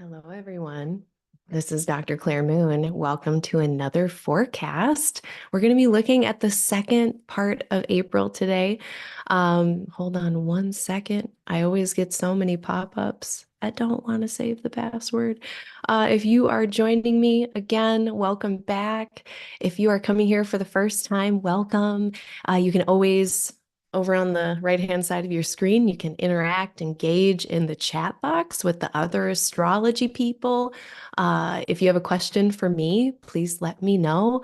Hello, everyone. This is Dr. Claire Moon. Welcome to another forecast. We're going to be looking at the second part of April today. Hold on one second. I always get so many pop-ups. I don't want to save the password. If you are joining me again, welcome back. If you are coming here for the first time, welcome. You can always over on the right-hand side of your screen, you can interact, engage in the chat box with the other astrology people. If you have a question for me, please let me know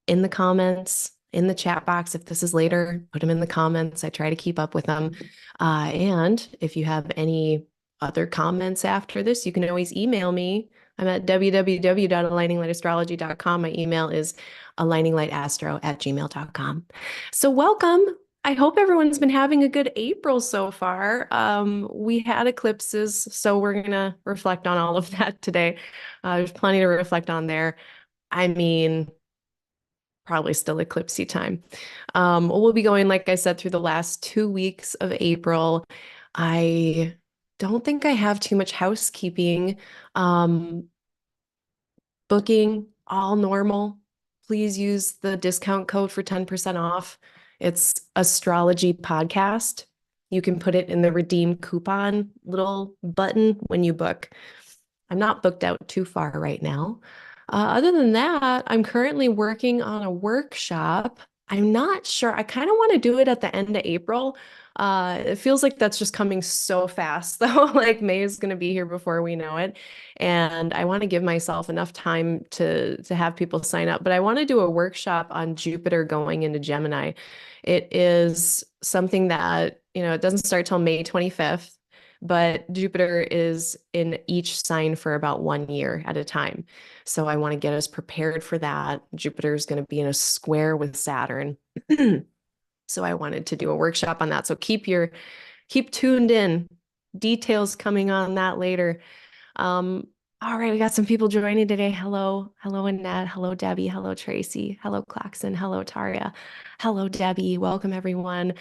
in the comments, in the chat box. If this is later, put them in the comments. I try to keep up with them. And if you have any other comments after this, you can always email me. I'm at www.aligninglightastrology.com. My email is aligninglighastro@gmail.com. So welcome. I hope everyone's been having a good April so far. We had eclipses, so we're going to reflect on all of that today. There's plenty to reflect on there. I mean, probably still eclipsey time. We'll be going, like I said, through the last 2 weeks of April. I don't think I have too much housekeeping. Booking, all normal. Please use the discount code for 10% off. It's Astrology Podcast. You can put it in the redeem coupon little button when you book. I'm not booked out too far right now. Other than that, I'm currently working on a workshop. I'm not sure. I kind of want to do it at the end of April. It feels like that's just coming so fast, though. Like May is going to be here before we know it. And I want to give myself enough time to have people sign up. But I want to do a workshop on Jupiter going into Gemini. It is something that, it doesn't start till May 25th. But Jupiter is in each sign for about 1 year at a time. So I want to get us prepared for that. Jupiter is going to be in a square with Saturn. So I wanted to do a workshop on that. So keep tuned in. Details coming on that later. All right, we got some people joining today. Hello, Annette. Hello, Debbie. Hello, Tracy. Hello, Claxon. Hello, Taria. Hello, Debbie. Welcome, everyone.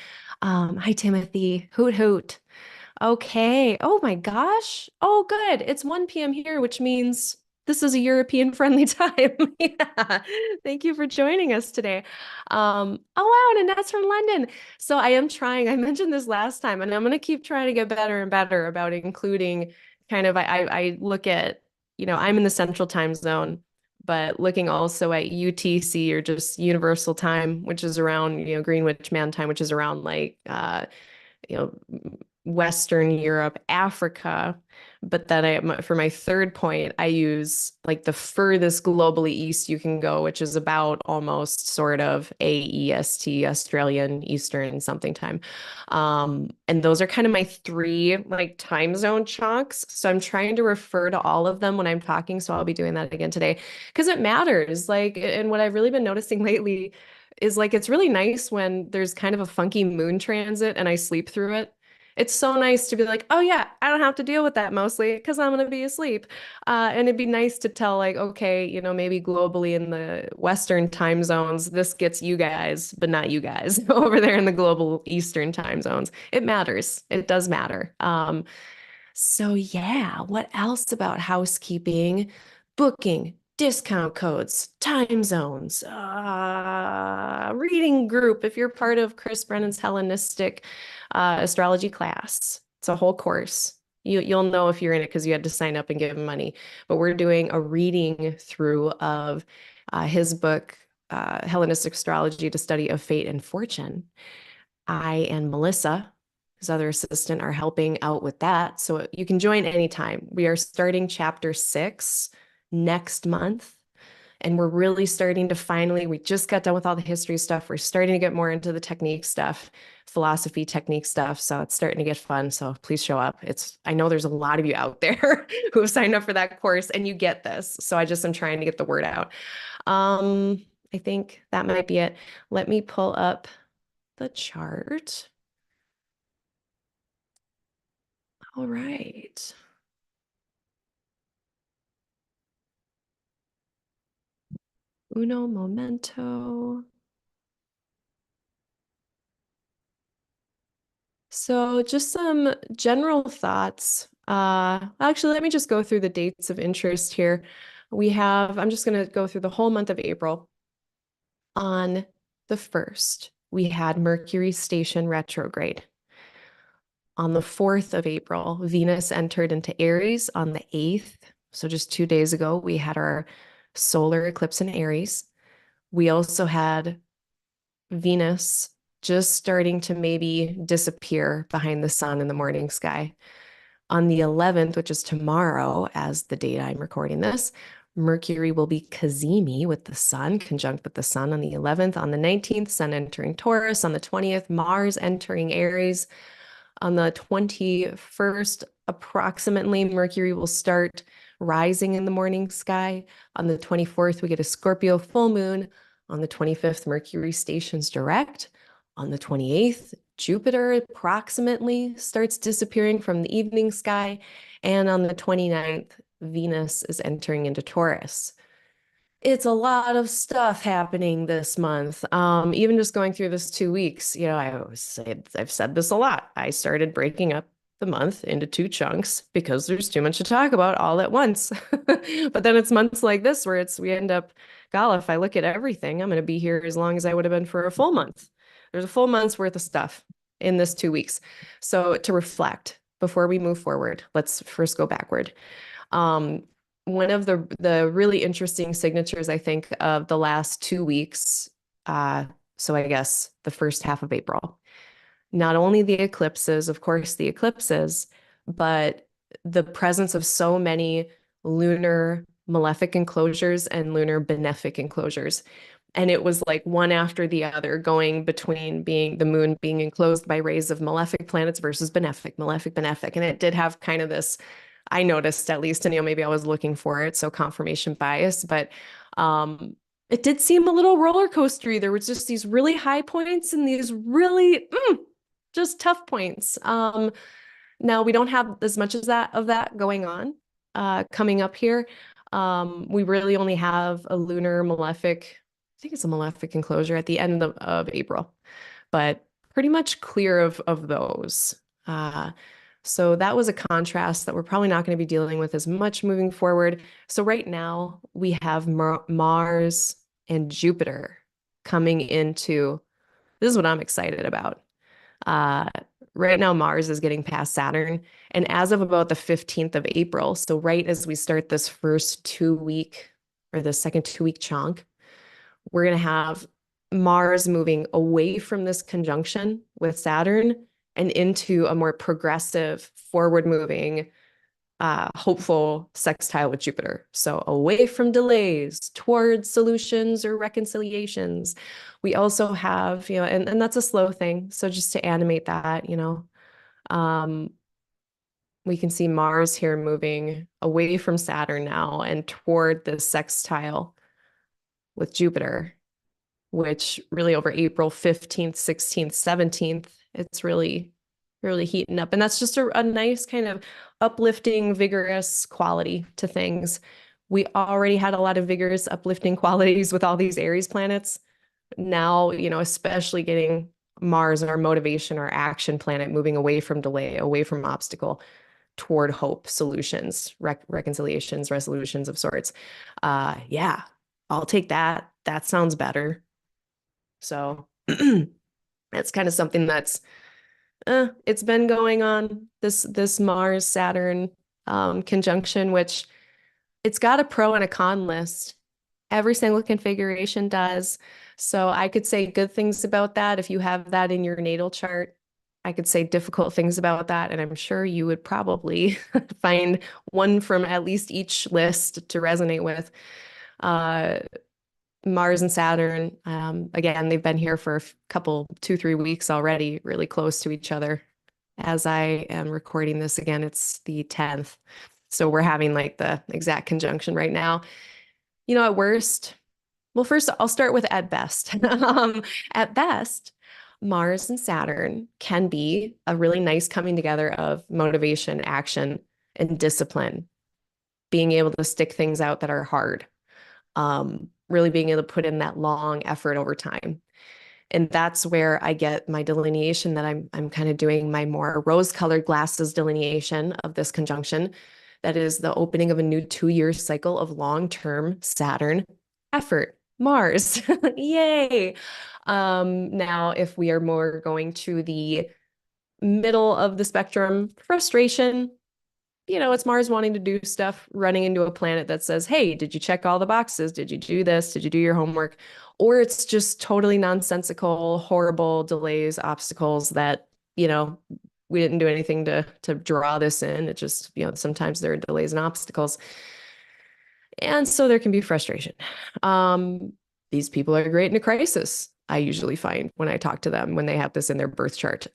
Hi, Timothy. Hoot hoot. Okay. Oh my gosh. Oh, good. It's 1 p.m. here, which means this is a European friendly time. Yeah. Thank you for joining us today. Oh wow, and that's from London. So I am trying, I mentioned this last time, and I'm going to keep trying to get better and better about including kind of, I look at, I'm in the central time zone, but looking also at UTC or just universal time, which is around, Greenwich Man time, which is around like, you know, Western Europe, Africa. But then for my third point, I use like the furthest globally east you can go, which is about almost sort of AEST, Australian Eastern something time. And those are kind of my three like time zone chunks. So I'm trying to refer to all of them when I'm talking. So I'll be doing that again today because it matters. Like, and what I've really been noticing lately is like it's really nice when there's kind of a funky moon transit and I sleep through it. It's so nice to be like, oh yeah, I don't have to deal with that mostly because I'm gonna be asleep. And it'd be nice to tell like, okay, maybe globally in the Western time zones, this gets you guys, but not you guys over there in the global Eastern time zones. It matters. It does matter. So yeah, what else about housekeeping, booking, discount codes, time zones, reading group. If you're part of Chris Brennan's Hellenistic astrology class, it's a whole course. You'll know if you're in it because you had to sign up and give him money. But we're doing a reading through of his book, Hellenistic Astrology: The Study of Fate and Fortune. I and Melissa, his other assistant, are helping out with that. So you can join anytime. We are starting chapter 6 next month. And we're really starting to we just got done with all the history stuff. We're starting to get more into the technique stuff, philosophy, technique stuff. So it's starting to get fun. So please show up. I know there's a lot of you out there who have signed up for that course and you get this. So I just am trying to get the word out. I think that might be it. Let me pull up the chart. All right. Uno momento. So just some general thoughts Actually, let me just go through the dates of interest here. I'm just going to go through the whole month of April. On the 1st, we had Mercury station retrograde. On the 4th of April, Venus entered into Aries on the 8th. So just 2 days ago, we had our solar eclipse in Aries. We also had Venus just starting to maybe disappear behind the sun in the morning sky. On the 11th, which is tomorrow, as the date I'm recording this, Mercury will be Cazimi with the sun, conjunct with the sun on the 11th. On the 19th, sun entering Taurus. On the 20th, Mars entering Aries. On the 21st, approximately, Mercury will start rising in the morning sky. On the 24th, we get a Scorpio full moon. On the 25th, Mercury stations direct. On the 28th, Jupiter approximately starts disappearing from the evening sky. And on the 29th, Venus is entering into Taurus. It's a lot of stuff happening this month. Even just going through this 2 weeks, I've said this a lot. I started breaking up the month into two chunks because there's too much to talk about all at once. But then it's months like this where we end up, golly, if I look at everything, I'm going to be here as long as I would have been for a full month. There's a full month's worth of stuff in this 2 weeks. So to reflect before we move forward, let's first go backward. One of the really interesting signatures, I think, of the last 2 weeks, so I guess the first half of April, not only the eclipses, of course, the eclipses, but the presence of so many lunar malefic enclosures and lunar benefic enclosures. And it was like one after the other, going between the moon being enclosed by rays of malefic planets versus benefic, malefic, benefic. And it did have kind of this, I noticed at least, and maybe I was looking for it, so confirmation bias, but it did seem a little roller coastery. There was just these really high points and these really just tough points. Now we don't have as much of that going on coming up here. We really only have a lunar malefic, I think it's a malefic enclosure at the end of April, but pretty much clear of those. So that was a contrast that we're probably not going to be dealing with as much moving forward. So right now we have Mars and Jupiter coming into, this is what I'm excited about. Right now Mars is getting past Saturn, and as of about the 15th of April, so right as we start this first 2 week or the second 2 week chunk, we're going to have Mars moving away from this conjunction with Saturn and into a more progressive, forward-moving, hopeful sextile with Jupiter. So away from delays, towards solutions or reconciliations. We also have, and that's a slow thing. So just to animate that, we can see Mars here moving away from Saturn now and toward the sextile with Jupiter, which really over April 15th, 16th, 17th, it's really heating up. And that's just a nice kind of uplifting, vigorous quality to things. We already had a lot of vigorous, uplifting qualities with all these Aries planets. Now, especially getting Mars, our motivation, our action planet, moving away from delay, away from obstacle, toward hope, solutions, reconciliations, resolutions of sorts. Yeah, I'll take that. That sounds better. So that's kind of something that's it's been going on, this Mars Saturn conjunction, which it's got a pro and a con list. Every single configuration does. So I could say good things about that if you have that in your natal chart. I could say difficult things about that, and I'm sure you would probably find one from at least each list to resonate with. Mars and Saturn, again, they've been here for a couple, 2-3 weeks already, really close to each other. As I am recording this again, it's the 10th. So we're having like the exact conjunction right now. At worst, well, first I'll start with at best. At best, Mars and Saturn can be a really nice coming together of motivation, action, and discipline, being able to stick things out that are hard. Really being able to put in that long effort over time. And that's where I get my delineation that I'm kind of doing my more rose-colored glasses delineation of this conjunction. That is the opening of a new 2-year cycle of long-term Saturn effort. Mars. Yay. Now, if we are more going to the middle of the spectrum, frustration, it's Mars wanting to do stuff, running into a planet that says, hey, did you check all the boxes? Did you do this? Did you do your homework? Or it's just totally nonsensical, horrible delays, obstacles that, we didn't do anything to draw this in. It just, sometimes there are delays and obstacles. And so there can be frustration. These people are great in a crisis, I usually find when I talk to them, when they have this in their birth chart.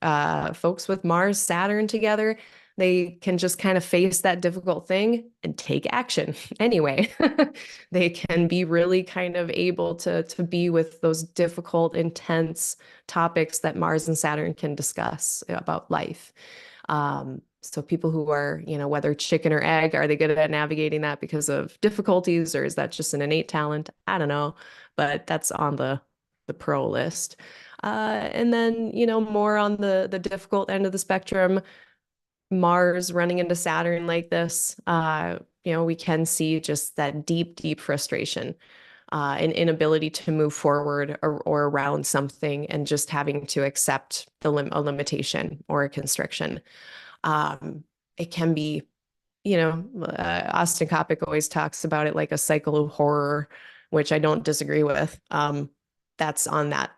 Folks with Mars, Saturn together, they can just kind of face that difficult thing and take action anyway. They can be really kind of able to be with those difficult, intense topics that Mars and Saturn can discuss about life. So people who are, whether chicken or egg, are they good at navigating that because of difficulties, or is that just an innate talent? I don't know, but that's on the pro list. And then, more on the difficult end of the spectrum, Mars running into Saturn like this, we can see just that deep, deep frustration, an inability to move forward or around something, and just having to accept a limitation or a constriction. It can be, Austin Coppock always talks about it like a cycle of horror, which I don't disagree with. That's on that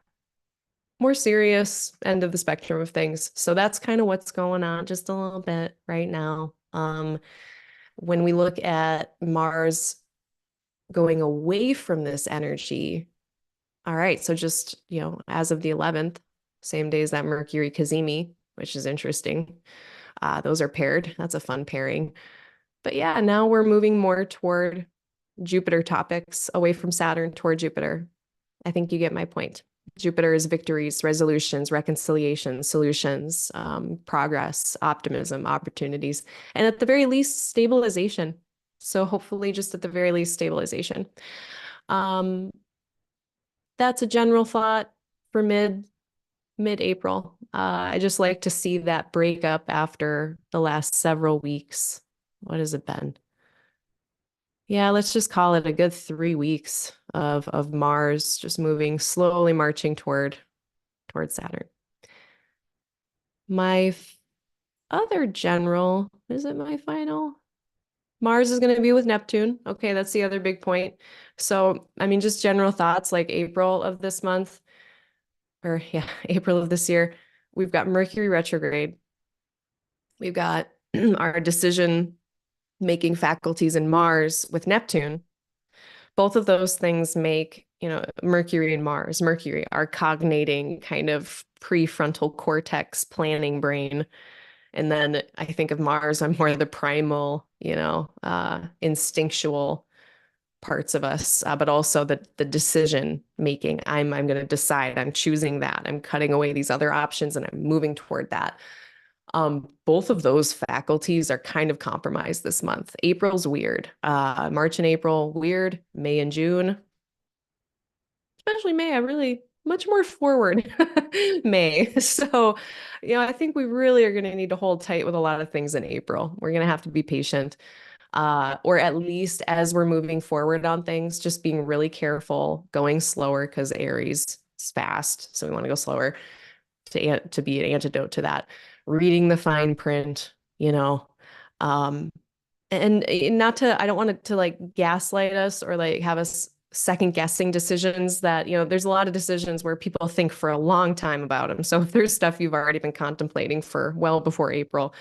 more serious end of the spectrum of things. So that's kind of what's going on just a little bit right now. When we look at Mars going away from this energy, all right, so just, as of the 11th, same day as that Mercury Cazimi, which is interesting. Those are paired. That's a fun pairing. But yeah, now we're moving more toward Jupiter topics, away from Saturn toward Jupiter. I think you get my point. Jupiter is victories, resolutions, reconciliations, solutions, progress, optimism, opportunities, and at the very least, stabilization. So hopefully just at the very least, stabilization. That's a general thought for mid-April. I just like to see that breakup after the last several weeks. What has it been? Yeah, let's just call it a good 3 weeks of Mars just moving, slowly marching toward Saturn. My other general, is it my final? Mars is going to be with Neptune. Okay, that's the other big point. So, I mean, just general thoughts like April of this month, or yeah, April of this year, we've got Mercury retrograde. We've got our decision-making faculties in Mars with Neptune. Both of those things make, Mercury and Mars, Mercury, our cognating kind of prefrontal cortex planning brain. And then I think of Mars, I'm more the primal, instinctual parts of us, but also the decision making. I'm going to decide, I'm choosing that. I'm cutting away these other options and I'm moving toward that. Both of those faculties are kind of compromised this month. April's weird. March and April, weird. May and June, especially May, I really much more forward May. So, I think we really are going to need to hold tight with a lot of things in April. We're going to have to be patient, or at least as we're moving forward on things, just being really careful, going slower, because Aries is fast. So we want to go slower to be an antidote to that. Reading the fine print, and not to, I don't want it to like gaslight us or like have us second guessing decisions that, there's a lot of decisions where people think for a long time about them. So if there's stuff you've already been contemplating for well before April,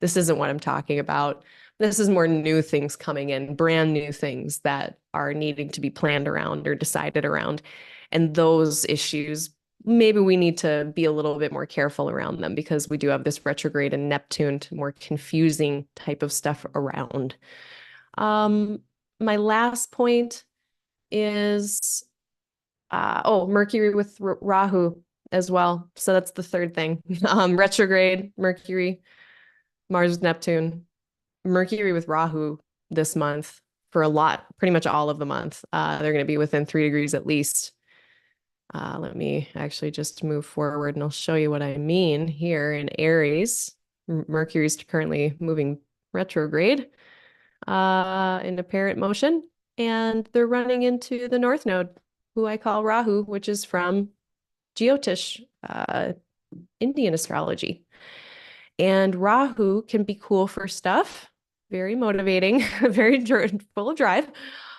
this isn't what I'm talking about. This is more new things coming in, brand new things that are needing to be planned around or decided around. And those issues, maybe we need to be a little bit more careful around them because we do have this retrograde and Neptune, more confusing type of stuff around. My last point is, Mercury with Rahu as well. So that's the third thing. Retrograde, Mercury, Mars with Neptune, Mercury with Rahu this month for pretty much all of the month. They're going to be within 3 degrees at least. Let me actually just move forward and I'll show you what I mean here in Aries. Mercury's currently moving retrograde in apparent motion, and they're running into the North Node, who I call Rahu, which is from Jyotish, Indian astrology. And Rahu can be cool for stuff, very motivating, very full of drive,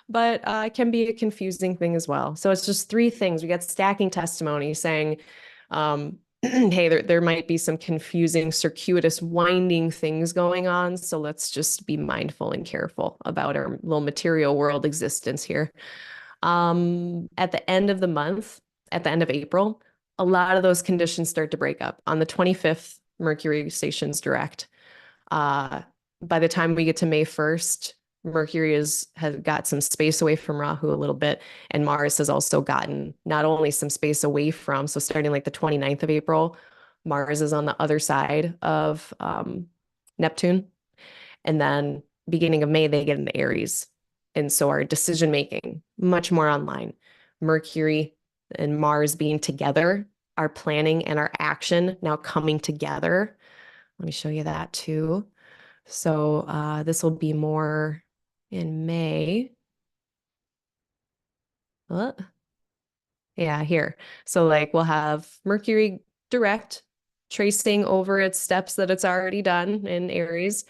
but can be a confusing thing as well. So it's just three things. We got stacking testimony saying, hey, there might be some confusing, circuitous, winding things going on. So let's just be mindful and careful about our little material world existence here. At the end of the month, at the end of April, a lot of those conditions start to break up. On the 25th, Mercury stations direct. By the time we get to May 1st, Mercury has got some space away from Rahu a little bit, and Mars has also gotten not only some space away from, so starting like the 29th of April, Mars is on the other side of Neptune, and then beginning of May, they get into Aries. And so our decision making, much more online. Mercury and Mars being together, our planning and our action now coming together. Let me show you that too. So this will be more in May. Yeah, here. So like we'll have Mercury direct tracing over its steps that it's already done in Aries.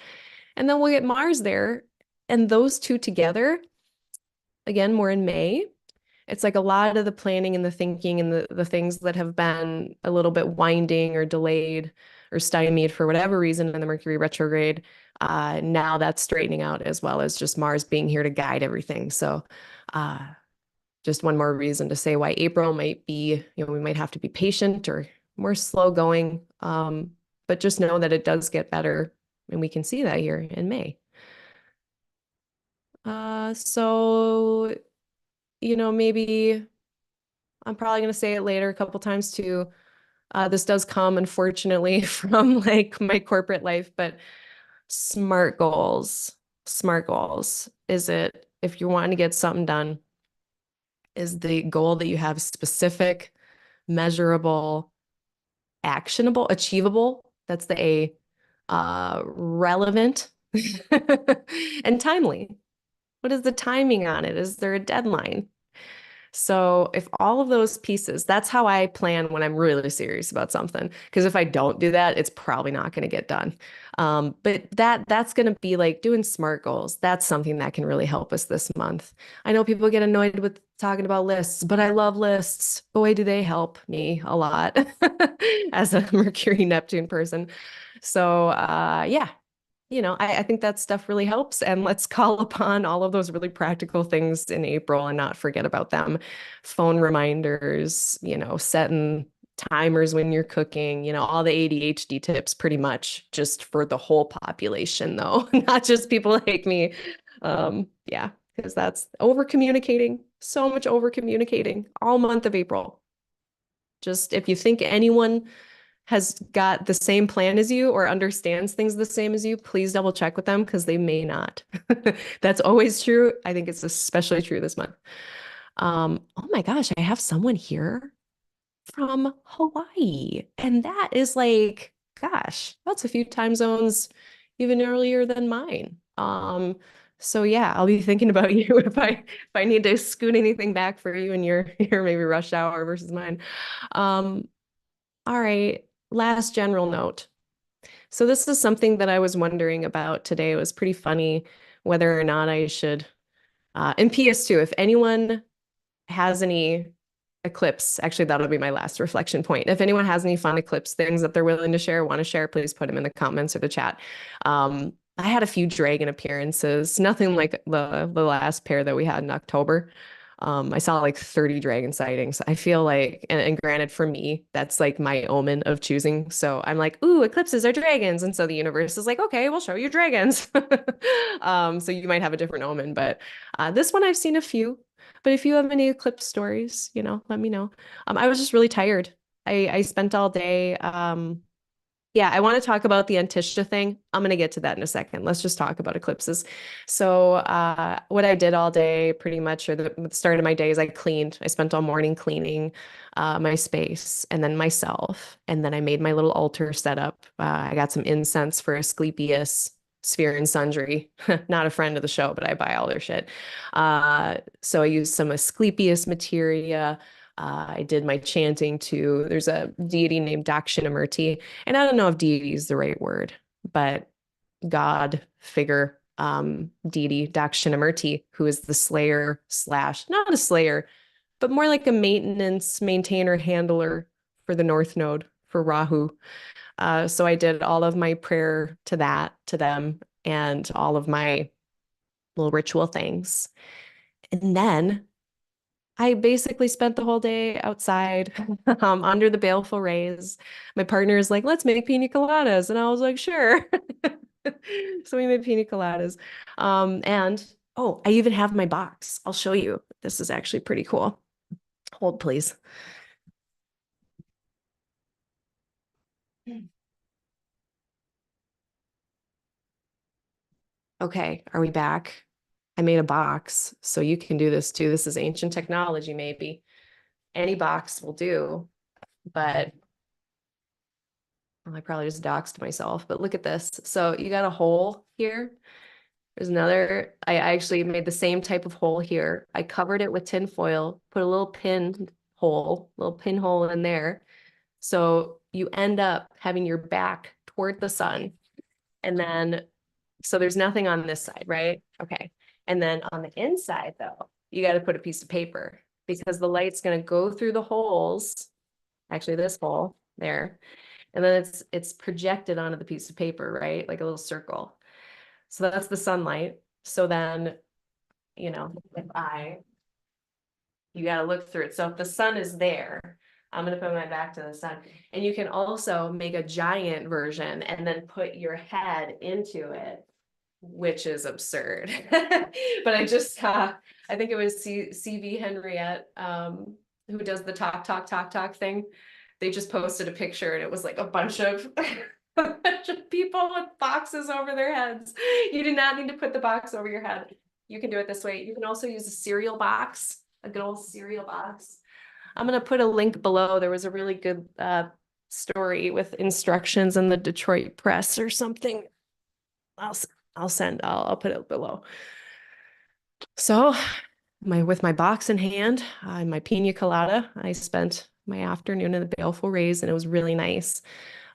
And then we'll get Mars there. And those two together, again, more in May. It's like a lot of the planning and the thinking and the things that have been a little bit winding or delayed or stymied for whatever reason in the Mercury retrograde. Now that's straightening out, as well as just Mars being here to guide everything. So just one more reason to say why April might be, we might have to be patient or more slow going. But just know that it does get better. And we can see that here in May. So, maybe I'm probably going to say it later a couple times too. This does come, unfortunately, from like my corporate life, but smart goals. Is it, if you're wanting to get something done, is the goal that you have specific, measurable, actionable, achievable? That's the A. Relevant and timely. What is the timing on it? Is there a deadline? So if all of those pieces, that's how I plan when I'm really serious about something. Because if I don't do that, it's probably not going to get done. But that's going to be like doing SMART goals. That's something that can really help us this month. I know people get annoyed with talking about lists, but I love lists. Boy, do they help me a lot as a Mercury Neptune person. So yeah, I think that stuff really helps. And let's call upon all of those really practical things in April and not forget about them. Phone reminders, setting timers when you're cooking, all the ADHD tips pretty much just for the whole population, though, not just people like me. Yeah, because that's over communicating, so much over communicating all month of April. Just if you think anyone has got the same plan as you or understands things the same as you, please double check with them because they may not. That's always true. I think it's especially true this month. Oh my gosh, I have someone here from Hawaii. And that is like, gosh, that's a few time zones even earlier than mine. So yeah, I'll be thinking about you if I need to scoot anything back for you in your maybe rush hour versus mine. All right, last general note. So this is something that I was wondering about today. It was pretty funny whether or not I should, and PS2, if anyone has any eclipse, actually, that'll be my last reflection point. If anyone has any fun eclipse things that they're willing to share, want to share, please put them in the comments or the chat. I had a few dragon appearances, nothing like the last pair that we had in October. I saw like 30 dragon sightings. I feel like, and granted for me, that's like my omen of choosing. So I'm like, ooh, eclipses are dragons. And so the universe is like, okay, we'll show you dragons. So you might have a different omen, but this one I've seen a few. But if you have any eclipse stories, let me know. I was just really tired. I spent all day Yeah, I want to talk about the Antiscia thing. I'm going to get to that in a second. Let's just talk about eclipses. So, what I did all day, pretty much, or the start of my day, is I cleaned. I spent all morning cleaning my space and then myself. And then I made my little altar setup. I got some incense for Asclepius, Sphere and Sundry. Not a friend of the show, but I buy all their shit. So I used some Asclepius materia. I did my chanting to, there's a deity named Dakshinamurti, and I don't know if deity is the right word, but God figure, deity Dakshinamurti, who is the slayer slash, not a slayer, but more like a maintenance, maintainer, handler for the North Node for Rahu. So I did all of my prayer to that, to them, and all of my little ritual things. And then I basically spent the whole day outside under the baleful rays. My partner is like, let's make pina coladas. And I was like, sure. So we made pina coladas. And oh, I even have my box. I'll show you. This is actually pretty cool. Hold, please. Okay, are we back? I made a box, so you can do this too. This is ancient technology, maybe. Any box will do, but well, I probably just doxed myself, but look at this. So you got a hole here. There's another, I actually made the same type of hole here. I covered it with tin foil, put a little pinhole in there. So you end up having your back toward the sun. And then, so there's nothing on this side, right? Okay. And then on the inside though, you got to put a piece of paper because the light's going to go through the holes, actually this hole there. And then it's projected onto the piece of paper, right? Like a little circle. So that's the sunlight. So then, if you got to look through it. So if the sun is there, I'm going to put my back to the sun. And you can also make a giant version and then put your head into it, which is absurd. But I think it was CV Henriette, who does the talk thing. They just posted a picture and it was like a bunch of a bunch of people with boxes over their heads. You do not need to put the box over your head. You can do it this way. You can also use a cereal box, a good old cereal box. I'm going to put a link below. There was a really good story with instructions in the Detroit Press or something. I'll put it below. So with my box in hand, my pina colada, I spent my afternoon in the baleful rays and it was really nice.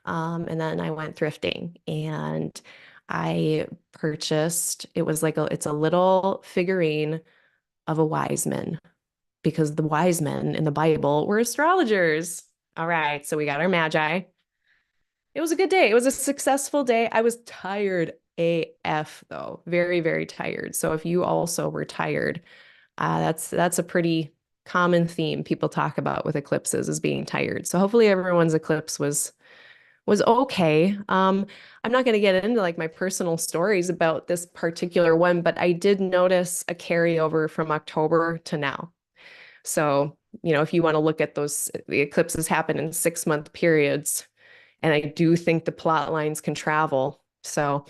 And then I went thrifting and I purchased, it's a little figurine of a wise man because the wise men in the Bible were astrologers. All right, so we got our magi. It was a good day. It was a successful day. I was tired AF though, very, very tired. So if you also were tired, that's a pretty common theme people talk about with eclipses is being tired. So hopefully everyone's eclipse was okay. I'm not going to get into like my personal stories about this particular one, but I did notice a carryover from October to now. So, if you want to look at the eclipses happen in 6-month periods, and I do think the plot lines can travel. So,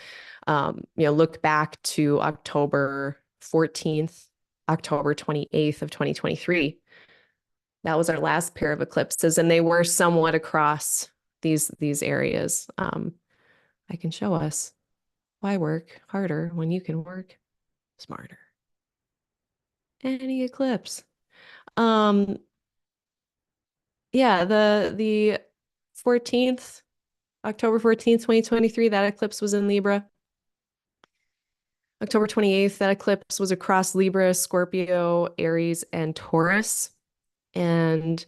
look back to October 14th, October 28th of 2023. That was our last pair of eclipses, and they were somewhat across these areas. I can show us why work harder when you can work smarter. Any eclipse. Yeah, the 14th, October 14th, 2023, that eclipse was in Libra. October 28th, that eclipse was across Libra, Scorpio, Aries, and Taurus. And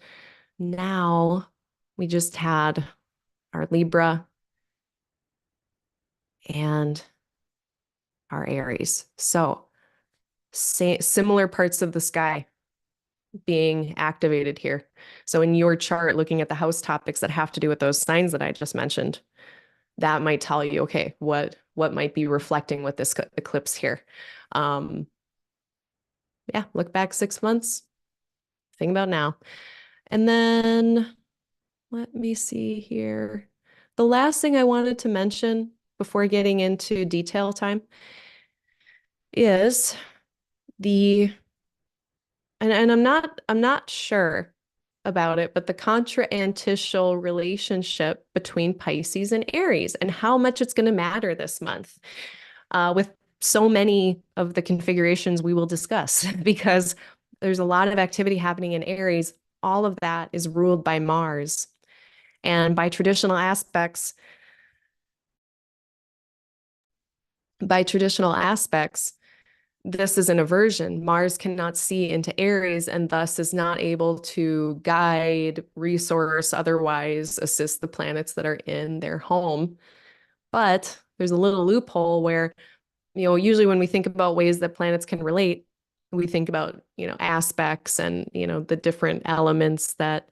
now we just had our Libra and our Aries. So similar parts of the sky being activated here. So in your chart, looking at the house topics that have to do with those signs that I just mentioned, that might tell you, okay, what might be reflecting with this eclipse here. Yeah, look back 6 months, think about now. And then let me see here. the last thing I wanted to mention before getting into detail time is the and I'm not sure about it, but the contra-anticial relationship between Pisces and Aries and how much it's going to matter this month with so many of the configurations we will discuss because there's a lot of activity happening in Aries. All of that is ruled by Mars. And by traditional aspects, this is an aversion. Mars cannot see into Aries and thus is not able to guide, resource, otherwise assist the planets that are in their home. But there's a little loophole where, usually when we think about ways that planets can relate, we think about, aspects and, the different elements that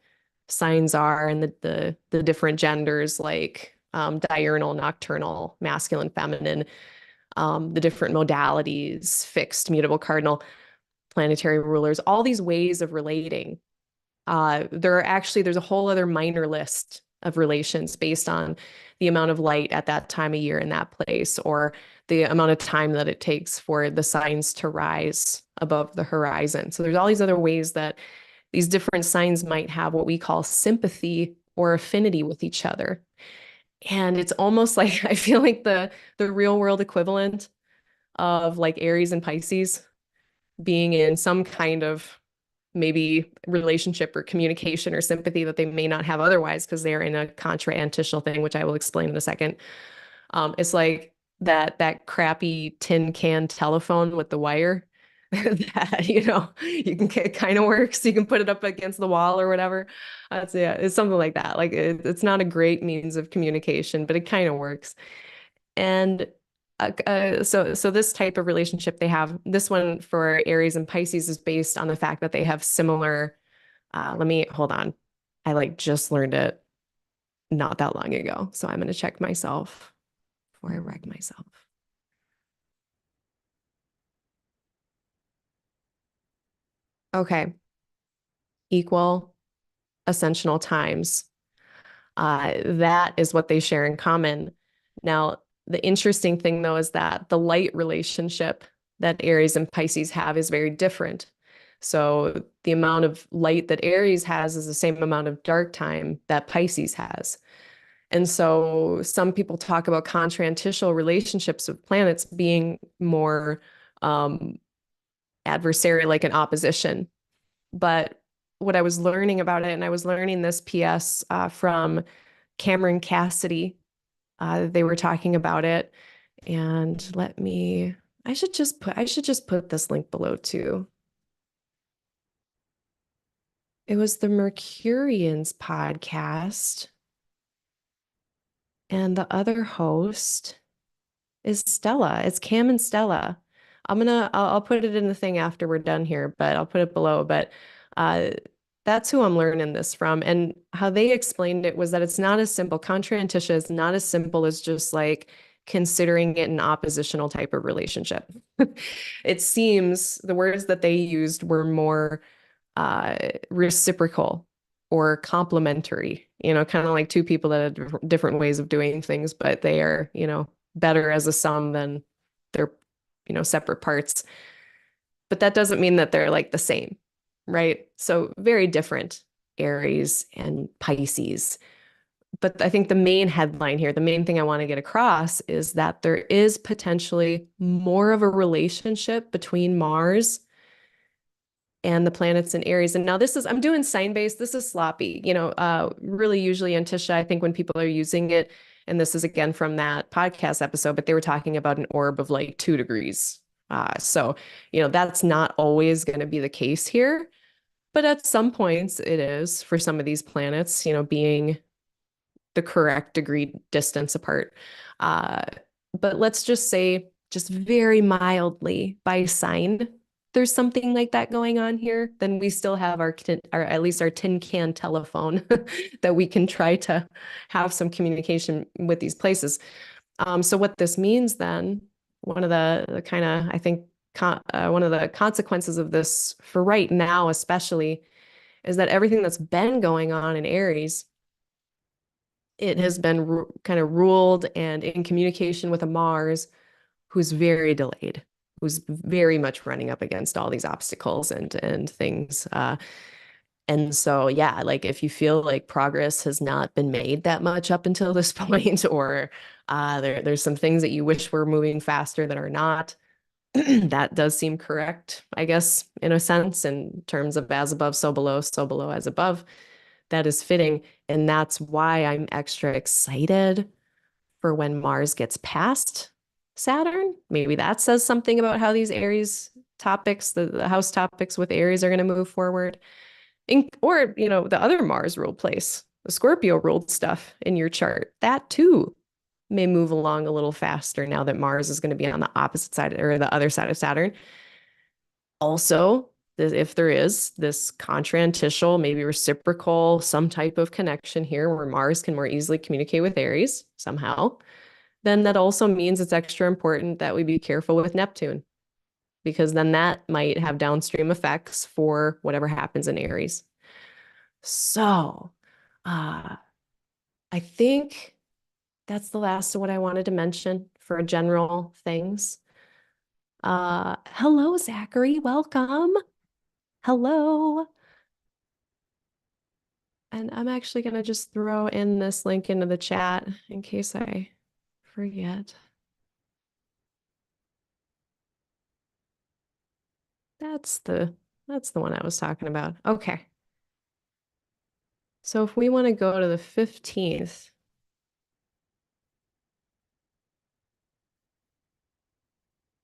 signs are and the different genders like diurnal, nocturnal, masculine, feminine, the different modalities, fixed, mutable, cardinal, planetary rulers, all these ways of relating. There's a whole other minor list of relations based on the amount of light at that time of year in that place, or the amount of time that it takes for the signs to rise above the horizon. So there's all these other ways that these different signs might have what we call sympathy or affinity with each other. And it's almost like I feel like the real world equivalent of like Aries and Pisces being in some kind of maybe relationship or communication or sympathy that they may not have otherwise because they're in a contra-anticial thing, which I will explain in a second. It's like that crappy tin can telephone with the wire that, you can, it kind of works. You can put it up against the wall or whatever. It's something like that. Like it's not a great means of communication, but it kind of works. And so this type of relationship they have, this one for Aries and Pisces is based on the fact that they have similar, hold on. I like just learned it not that long ago. So I'm going to check myself before I wreck myself. Okay. Equal ascensional times. That is what they share in common. Now, the interesting thing, though, is that the light relationship that Aries and Pisces have is very different. So the amount of light that Aries has is the same amount of dark time that Pisces has. And so some people talk about contra-anticial relationships with planets being more adversary, like an opposition. But what I was learning about it, and I was learning this PS from Cameron Cassidy. They were talking about it, and I should just put this link below too. It was the Mercurians podcast, and the other host is Stella. It's Cam and Stella. I'll put it in the thing after we're done here, but I'll put it below. But that's who I'm learning this from. And how they explained it was that it's not as simple. Contra-antiscia is not as simple as just like considering it an oppositional type of relationship. It seems the words that they used were more reciprocal or complementary, kind of like two people that have different ways of doing things, but they are, better as a sum than their, separate parts. But that doesn't mean that they're like the same, right? So very different, Aries and Pisces. But I think the main headline here, the main thing I want to get across is that there is potentially more of a relationship between Mars and the planets in Aries. And now I'm doing sign-based, this is sloppy, really usually Antiscia, I think when people are using it, and this is again from that podcast episode, but they were talking about an orb of like 2 degrees. So, that's not always going to be the case here, but at some points it is for some of these planets, being the correct degree distance apart. But let's just say, just very mildly by sign, there's something like that going on here, then we still have our at least our tin can telephone that we can try to have some communication with these places. So what this means then, one of the kind of, I think, one of the consequences of this for right now, especially, is that everything that's been going on in Aries it has been kind of ruled and in communication with a Mars who's very delayed, who's very much running up against all these obstacles and things. And so, yeah, like if you feel like progress has not been made that much up until this point, or there's some things that you wish were moving faster that are not, that does seem correct, I guess, in a sense, in terms of as above, so below, as above. That is fitting. And that's why I'm extra excited for when Mars gets past Saturn. Maybe that says something about how these Aries topics, the house topics with Aries are going to move forward. Or, the other Mars ruled place, the Scorpio ruled stuff in your chart, that too may move along a little faster now that Mars is going to be on the opposite side or the other side of Saturn. Also, if there is this contra-anticial, maybe reciprocal, some type of connection here where Mars can more easily communicate with Aries somehow, then that also means it's extra important that we be careful with Neptune, because then that might have downstream effects for whatever happens in Aries. So, I think that's the last of what I wanted to mention for general things. Hello, Zachary. Welcome. Hello. And I'm actually going to just throw in this link into the chat in case I forget. That's the one I was talking about. Okay. So if we want to go to the 15th,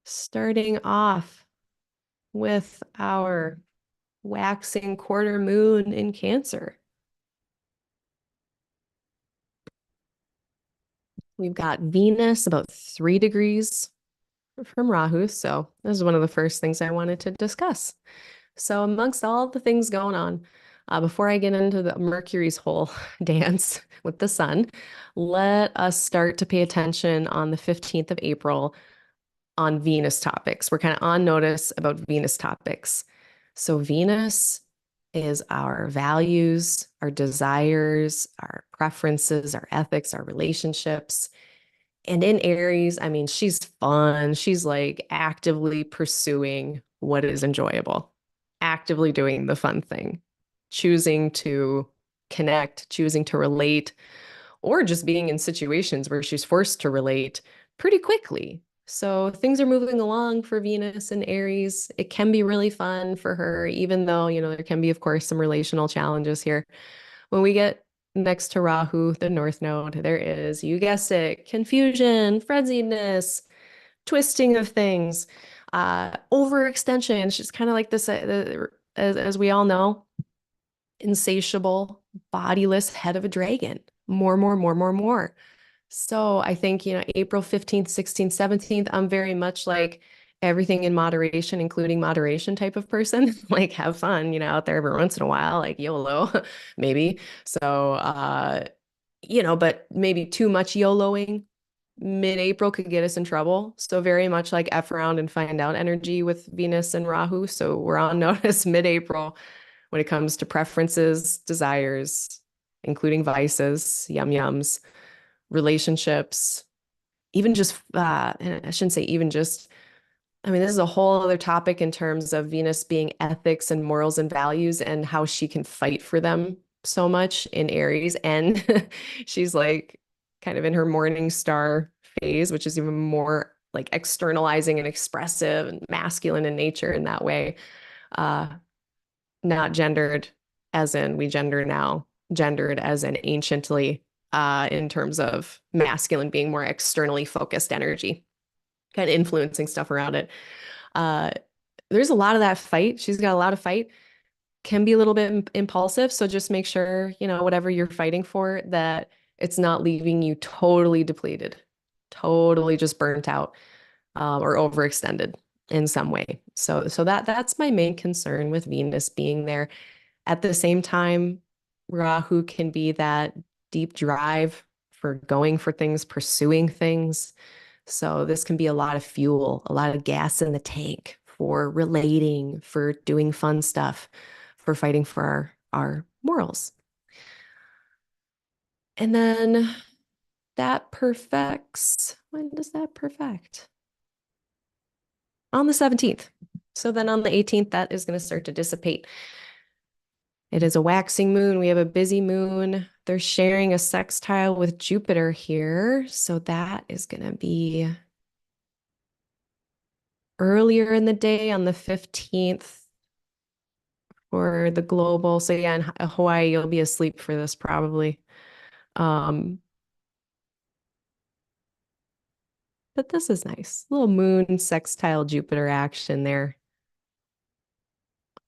starting off with our waxing quarter moon in Cancer. We've got Venus about 3 degrees from Rahu. So this is one of the first things I wanted to discuss. So amongst all the things going on, before I get into the Mercury's whole dance with the sun, let us start to pay attention on the 15th of April on Venus topics. We're kind of on notice about Venus topics. So Venus is our values, our desires, our preferences, our ethics, our relationships. And in Aries, I mean, she's fun. She's like actively pursuing what is enjoyable, actively doing the fun thing, choosing to connect, choosing to relate, or just being in situations where she's forced to relate pretty quickly. So things are moving along for Venus and Aries. It can be really fun for her, even though, there can be, of course, some relational challenges here. When we get next to Rahu, the North Node, there is, you guessed it, confusion, frenziedness, twisting of things, overextension. It's just kind of like this, as we all know, insatiable, bodiless head of a dragon. More, more, more, more, more. So I think, April 15th, 16th, 17th, I'm very much like everything in moderation, including moderation type of person. Like have fun, out there every once in a while, like YOLO, maybe. So, but maybe too much YOLOing mid-April could get us in trouble. So very much like F around and find out energy with Venus and Rahu. So we're on notice mid-April when it comes to preferences, desires, including vices, yums, relationships, even just, I shouldn't say even just, I mean, this is a whole other topic in terms of Venus being ethics and morals and values and how she can fight for them so much in Aries. And she's like kind of in her morning star phase, which is even more like externalizing and expressive and masculine in nature in that way. Not gendered as in we gender now, gendered as in anciently, in terms of masculine being more externally focused energy, kind of influencing stuff around it. There's a lot of that fight. She's got a lot of fight, can be a little bit impulsive. So just make sure, whatever you're fighting for, that it's not leaving you totally depleted, totally just burnt out, or overextended in some way. So that's my main concern with Venus being there. At the same time, Rahu can be that deep drive for going for things, pursuing things. So this can be a lot of fuel, a lot of gas in the tank for relating, for doing fun stuff, for fighting for our morals. And then that perfects. When does that perfect? On the 17th. So then on the 18th, that is going to start to dissipate. It is a waxing moon. We have a busy moon. They're sharing a sextile with Jupiter here. So that is going to be earlier in the day on the 15th for the global. So yeah, in Hawaii, you'll be asleep for this probably. But this is nice. Little moon sextile Jupiter action there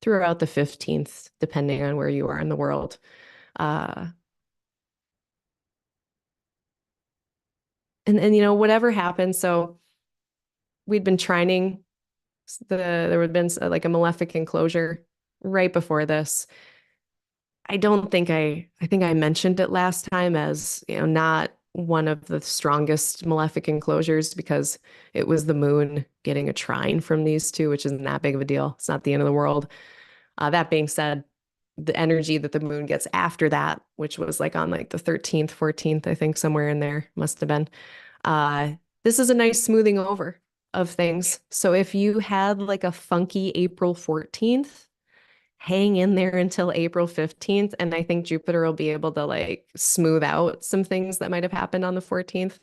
throughout the 15th, depending on where you are in the world. And you know, whatever happens, so we'd been trining there would have been like a malefic enclosure right before this. I think I mentioned it last time as, you know, not one of the strongest malefic enclosures because it was the moon getting a trine from these two, which isn't that big of a deal. It's not the end of the world. That being said, the energy that the moon gets after that, which was like on like the 13th, 14th, I think somewhere in there must have been. Uh, this is a nice smoothing over of things. So if you had like a funky April 14th, hang in there until April 15th. And I think Jupiter will be able to like smooth out some things that might have happened on the 14th.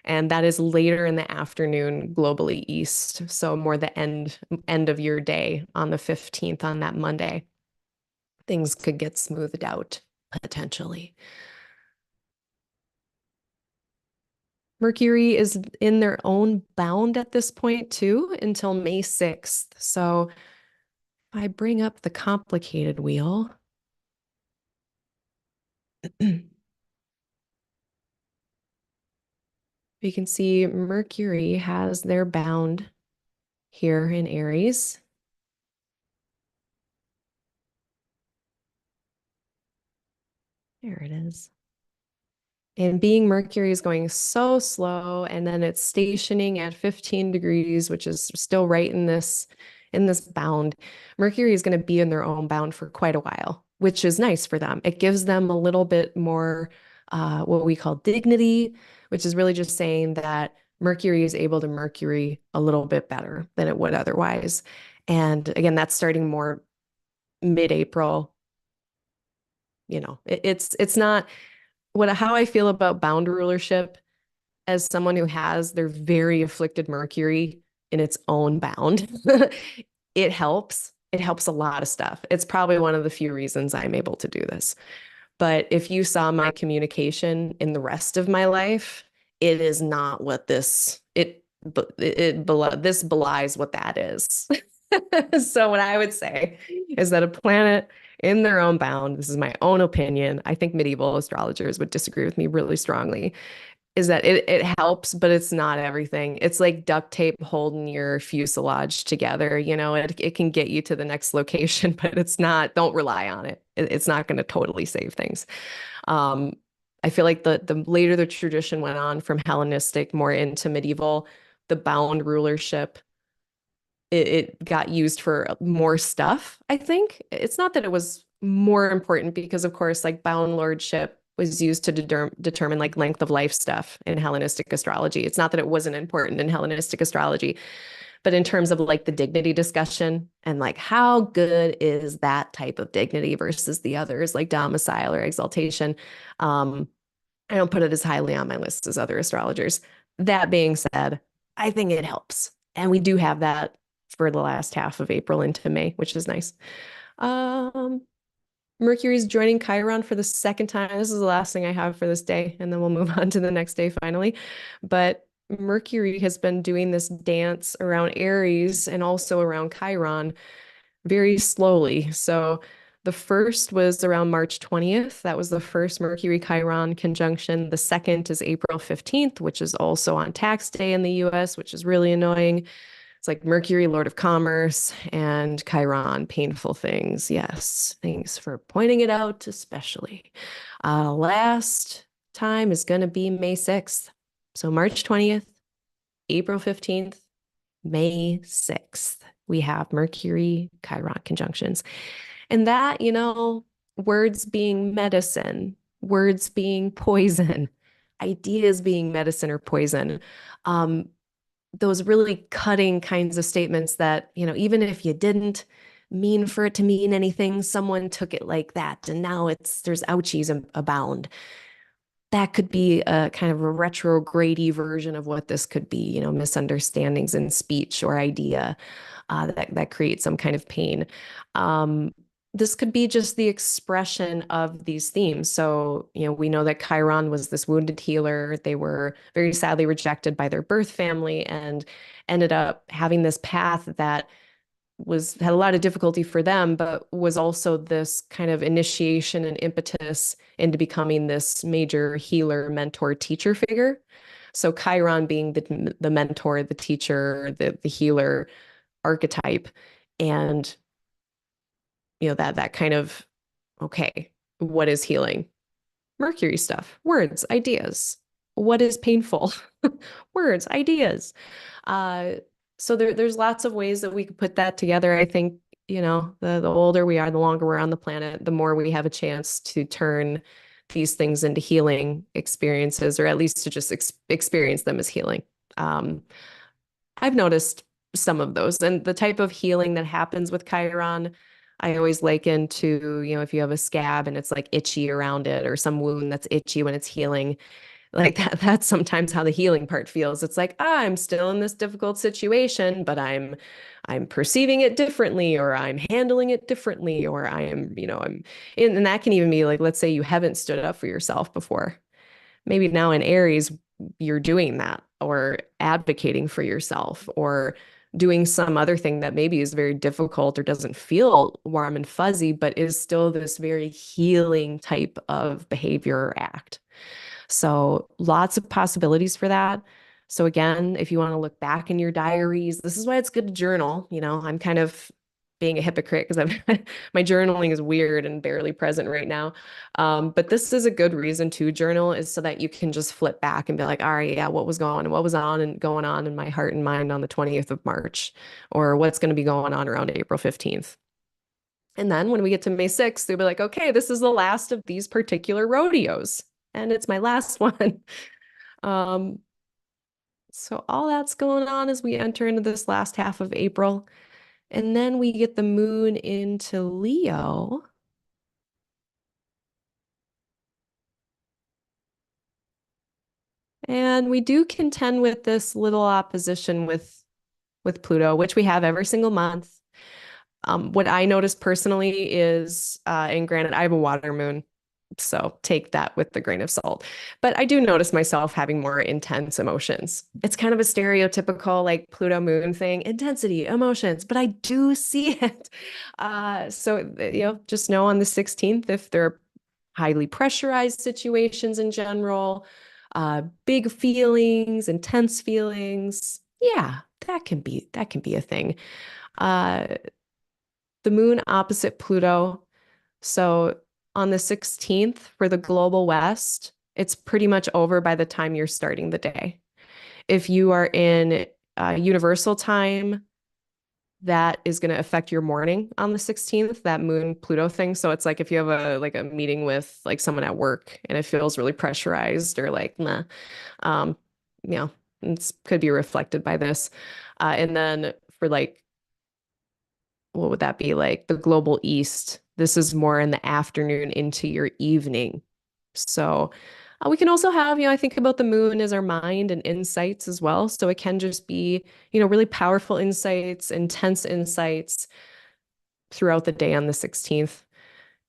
And that is later in the afternoon, globally east. So more the end of your day on the 15th on that Monday. Things could get smoothed out potentially. Mercury is in their own bound at this point too until May 6th. So if I bring up the complicated wheel, we can see Mercury has their bound here in Aries. There it is. And being Mercury is going so slow, and then it's stationing at 15 degrees, which is still right in this bound. Mercury is going to be in their own bound for quite a while, which is nice for them. It gives them a little bit more what we call dignity, which is really just saying that Mercury is able to Mercury a little bit better than it would otherwise. And again, that's starting more mid-April. You know, it's not how I feel about bound rulership as someone who has their very afflicted Mercury in its own bound. It helps. It helps a lot of stuff. It's probably one of the few reasons I'm able to do this. But if you saw my communication in the rest of my life, it is not what this this belies what that is. So what I would say is that a planet in their own bound, this is my own opinion, I think medieval astrologers would disagree with me really strongly, is that it helps, but it's not everything. It's like duct tape holding your fuselage together. You know, it can get you to the next location, but it's not, don't rely on it. It's not going to totally save things. Um, I feel like the later the tradition went on from Hellenistic more into medieval, the bound rulership, it got used for more stuff, I think. It's not that it was more important because, of course, like bound lordship was used to determine like length of life stuff in Hellenistic astrology. It's not that it wasn't important in Hellenistic astrology, but in terms of like the dignity discussion and like how good is that type of dignity versus the others like domicile or exaltation, I don't put it as highly on my list as other astrologers. That being said, I think it helps. And we do have that for the last half of April into May, which is nice. Mercury's joining Chiron for the second time. This is the last thing I have for this day, and then we'll move on to the next day finally. But Mercury has been doing this dance around Aries and also around Chiron very slowly. So the first was around March 20th. That was the first Mercury Chiron conjunction. The second is April 15th, which is also on tax day in the US, which is really annoying. It's like Mercury, Lord of Commerce, and Chiron, painful things. Yes, thanks for pointing it out, especially. Last time is going to be May 6th. So March 20th, April 15th, May 6th. We have Mercury, Chiron conjunctions. And that, you know, words being medicine, words being poison, ideas being medicine or poison. Um, those really cutting kinds of statements that, even if you didn't mean for it to mean anything, someone took it like that. And now there's ouchies abound. That could be a kind of a retrograde version of what this could be, misunderstandings in speech or idea that create some kind of pain. This could be just the expression of these themes. So, we know that Chiron was this wounded healer. They were very sadly rejected by their birth family and ended up having this path that had a lot of difficulty for them, but was also this kind of initiation and impetus into becoming this major healer, mentor, teacher figure. So Chiron being the mentor, the teacher, the healer archetype, and that kind of, okay, what is healing? Mercury stuff, words, ideas. What is painful? Words, ideas. So there's lots of ways that we could put that together. I think, the older we are, the longer we're on the planet, the more we have a chance to turn these things into healing experiences, or at least to just experience them as healing. I've noticed some of those, and the type of healing that happens with Chiron, I always liken to, if you have a scab and it's like itchy around it, or some wound that's itchy when it's healing, like that's sometimes how the healing part feels. It's like, I'm still in this difficult situation, but I'm perceiving it differently, or I'm handling it differently, or and that can even be like, let's say you haven't stood up for yourself before. Maybe now in Aries, you're doing that, or advocating for yourself, or doing some other thing that maybe is very difficult or doesn't feel warm and fuzzy, but is still this very healing type of behavior or act. So lots of possibilities for that. So again, if you want to look back in your diaries, this is why it's good to journal. I'm kind of being a hypocrite because my journaling is weird and barely present right now. But this is a good reason to journal, is so that you can just flip back and be like, all right, yeah, what was on and going on in my heart and mind on the 20th of March, or what's going to be going on around April 15th. And then when we get to May 6th, they'll be like, okay, this is the last of these particular rodeos, and it's my last one. So all that's going on as we enter into this last half of April. And then we get the moon into Leo. And we do contend with this little opposition with Pluto, which we have every single month. What I noticed personally is, and granted, I have a water moon, so take that with a grain of salt. But I do notice myself having more intense emotions. It's kind of a stereotypical like Pluto moon thing, intensity, emotions, but I do see it. So, just know on the 16th, if there are highly pressurized situations in general, big feelings, intense feelings, yeah, that can be a thing. Uh, the moon opposite Pluto. So on the 16th for the global west, it's pretty much over by the time you're starting the day. If you are in universal time, that is going to affect your morning on the 16th, that moon Pluto thing. So it's like if you have a meeting with like someone at work and it feels really pressurized or like, nah, um, it could be reflected by this. And then for like, what would that be like? The global east. This is more in the afternoon into your evening. So we can also have, I think about the moon as our mind and insights as well. So it can just be, really powerful insights, intense insights throughout the day on the 16th.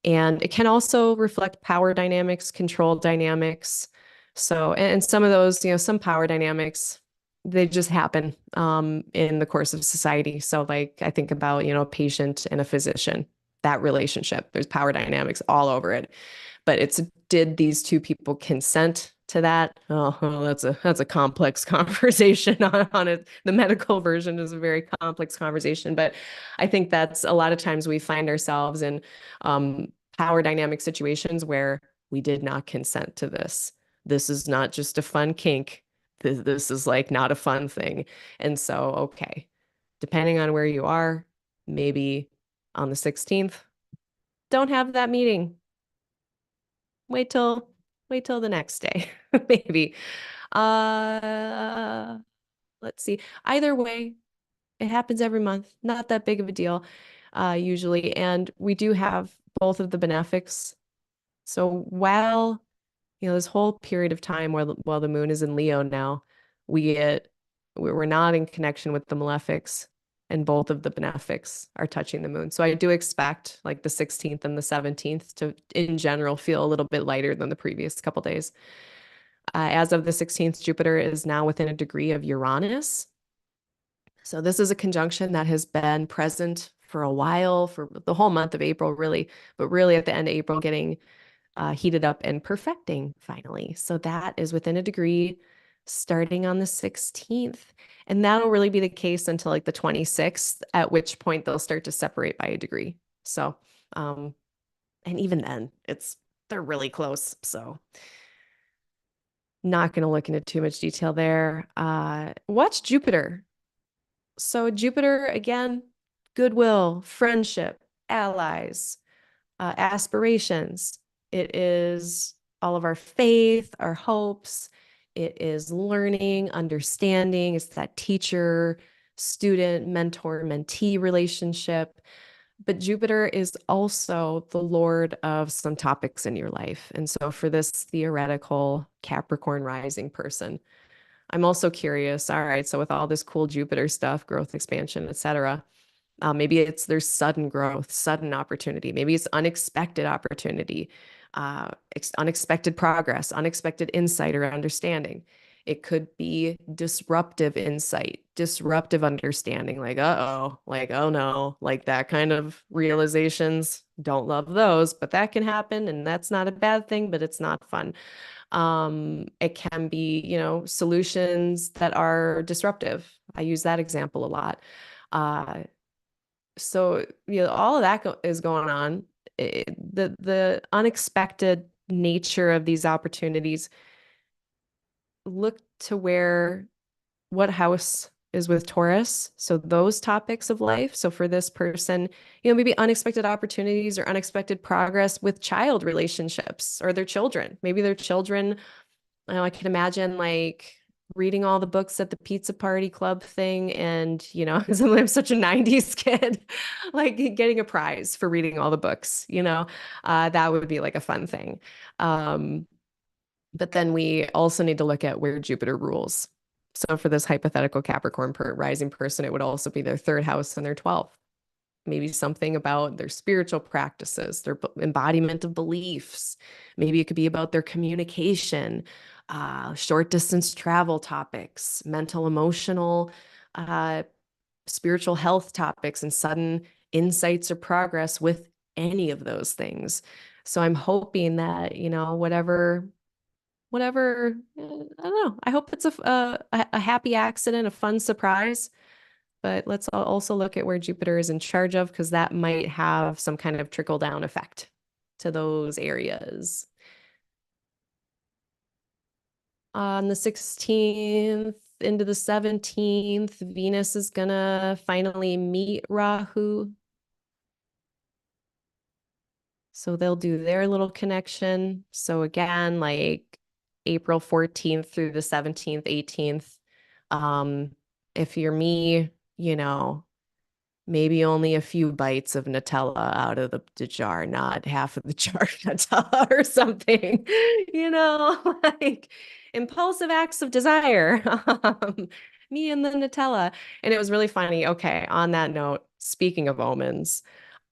And it can also reflect power dynamics, control dynamics. So, and some of those, some power dynamics, they just happen in the course of society. So like I think about, a patient and a physician, that relationship, there's power dynamics all over it. But did these two people consent to that? Oh, that's a complex conversation on it. The medical version is a very complex conversation, but I think that's a lot of times we find ourselves in power dynamic situations where we did not consent to this. This is not just a fun kink. This is like not a fun thing. And so, okay, depending on where you are, maybe on the 16th, don't have that meeting. wait till the next day, maybe. Uh, let's see. Either way, it happens every month. Not that big of a deal, usually. And we do have both of the benefics. So while, this whole period of time while the moon is in Leo now, we're not in connection with the malefics, and both of the benefics are touching the moon. So I do expect like the 16th and the 17th to, in general, feel a little bit lighter than the previous couple days. As of the 16th, Jupiter is now within a degree of Uranus. So this is a conjunction that has been present for a while, for the whole month of April, really, but really at the end of April, getting heated up and perfecting finally. So that is within a degree starting on the 16th. And that'll really be the case until like the 26th, at which point they'll start to separate by a degree. So, and even then, they're really close. So not going to look into too much detail there. Watch Jupiter. So Jupiter, again, goodwill, friendship, allies, aspirations. It is all of our faith, our hopes. It is learning, understanding. It's that teacher, student, mentor, mentee relationship. But Jupiter is also the lord of some topics in your life. And so for this theoretical Capricorn rising person, I'm also curious. All right, so with all this cool Jupiter stuff, growth, expansion, etc., maybe there's sudden growth, sudden opportunity. Maybe it's unexpected opportunity, unexpected progress, unexpected insight or understanding. It could be disruptive insight, disruptive understanding, like, uh-oh, like, oh no, like that kind of realizations. Don't love those, but that can happen, and that's not a bad thing, but it's not fun. It can be, solutions that are disruptive. I use that example a lot. So, all of that is going on. The unexpected nature of these opportunities, look to what house is with Taurus. So those topics of life. So for this person, maybe unexpected opportunities or unexpected progress with child relationships or their children. Maybe their children, I can imagine like reading all the books at the pizza party club thing. And, I'm such a 90s kid, like getting a prize for reading all the books, that would be like a fun thing. But then we also need to look at where Jupiter rules. So for this hypothetical Capricorn rising person, it would also be their third house and their 12th. Maybe something about their spiritual practices, their embodiment of beliefs. Maybe it could be about their communication, short distance travel topics, mental, emotional, spiritual health topics, and sudden insights or progress with any of those things. So I'm hoping that, whatever, I don't know. I hope it's a happy accident, a fun surprise. But let's also look at where Jupiter is in charge of, because that might have some kind of trickle down effect to those areas. On the 16th into the 17th, Venus is gonna finally meet Rahu. So they'll do their little connection. So again, like April 14th through the 17th, 18th. If you're me, maybe only a few bites of Nutella out of the jar, not half of the jar of Nutella or something, like impulsive acts of desire. Me and the Nutella. And it was really funny. Okay, on that note, speaking of omens,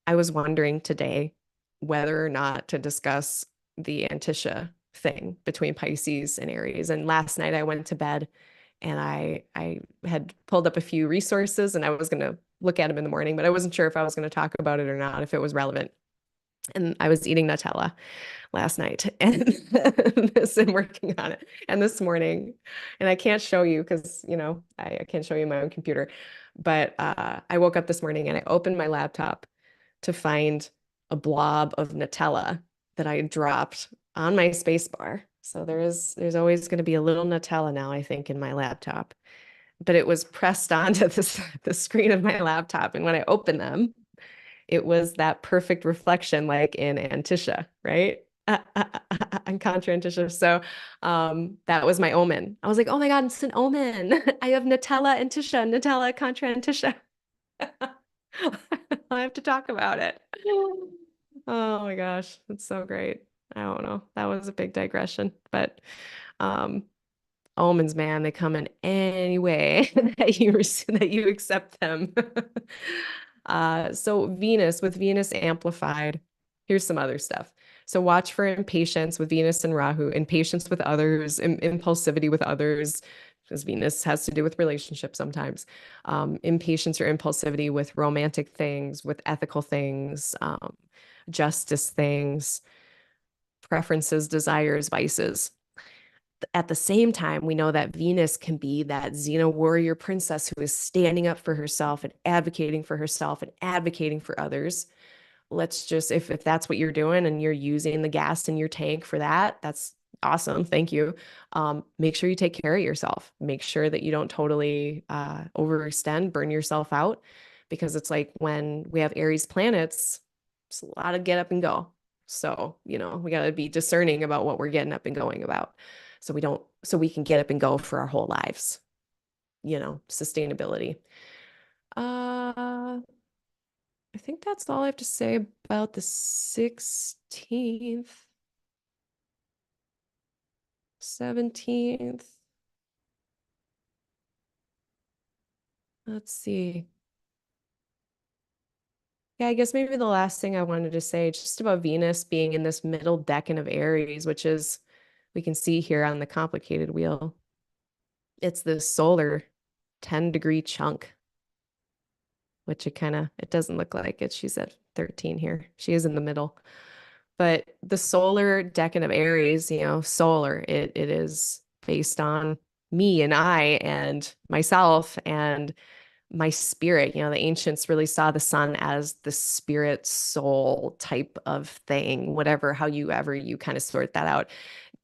I was wondering today whether or not to discuss the antiscia thing between Pisces and Aries. And last night I went to bed and I had pulled up a few resources and I was going to look at them in the morning, but I wasn't sure if I was going to talk about it or not, if it was relevant. And I was eating Nutella last night and working on it. And this morning, and I can't show you because, I can't show you my own computer, but I woke up this morning and I opened my laptop to find a blob of Nutella that I dropped on my space bar. So there's always going to be a little Nutella now, I think, in my laptop. But it was pressed onto the screen of my laptop. And when I opened them, it was that perfect reflection like in Antiscia, right? Contra-antiscia. So that was my omen. I was like, oh my God, it's an omen. I have Nutella antiscia, Nutella Contra-antiscia. I have to talk about it. Oh my gosh, that's so great. I don't know. That was a big digression, but um omens, man, they come in any way that you accept them. So Venus, with Venus amplified, here's some other stuff. So watch for impatience with Venus and Rahu, impatience with others, impulsivity with others, because Venus has to do with relationships sometimes. Impatience or impulsivity with romantic things, with ethical things, justice things, preferences, desires, vices. At the same time, we know that Venus can be that Xena warrior princess who is standing up for herself and advocating for herself and advocating for others. Let's just, if that's what you're doing and you're using the gas in your tank for that, that's awesome. Thank you. Make sure you take care of yourself. Make sure that you don't totally overextend, burn yourself out, because it's like when we have Aries planets, it's a lot of get up and go. So, we got to be discerning about what we're getting up and going about. So we can get up and go for our whole lives, sustainability. I think that's all I have to say about the 16th, 17th. Let's see. Yeah, I guess maybe the last thing I wanted to say just about Venus being in this middle decan of Aries, which is, we can see here on the complicated wheel. It's this solar 10-degree chunk, which it doesn't look like it. She's at 13 here. She is in the middle. But the solar decan of Aries, solar, it is based on me and I and myself and my spirit. The ancients really saw the sun as the spirit soul type of thing, however you kind of sort that out.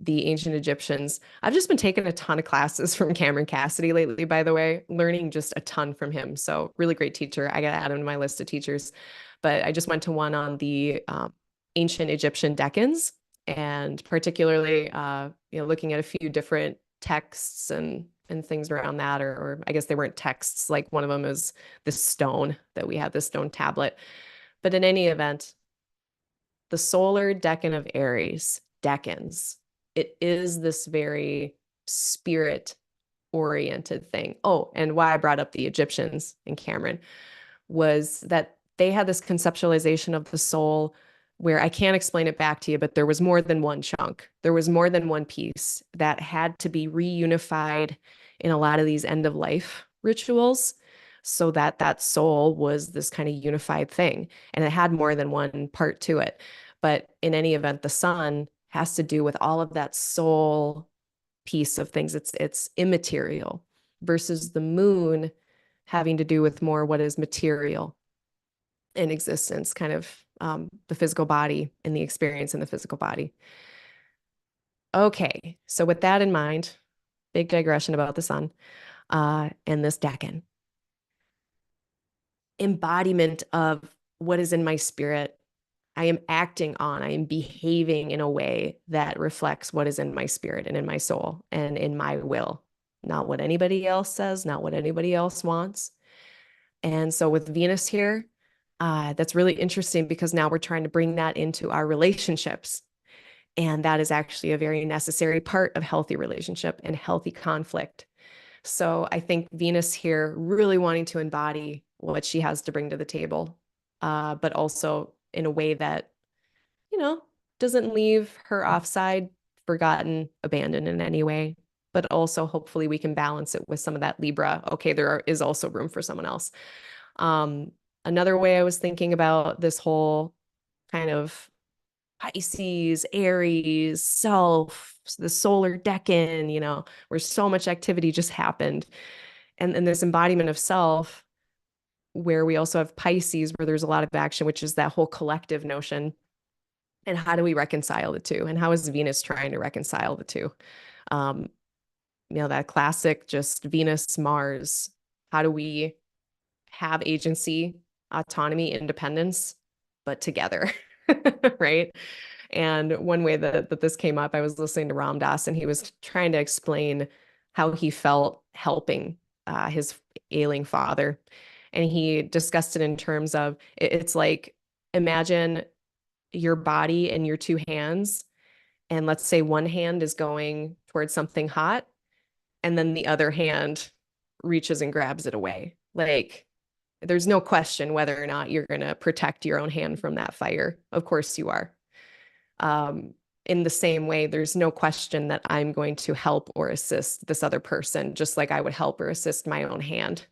The ancient Egyptians. I've just been taking a ton of classes from Cameron Cassidy lately, by the way, learning just a ton from him. So really great teacher. I got to add him to my list of teachers. But I just went to one on the ancient Egyptian decans, and particularly, looking at a few different texts and things around that, or I guess they weren't texts. Like one of them is this stone that we have, this stone tablet. But in any event, the solar decan of Aries, decans, it is this very spirit oriented thing. Oh, and why I brought up the Egyptians and Cameron was that they had this conceptualization of the soul where I can't explain it back to you, but there was more than one chunk. There was more than one piece that had to be reunified in a lot of these end of life rituals, so that soul was this kind of unified thing, and it had more than one part to it. But in any event, the sun has to do with all of that soul piece of things. It's immaterial, versus the moon having to do with more what is material in existence, kind of the physical body and the experience in the physical body. Okay, so with that in mind, big digression about the sun and this decan. Embodiment of what is in my spirit. I am acting on, I am behaving in a way that reflects what is in my spirit and in my soul and in my will, not what anybody else says, not what anybody else wants. And so with Venus here, that's really interesting, because now we're trying to bring that into our relationships. And that is actually a very necessary part of healthy relationship and healthy conflict. So I think Venus here really wanting to embody what she has to bring to the table, but also in a way that, doesn't leave her offside, forgotten, abandoned in any way. But also hopefully we can balance it with some of that Libra. Okay, is also room for someone else. Another way I was thinking about this whole kind of Pisces, Aries, self, the solar decan, where so much activity just happened. And this embodiment of self, where we also have Pisces, where there's a lot of action, which is that whole collective notion. And how do we reconcile the two? And how is Venus trying to reconcile the two? That classic just Venus, Mars. How do we have agency, autonomy, independence, but together, right? And one way that this came up, I was listening to Ram Dass, and he was trying to explain how he felt helping his ailing father. And he discussed it in terms of it's like, imagine your body and your two hands. And let's say one hand is going towards something hot, and then the other hand reaches and grabs it away. Like, there's no question whether or not you're going to protect your own hand from that fire. Of course you are. In the same way, there's no question that I'm going to help or assist this other person, just like I would help or assist my own hand,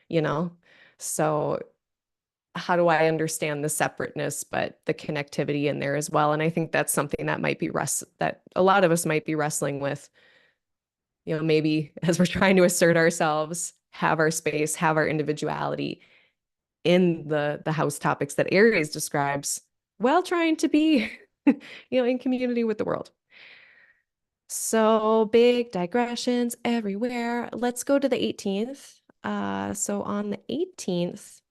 you know? So how do I understand the separateness, but the connectivity in there as well? And I think that's something that might be that a lot of us might be wrestling with, you know, maybe as we're trying to assert ourselves, have our space, have our individuality in the house topics that Aries describes, while trying to be, you know, in community with the world. So big digressions everywhere. Let's go to the 18th. So on the 18th,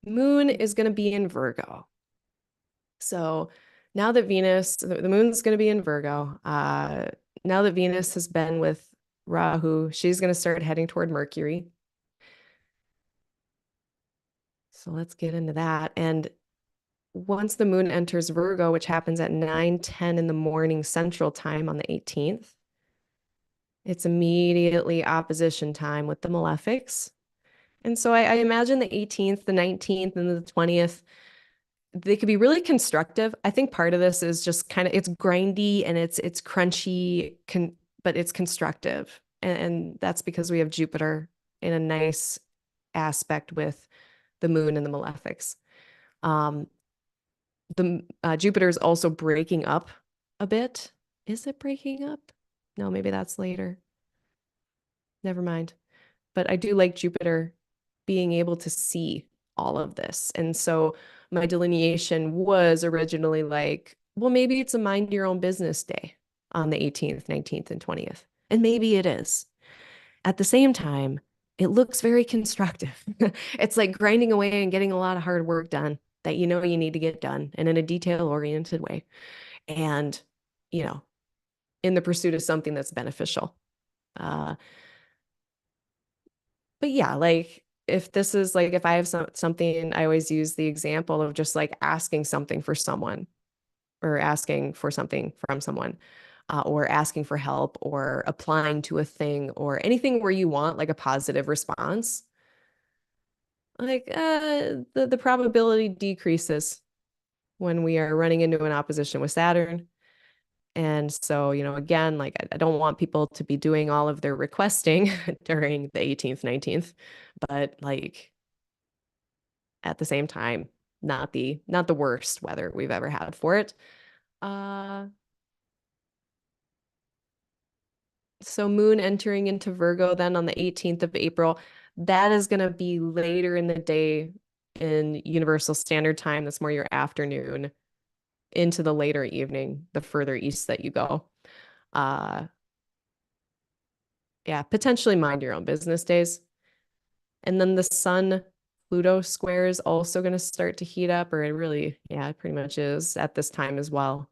Moon is going to be in Virgo. So now that the moon's going to be in Virgo, now that Venus has been with Rahu, she's going to start heading toward Mercury. So let's get into that. And once the moon enters Virgo, which happens at 9:10 in the morning Central Time on the 18th, it's immediately opposition time with the malefics. And so I imagine the 18th, the 19th, and the 20th, they could be really constructive. I think part of this is just kind of, it's grindy and it's crunchy, but it's constructive. And that's because we have Jupiter in a nice aspect with the moon and the malefics. The Jupiter is also breaking up a bit. Is it breaking up? No, maybe that's later. Never mind. But I do like Jupiter being able to see all of this. And so my delineation was originally like, well, maybe it's a mind your own business day on the 18th, 19th, and 20th. And maybe it is. At the same time, it looks very constructive. It's like grinding away and getting a lot of hard work done that you know you need to get done and in a detail-oriented way. And, you know, in the pursuit of something that's beneficial. But yeah, like if this is like, if I have something, I always use the example of just like asking something for someone or asking for something from someone. Or asking for help or applying to a thing or anything where you want like a positive response, like the probability decreases when we are running into an opposition with Saturn. And so, you know, again, like I don't want people to be doing all of their requesting during the 18th, 19th, but like at the same time, not the worst weather we've ever had for it. So moon entering into Virgo then on the 18th of April, that is going to be later in the day in Universal Standard Time. That's more your afternoon into the later evening, the further east that you go. Yeah, potentially mind your own business days. And then the Sun Pluto square is also going to start to heat up, or it really, yeah, it pretty much is at this time as well.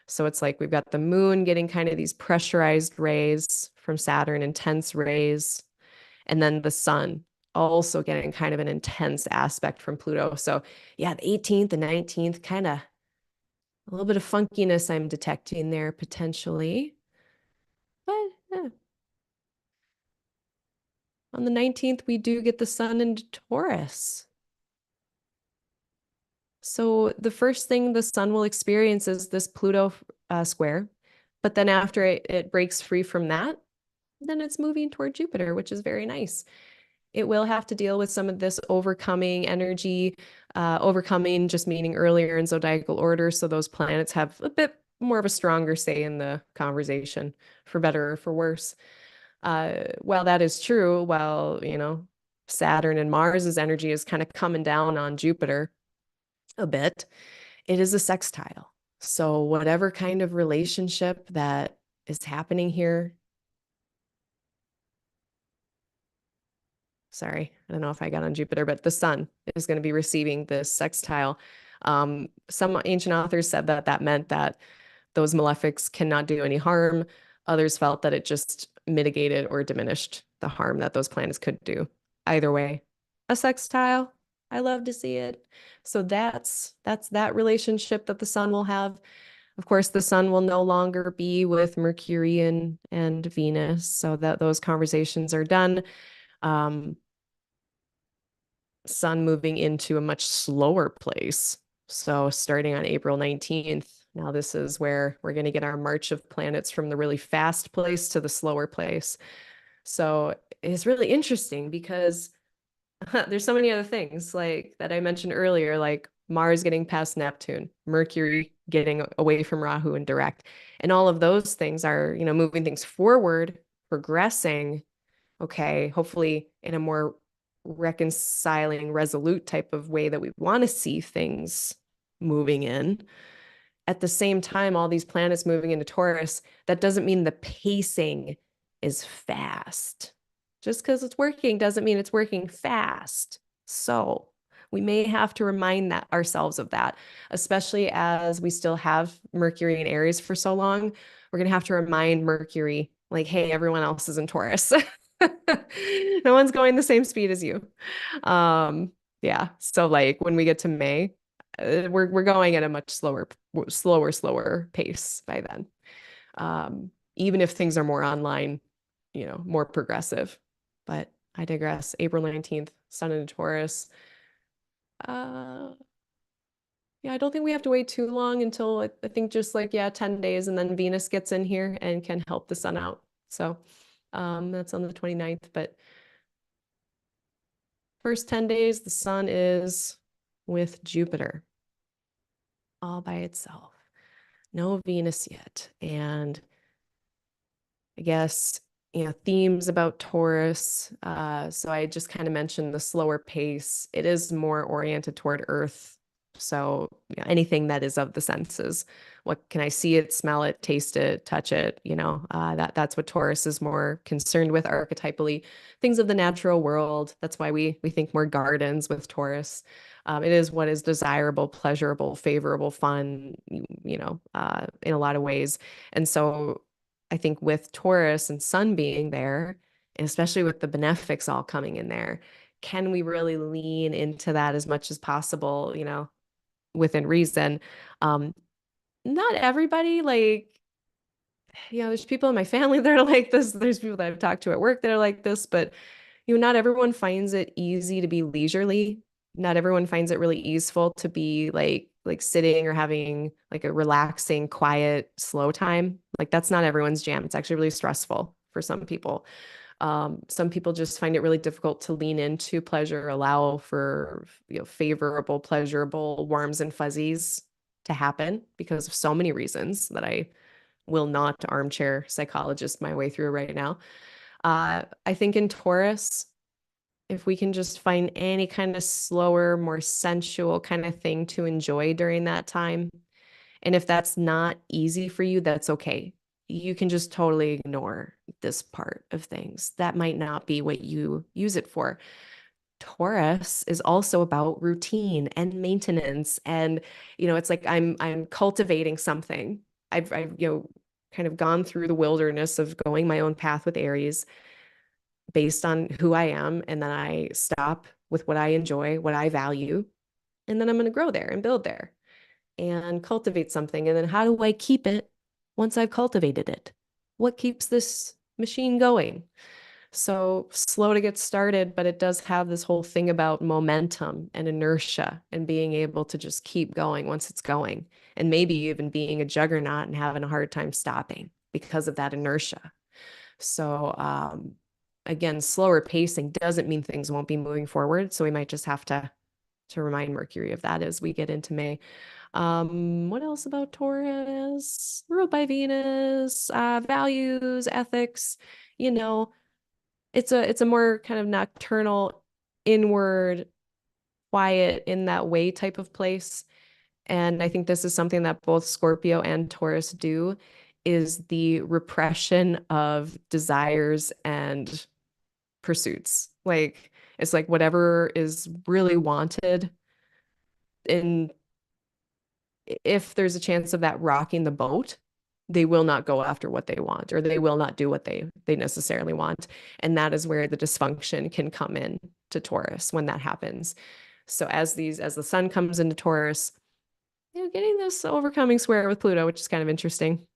So it's like we've got the moon getting kind of these pressurized rays from Saturn, intense rays, and then the sun also getting kind of an intense aspect from Pluto. So yeah, the 18th and 19th, kind of a little bit of funkiness I'm detecting there potentially. But yeah. On the 19th, we do get the sun into Taurus. So the first thing the sun will experience is this Pluto square. But then after it breaks free from that, then it's moving toward Jupiter, which is very nice. It will have to deal with some of this overcoming energy, overcoming just meaning earlier in zodiacal order. So those planets have a bit more of a stronger say in the conversation, for better or for worse. While that is true, while, you know, Saturn and Mars's energy is kind of coming down on Jupiter a bit, it is a sextile. So whatever kind of relationship that is happening here, sorry, I don't know if I got on Jupiter, but the sun is going to be receiving this sextile. Some ancient authors said that that meant that those malefics cannot do any harm. Others felt that it just mitigated or diminished the harm that those planets could do. Either way, a sextile. I love to see it. So that's that relationship that the sun will have. Of course, the sun will no longer be with Mercury and Venus, so that those conversations are done. Sun moving into a much slower place. So starting on April 19th, now this is where we're going to get our march of planets from the really fast place to the slower place. So it's really interesting because there's so many other things like that I mentioned earlier, like Mars getting past Neptune, Mercury getting away from Rahu and direct. And all of those things are, moving things forward, progressing, okay, hopefully in a more reconciling, resolute type of way that we want to see things moving in. At the same time, all these planets moving into Taurus, that doesn't mean the pacing is fast. Just because it's working doesn't mean it's working fast. So we may have to remind that ourselves of that, especially as we still have Mercury in Aries for so long. We're going to have to remind Mercury, like, hey, everyone else is in Taurus. No one's going the same speed as you. Yeah. So like when we get to May, we're going at a much slower pace by then. Even if things are more online, more progressive. But I digress. April 19th, Sun in Taurus. Yeah, I don't think we have to wait too long until I think just like, 10 days, and then Venus gets in here and can help the sun out. So that's on the 29th. But first 10 days, the sun is with Jupiter all by itself. No Venus yet. And I guess, themes about Taurus. So I just kind of mentioned the slower pace. It is more oriented toward Earth. So anything that is of the senses. What can I see it, smell it, taste it, touch it? That's what Taurus is more concerned with archetypally. Things of the natural world. That's why we think more gardens with Taurus. It is what is desirable, pleasurable, favorable, fun, in a lot of ways. And so I think with Taurus and Sun being there, and especially with the benefics all coming in there, can we really lean into that as much as possible, within reason? Not everybody, like, there's people in my family that are like this. There's people that I've talked to at work that are like this, but not everyone finds it easy to be leisurely. Not everyone finds it really easeful to be like sitting or having like a relaxing, quiet, slow time. Like that's not everyone's jam. It's actually really stressful for some people. Some people just find it really difficult to lean into pleasure, allow for favorable, pleasurable warms and fuzzies to happen because of so many reasons that I will not armchair psychologist my way through right now. I think in Taurus, if we can just find any kind of slower, more sensual kind of thing to enjoy during that time. And if that's not easy for you, that's okay. You can just totally ignore this part of things. That might not be what you use it for. Taurus is also about routine and maintenance. And, it's like I'm cultivating something. I've kind of gone through the wilderness of going my own path with Aries based on who I am. And then I stop with what I enjoy, what I value. And then I'm going to grow there and build there and cultivate something. And then how do I keep it once I've cultivated it? What keeps this machine going? So slow to get started, but it does have this whole thing about momentum and inertia and being able to just keep going once it's going. And maybe even being a juggernaut and having a hard time stopping because of that inertia. So again, slower pacing doesn't mean things won't be moving forward. So we might just have to remind Mercury of that as we get into May. What else about Taurus? Ruled by Venus, values, ethics, it's a more kind of nocturnal, inward, quiet in that way type of place. And I think this is something that both Scorpio and Taurus do, is the repression of desires and pursuits. Like it's like whatever is really wanted in if there's a chance of that rocking the boat, they will not go after what they want, or they will not do what they necessarily want. And that is where the dysfunction can come in to Taurus when that happens. So as the sun comes into Taurus, getting this overcoming square with Pluto, which is kind of interesting.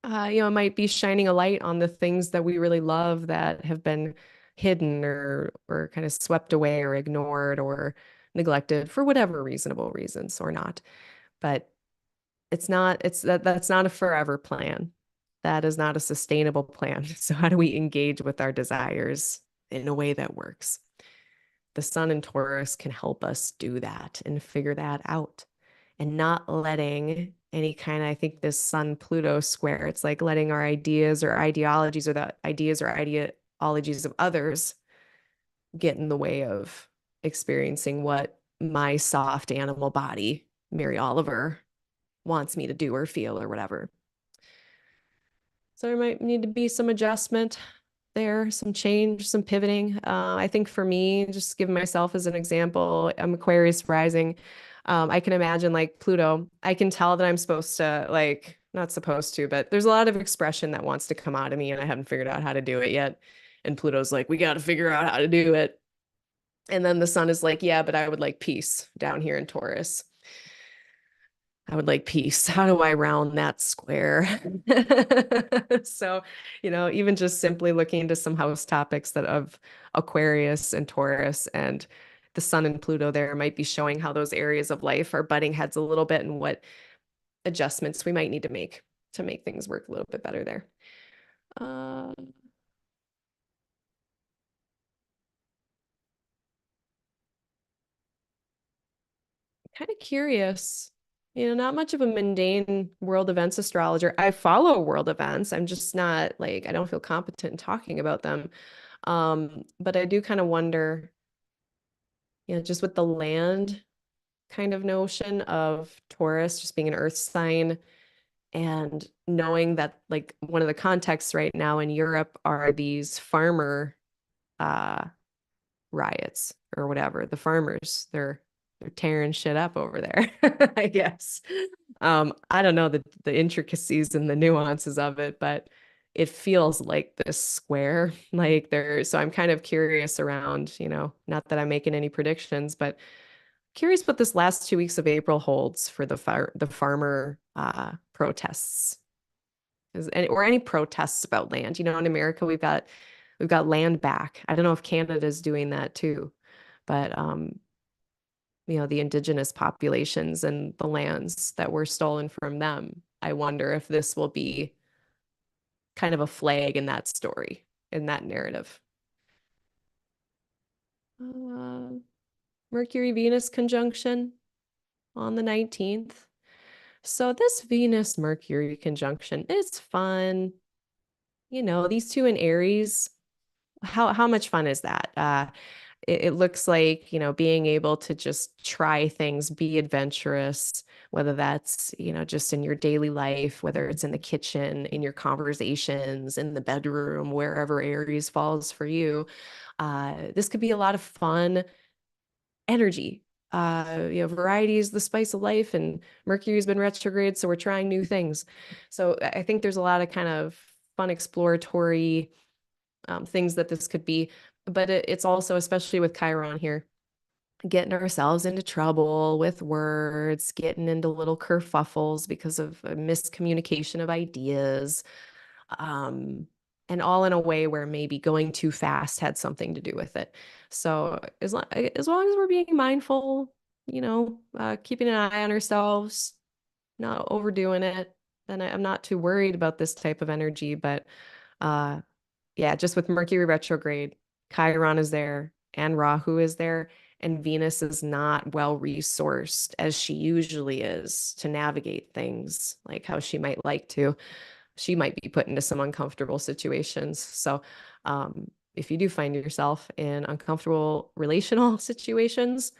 It might be shining a light on the things that we really love that have been hidden or kind of swept away or ignored or neglected for whatever reasonable reasons or not. But that's not a forever plan. That is not a sustainable plan. So how do we engage with our desires in a way that works? The sun in Taurus can help us do that and figure that out, and not letting any kind of, I think this sun Pluto square, it's like letting our ideas or ideologies or the ideas or ideologies of others get in the way of experiencing what my soft animal body, Mary Oliver, wants me to do or feel or whatever. So there might need to be some adjustment there, some change, some pivoting. I think for me, just giving myself as an example, I'm Aquarius rising. I can imagine like Pluto, I can tell that I'm supposed to, like, not supposed to, but there's a lot of expression that wants to come out of me and I haven't figured out how to do it yet. And Pluto's like, we got to figure out how to do it. And then the sun is like, yeah, but I would like peace down here in Taurus. I would like peace. How do I round that square? So, even just simply looking into some house topics that of Aquarius and Taurus and the sun and Pluto there might be showing how those areas of life are butting heads a little bit and what adjustments we might need to make things work a little bit better there. Uh, Kind of curious. Not much of a mundane world events astrologer. I follow world events. I'm just not like, I don't feel competent in talking about them. But I do kind of wonder, just with the land kind of notion of Taurus just being an earth sign and knowing that like one of the contexts right now in Europe are these farmer uh riots or whatever. The farmers, they're tearing shit up over there, I guess. I don't know the intricacies and the nuances of it, but it feels like this square. Like so I'm kind of curious around, not that I'm making any predictions, but curious what this last 2 weeks of April holds for the farmer protests. Or any protests about land. In America we've got land back. I don't know if Canada's doing that too, but the indigenous populations and the lands that were stolen from them. I wonder if this will be kind of a flag in that story, in that narrative. Uh, Mercury-Venus conjunction on the 19th. So this Venus-Mercury conjunction, it's fun. These two in Aries, how much fun is that? It looks like, being able to just try things, be adventurous, whether that's, just in your daily life, whether it's in the kitchen, in your conversations, in the bedroom, wherever Aries falls for you. This could be a lot of fun energy. Variety is the spice of life, and Mercury's been retrograde, so we're trying new things. So I think there's a lot of kind of fun exploratory things that this could be, but it's also, especially with Chiron here, getting ourselves into trouble with words, getting into little kerfuffles because of a miscommunication of ideas, um, and all in a way where maybe going too fast had something to do with it. So as long as we're being mindful, keeping an eye on ourselves, not overdoing it, then I'm not too worried about this type of energy. But uh, yeah, just with Mercury retrograde, Chiron is there and Rahu is there, and Venus is not well resourced as she usually is to navigate things like how she might like to. She might be put into some uncomfortable situations. So, if you do find yourself in uncomfortable relational situations,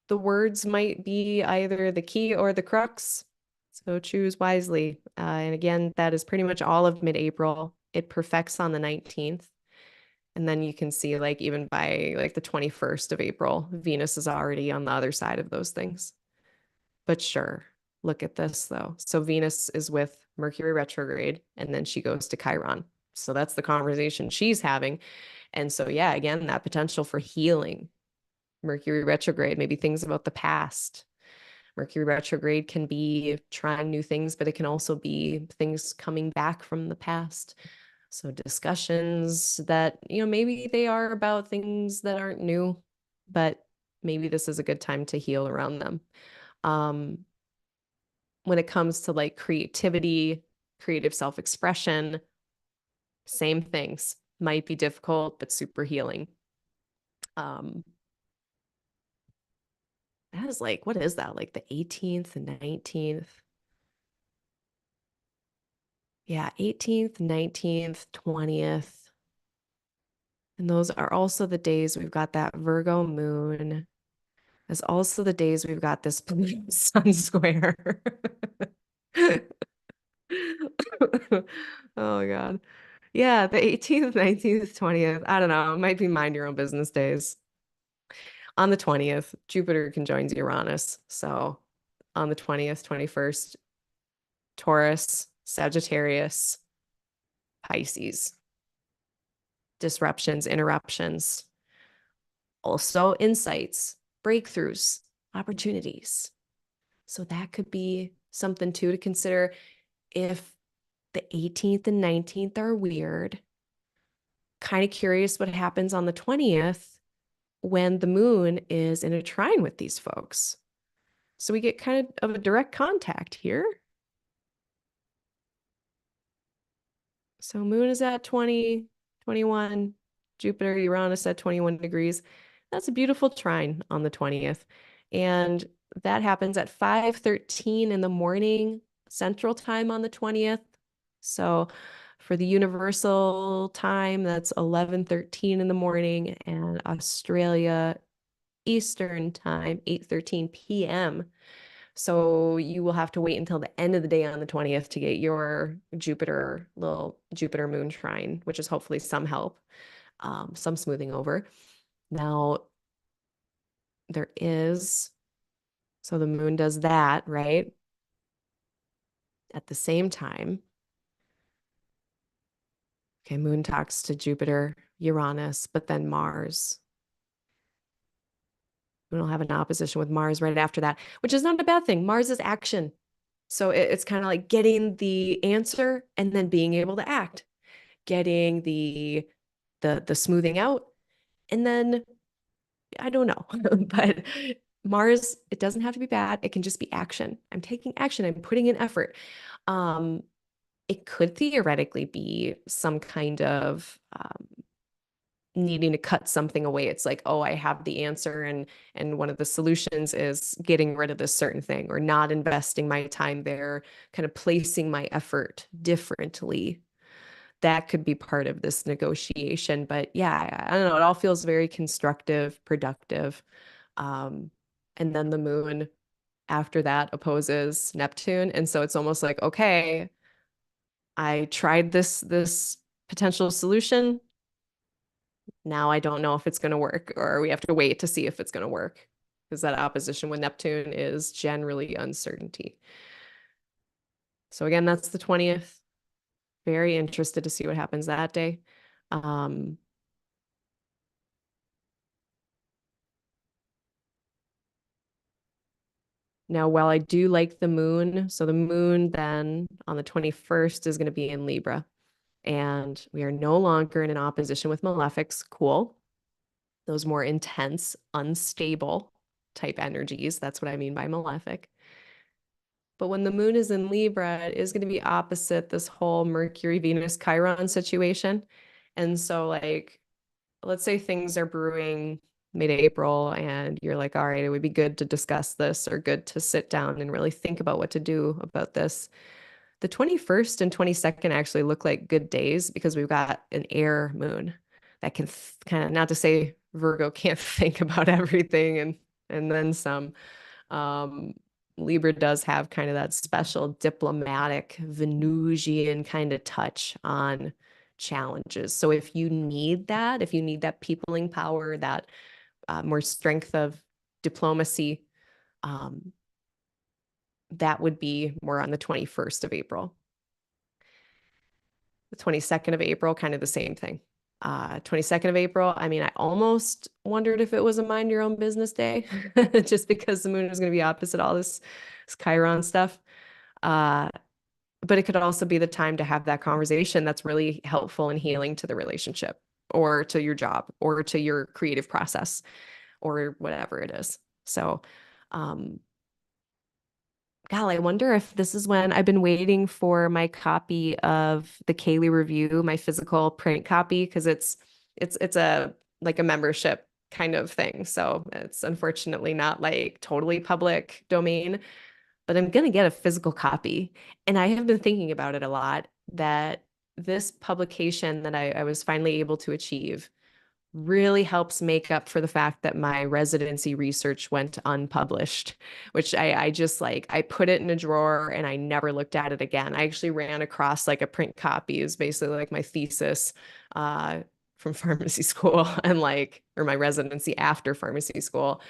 the words might be either the key or the crux. So choose wisely. And again, that is pretty much all of mid-April. It perfects on the 19th. And then you can see like even by like the 21st of April, Venus is already on the other side of those things. But sure, look at this though. So Venus is with Mercury retrograde, and then she goes to Chiron. So that's the conversation she's having. And so, yeah, again, that potential for healing. Mercury retrograde, maybe things about the past. Mercury retrograde can be trying new things, but it can also be things coming back from the past. So discussions that, maybe they are about things that aren't new, but maybe this is a good time to heal around them. When it comes to like creativity, creative self-expression, same things. Might be difficult, but super healing. That is like, what is that? Like the 18th and 19th? Yeah, 18th, 19th, 20th. And those are also the days we've got that Virgo moon. It's also the days we've got this Pluto sun square. Oh God. Yeah, the 18th, 19th, 20th. I don't know. It might be mind your own business days. On the 20th, Jupiter conjoins Uranus. So on the 20th, 21st, Taurus, Sagittarius, Pisces. Disruptions, interruptions. Also insights, breakthroughs, opportunities. So that could be something too to consider if the 18th and 19th are weird. Kind of curious what happens on the 20th when the moon is in a trine with these folks. So we get kind of a direct contact here. So moon is at 20, 21, Jupiter, Uranus at 21 degrees. That's a beautiful trine on the 20th. And that happens at 5:13 in the morning Central Time on the 20th. So for the universal time, that's 11:13 in the morning, and Australia Eastern Time, 8:13 p.m. So you will have to wait until the end of the day on the 20th to get your little Jupiter moon trine, which is hopefully some help, some smoothing over. Now, there is, so the moon does that, right? At the same time, okay, moon talks to Jupiter, Uranus, but then Mars. We'll have an opposition with Mars right after that, which is not a bad thing. Mars is action. So it's kind of like getting the answer and then being able to act, getting the smoothing out. And then I don't know, but Mars, it doesn't have to be bad. It can just be action. I'm taking action. I'm putting in effort. It could theoretically be some kind of needing to cut something away. It's like, oh, I have the answer, and one of the solutions is getting rid of this certain thing or not investing my time there, kind of placing my effort differently. That could be part of this negotiation. But yeah, I don't know. It all feels very constructive, productive. And then the moon after that opposes Neptune. And so it's almost like, okay, I tried this potential solution. Now I don't know if it's going to work, or we have to wait to see if it's going to work, because that opposition with Neptune is generally uncertainty. So again, that's the 20th. Very interested to see what happens that day. Now, while I do like the moon, so the moon then on the 21st is going to be in Libra, and we are no longer in an opposition with malefics. Cool. Those more intense, unstable type energies. That's what I mean by malefic. But when the moon is in Libra, it is going to be opposite this whole Mercury-Venus-Chiron situation. And so, like, let's say things are brewing mid-April and you're like, all right, it would be good to discuss this or good to sit down and really think about what to do about this. The 21st and 22nd actually look like good days because we've got an air moon that can kind of, not to say Virgo can't think about everything and then some. Um, Libra does have kind of that special diplomatic Venusian kind of touch on challenges. So if you need that peopling power, that more strength of diplomacy, that would be more on the 21st of April. The 22nd of April, kind of the same thing. 22nd of April, I mean, I almost wondered if it was a mind your own business day, just because the moon is going to be opposite all this Chiron stuff. But it could also be the time to have that conversation that's really helpful and healing to the relationship or to your job or to your creative process or whatever it is. So, God, I wonder if this is when I've been waiting for my copy of the CAELi review, my physical print copy, because it's a like a membership kind of thing. So it's unfortunately not like totally public domain, but I'm gonna get a physical copy. And I have been thinking about it a lot that this publication that I was finally able to achieve really helps make up for the fact that my residency research went unpublished, which I just like, I put it in a drawer and I never looked at it again. I actually ran across like a print copy, is basically like my thesis from pharmacy school and like, or my residency after pharmacy school.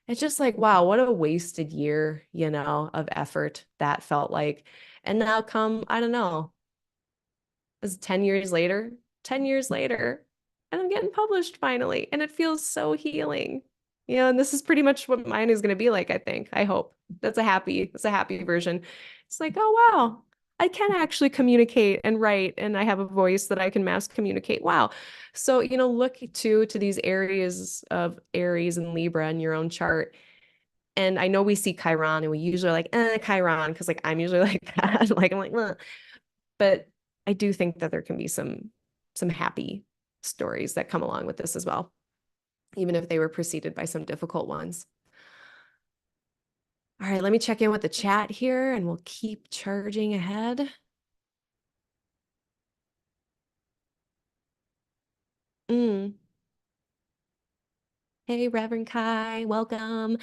It's just like, wow, what a wasted year, you know, of effort that felt like. And now come, I don't know, it's 10 years later, 10 years later, and I'm getting published finally. And it feels so healing. You know, and this is pretty much what mine is going to be like, I think. I hope. That's a happy version. It's like, oh wow, I can actually communicate and write, and I have a voice that I can mass communicate. Wow. So, you know, look to these areas of Aries and Libra in your own chart. And I know we see Chiron and we usually are like, Chiron, because like I'm usually like that. Like I'm like, ugh. But I do think that there can be some happy stories that come along with this as well, even if they were preceded by some difficult ones. All right, let me check in with the chat here and we'll keep charging ahead. Hey, Reverend Kai, welcome.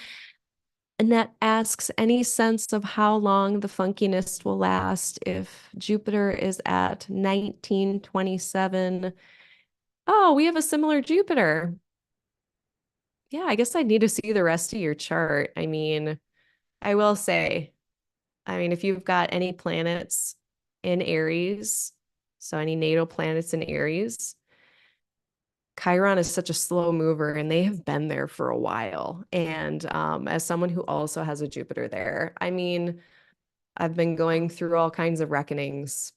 Annette asks, any sense of how long the funkiness will last if Jupiter is at 1927? Oh, we have a similar Jupiter. Yeah, I guess I'd need to see the rest of your chart. I mean, I will say, I mean, if you've got any planets in Aries, so any natal planets in Aries, Chiron is such a slow mover and they have been there for a while. And as someone who also has a Jupiter there, I mean, I've been going through all kinds of reckonings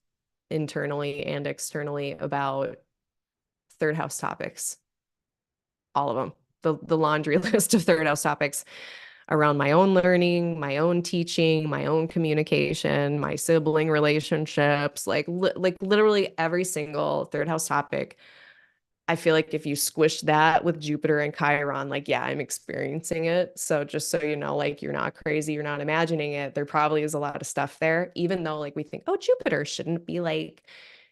internally and externally about third house topics, all of them, the laundry list of third house topics around my own learning, my own teaching, my own communication, my sibling relationships, like literally every single third house topic. I feel like if you squish that with Jupiter and Chiron, like, yeah, I'm experiencing it. So just so you know, like, you're not crazy, you're not imagining it. There probably is a lot of stuff there, even though like we think, oh, Jupiter shouldn't be like,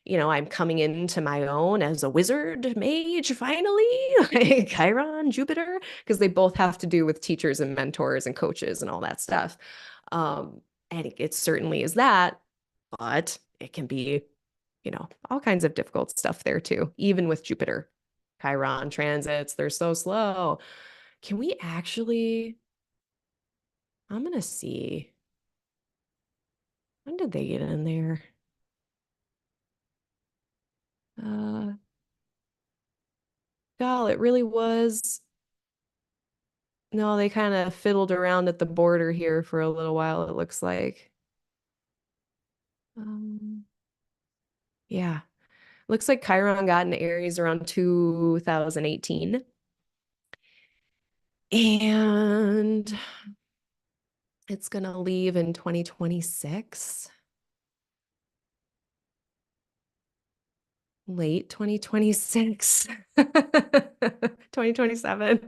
you know, I'm coming into my own as a wizard mage finally, like Chiron, Jupiter, because they both have to do with teachers and mentors and coaches and all that stuff. And it certainly is that, but it can be, you know, all kinds of difficult stuff there too, even with Jupiter. Chiron transits, they're so slow. Can we actually, I'm gonna see, when did they get in there? God, it really was. No, they kind of fiddled around at the border here for a little while, it looks like. Um, yeah. Looks like Chiron got in Aries around 2018. And it's gonna leave in 2026. Late 2026. 2027.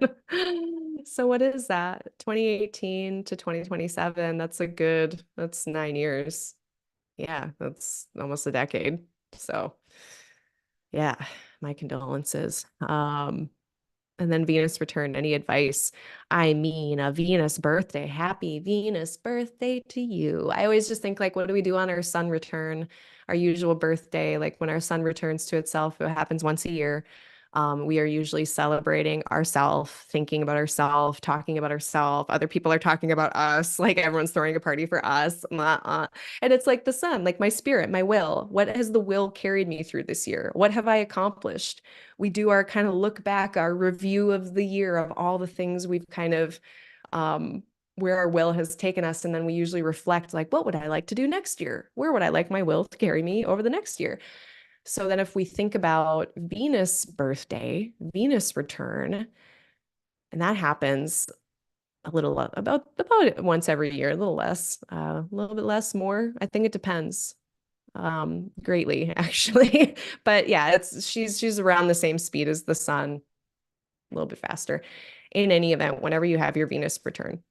So what is that? 2018 to 2027. That's 9 years. Yeah, that's almost a decade. So yeah, my condolences. And then Venus return. Any advice? I mean, a Venus birthday. Happy Venus birthday to you. I always just think like, what do we do on our sun return? Our usual birthday, like when our sun returns to itself, it happens once a year. We are usually celebrating ourselves, thinking about ourselves, talking about ourselves. Other people are talking about us, like everyone's throwing a party for us. And it's like the sun, like my spirit, my will. What has the will carried me through this year? What have I accomplished? We do our kind of look back, our review of the year of all the things we've kind of where our will has taken us. And then we usually reflect like, what would I like to do next year? Where would I like my will to carry me over the next year? So then if we think about Venus birthday, Venus return, and that happens a little about once every year, a little less, a little bit less, more. I think it depends greatly actually. But yeah, she's around the same speed as the sun, a little bit faster. In any event, whenever you have your Venus return,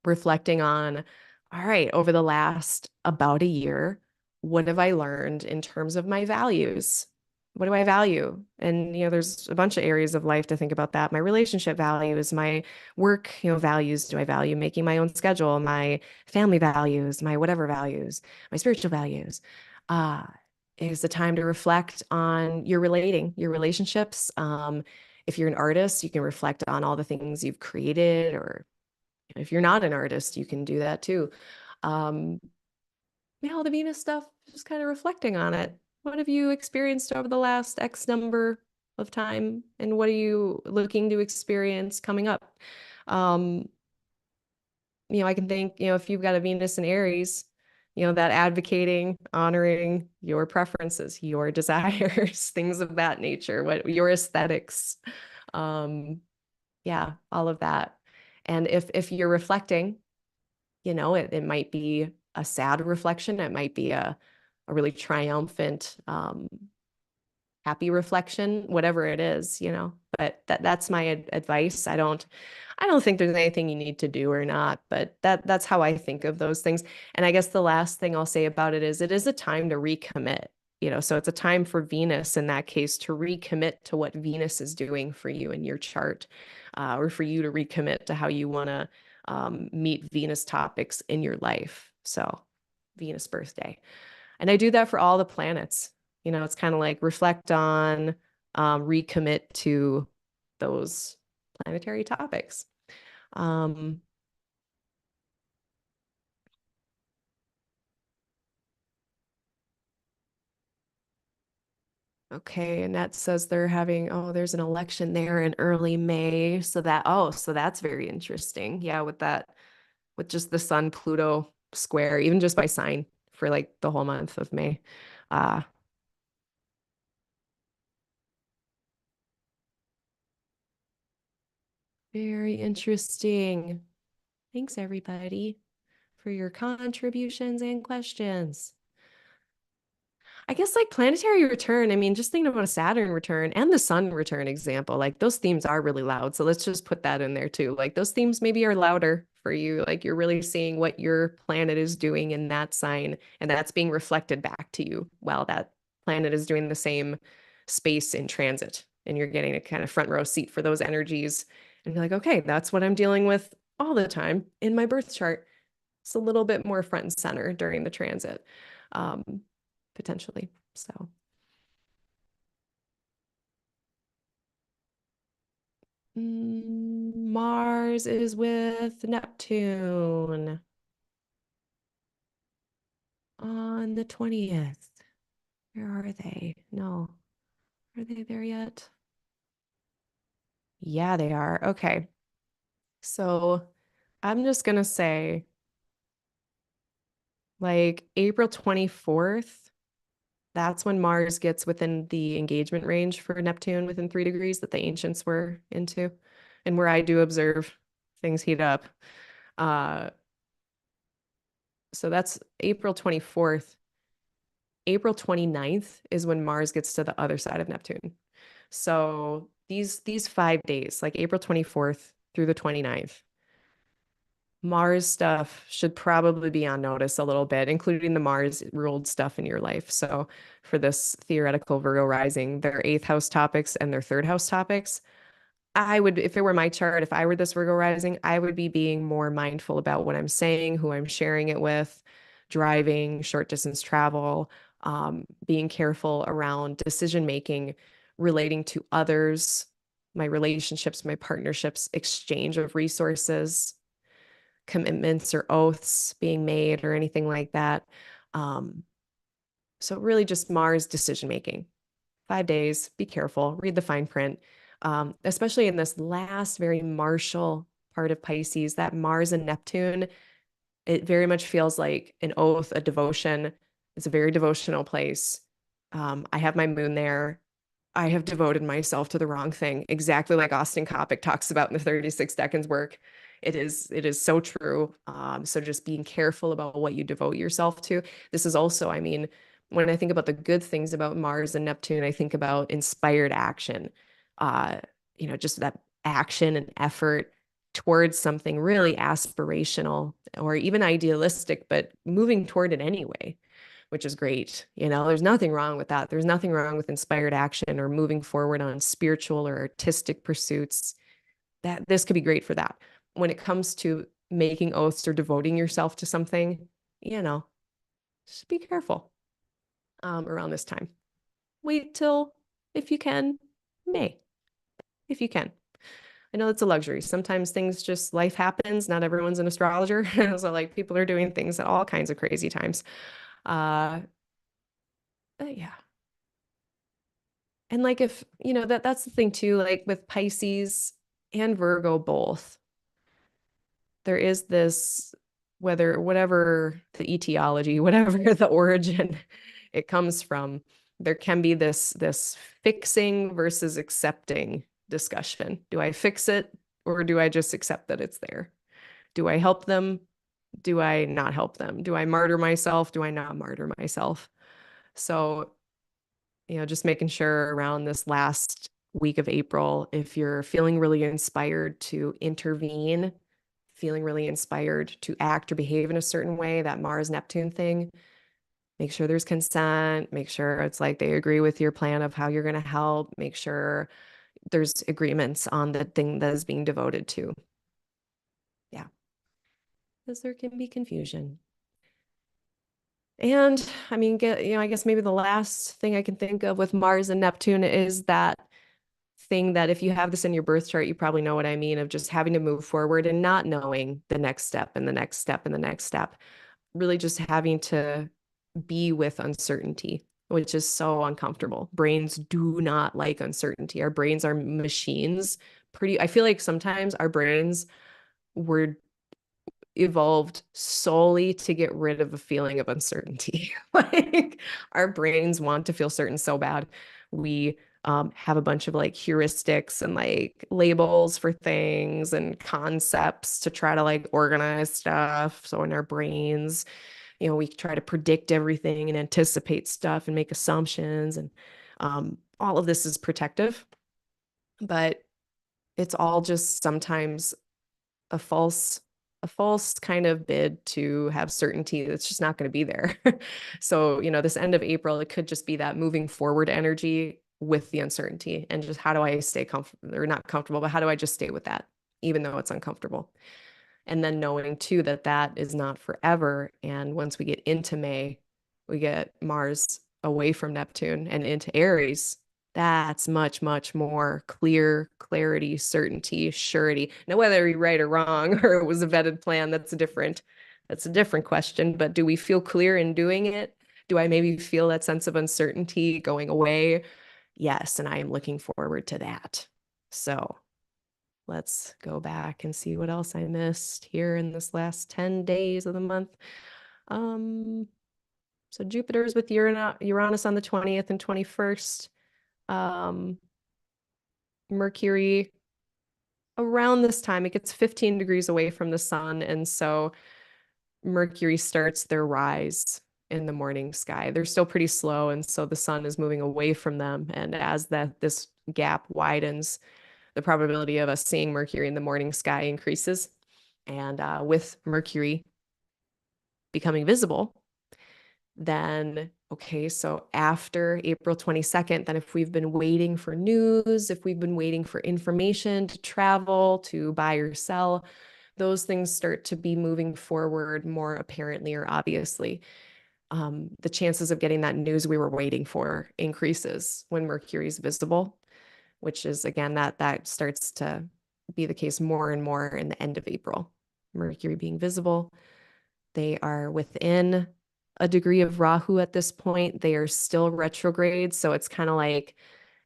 reflecting on, all right, over the last about a year, what have I learned in terms of my values? What do I value? And, there's a bunch of areas of life to think about that. My relationship values, my work, values. Do I value making my own schedule, my family values, my whatever values, my spiritual values? Is the time to reflect on your relationships. If you're an artist, you can reflect on all the things you've created, or if you're not an artist, you can do that too. All the Venus stuff, just kind of reflecting on it. What have you experienced over the last X number of time? And what are you looking to experience coming up? I can think, if you've got a Venus in Aries, that advocating, honoring your preferences, your desires, things of that nature, what your aesthetics, yeah, all of that. And if you're reflecting, it might be a sad reflection. It might be a really triumphant, happy reflection, whatever it is, but that's my advice. I don't think there's anything you need to do or not, but that's how I think of those things. And I guess the last thing I'll say about it is a time to recommit, so it's a time for Venus in that case to recommit to what Venus is doing for you in your chart, or for you to recommit to how you want to meet Venus topics in your life. So Venus birthday. And I do that for all the planets. It's kind of like reflect on, recommit to those planetary topics. Okay, Annette says they're having, there's an election there in early May. So that's very interesting. Yeah, with just the Sun Pluto square, even just by sign for like the whole month of May. Uh, Very interesting. Thanks, everybody, for your contributions and questions. I guess like planetary return, I mean, just thinking about a Saturn return and the Sun return example, like those themes are really loud. So let's just put that in there too. Like those themes maybe are louder for you. Like you're really seeing what your planet is doing in that sign, and that's being reflected back to you while that planet is doing the same space in transit. And you're getting a kind of front row seat for those energies and be like, okay, that's what I'm dealing with all the time in my birth chart. It's a little bit more front and center during the transit. Potentially. So Mars is with Neptune on the 20th. Where are they? No. Are they there yet? Yeah, they are. Okay. So I'm just gonna say like April 24th, that's when Mars gets within the engagement range for Neptune within 3 degrees that the ancients were into, and where I do observe things heat up. So that's April 24th. April 29th is when Mars gets to the other side of Neptune. So these 5 days, like April 24th through the 29th, Mars stuff should probably be on notice a little bit, including the Mars ruled stuff in your life. So for this theoretical Virgo rising, their eighth house topics and their third house topics, I would, if it were my chart, if I were this Virgo rising, I would be being more mindful about what I'm saying, who I'm sharing it with, driving, short distance travel, being careful around decision making, relating to others, my relationships, my partnerships, exchange of resources, commitments or oaths being made or anything like that. So really just Mars decision making. 5 days, be careful, read the fine print, especially in this last very martial part of Pisces, that Mars and Neptune. It very much feels like an oath, a devotion. It's a very devotional place. I have my moon there. I have devoted myself to the wrong thing, exactly like Austin Coppock talks about in the 36 Decans work. It is so true. So just being careful about what you devote yourself to. This is also, I mean, when I think about the good things about Mars and Neptune, I think about inspired action. Uh, just that action and effort towards something really aspirational or even idealistic, but moving toward it anyway, which is great. There's nothing wrong with that. There's nothing wrong with inspired action or moving forward on spiritual or artistic pursuits. That this could be great for that. When it comes to making oaths or devoting yourself to something, just be careful around this time. Wait till, if you can, May, if you can. I know it's a luxury. Sometimes things just, life happens. Not everyone's an astrologer. So like people are doing things at all kinds of crazy times. Yeah. And like if, that's the thing too, like with Pisces and Virgo both, there is this, whatever the etiology, whatever the origin it comes from, there can be this fixing versus accepting discussion. Do I fix it or do I just accept that it's there? Do I help them? Do I not help them? Do I martyr myself? Do I not martyr myself? So, just making sure around this last week of April, if you're feeling really inspired to intervene, feeling really inspired to act or behave in a certain way, that Mars Neptune thing, make sure there's consent, make sure it's like they agree with your plan of how you're going to help, make sure there's agreements on the thing that is being devoted to. Yeah, because there can be confusion. And I mean, I guess maybe the last thing I can think of with Mars and Neptune is that thing that if you have this in your birth chart, you probably know what I mean, of just having to move forward and not knowing the next step and the next step and the next step. Really just having to be with uncertainty, which is so uncomfortable. Brains do not like uncertainty. Our brains are machines. I feel like sometimes our brains were evolved solely to get rid of a feeling of uncertainty. Like our brains want to feel certain so bad. We have a bunch of like heuristics and like labels for things and concepts to try to like organize stuff. So in our brains, we try to predict everything and anticipate stuff and make assumptions. And all of this is protective, but it's all just sometimes a false kind of bid to have certainty that's just not going to be there. So, this end of April, it could just be that moving forward energy with the uncertainty and just how do I stay comfortable or not comfortable, but how do I just stay with that, even though it's uncomfortable? And then knowing too that that is not forever. And once we get into May, we get Mars away from Neptune and into Aries. That's much, much more clarity, certainty, surety. Now, whether you're right or wrong, or it was a vetted plan, that's a different question. But do we feel clear in doing it? Do I maybe feel that sense of uncertainty going away? Yes, and I am looking forward to that. So let's go back and see what else I missed here in this last 10 days of the month. So Jupiter's with Uranus on the 20th and 21st. Mercury around this time, it gets 15 degrees away from the sun. And so Mercury starts their rise in the morning sky. They're still pretty slow. And so the sun is moving away from them. And as this gap widens, the probability of us seeing Mercury in the morning sky increases. And with Mercury becoming visible, then, okay, so after April 22nd, then if we've been waiting for news, if we've been waiting for information to travel, to buy or sell, those things start to be moving forward more apparently or obviously. the chances of getting that news we were waiting for increases when Mercury is visible, which is, again, that starts to be the case more and more in the end of April. Mercury being visible, they are within a degree of Rahu at this point. They are still retrograde, so it's kind of like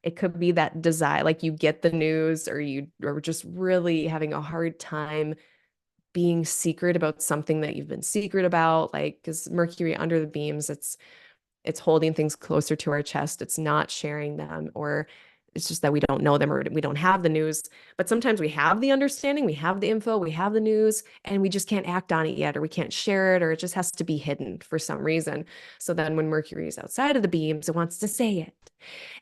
it could be that desire, like you get the news or you are just really having a hard time being secret about something that you've been secret about, like, because Mercury under the beams, it's holding things closer to our chest. It's not sharing them, or it's just that we don't know them or we don't have the news. But sometimes we have the understanding, we have the info, we have the news, and we just can't act on it yet, or we can't share it, or it just has to be hidden for some reason. So then when Mercury is outside of the beams, it wants to say it.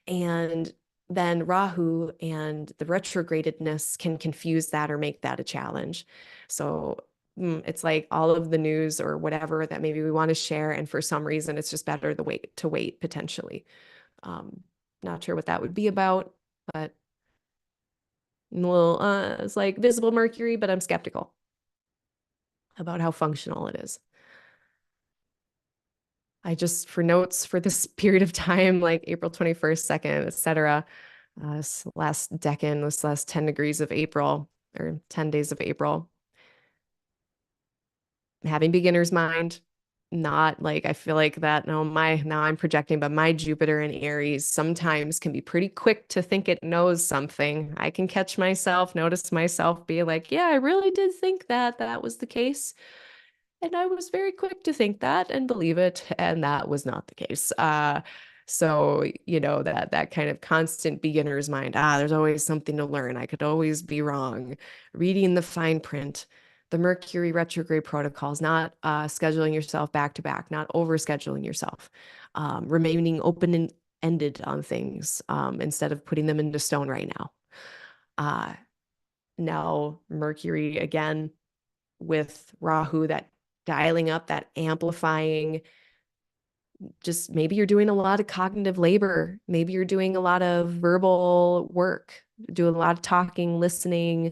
And then Rahu and the retrogradedness can confuse that or make that a challenge. So it's like all of the news or whatever that maybe we want to share, and for some reason it's just better to wait potentially. Not sure what that would be about, but well, it's like visible Mercury, but I'm skeptical about how functional it is. I just, for notes for this period of time, like April 21st, 2nd, etc., this last decan, this last 10 degrees of April, or 10 days of April, having beginner's mind, not like, I feel like that, no, now I'm projecting, but my Jupiter in Aries sometimes can be pretty quick to think it knows something. I can catch myself, notice myself, be like, yeah, I really did think that was the case. And I was very quick to think that and believe it, and that was not the case. So, that kind of constant beginner's mind, there's always something to learn. I could always be wrong. Reading the fine print, the Mercury retrograde protocols, not scheduling yourself back to back, not over scheduling yourself, remaining open-ended on things instead of putting them into stone right now. Now, Mercury again with Rahu, that dialing up, that amplifying, just maybe you're doing a lot of cognitive labor. Maybe you're doing a lot of verbal work, doing a lot of talking, listening,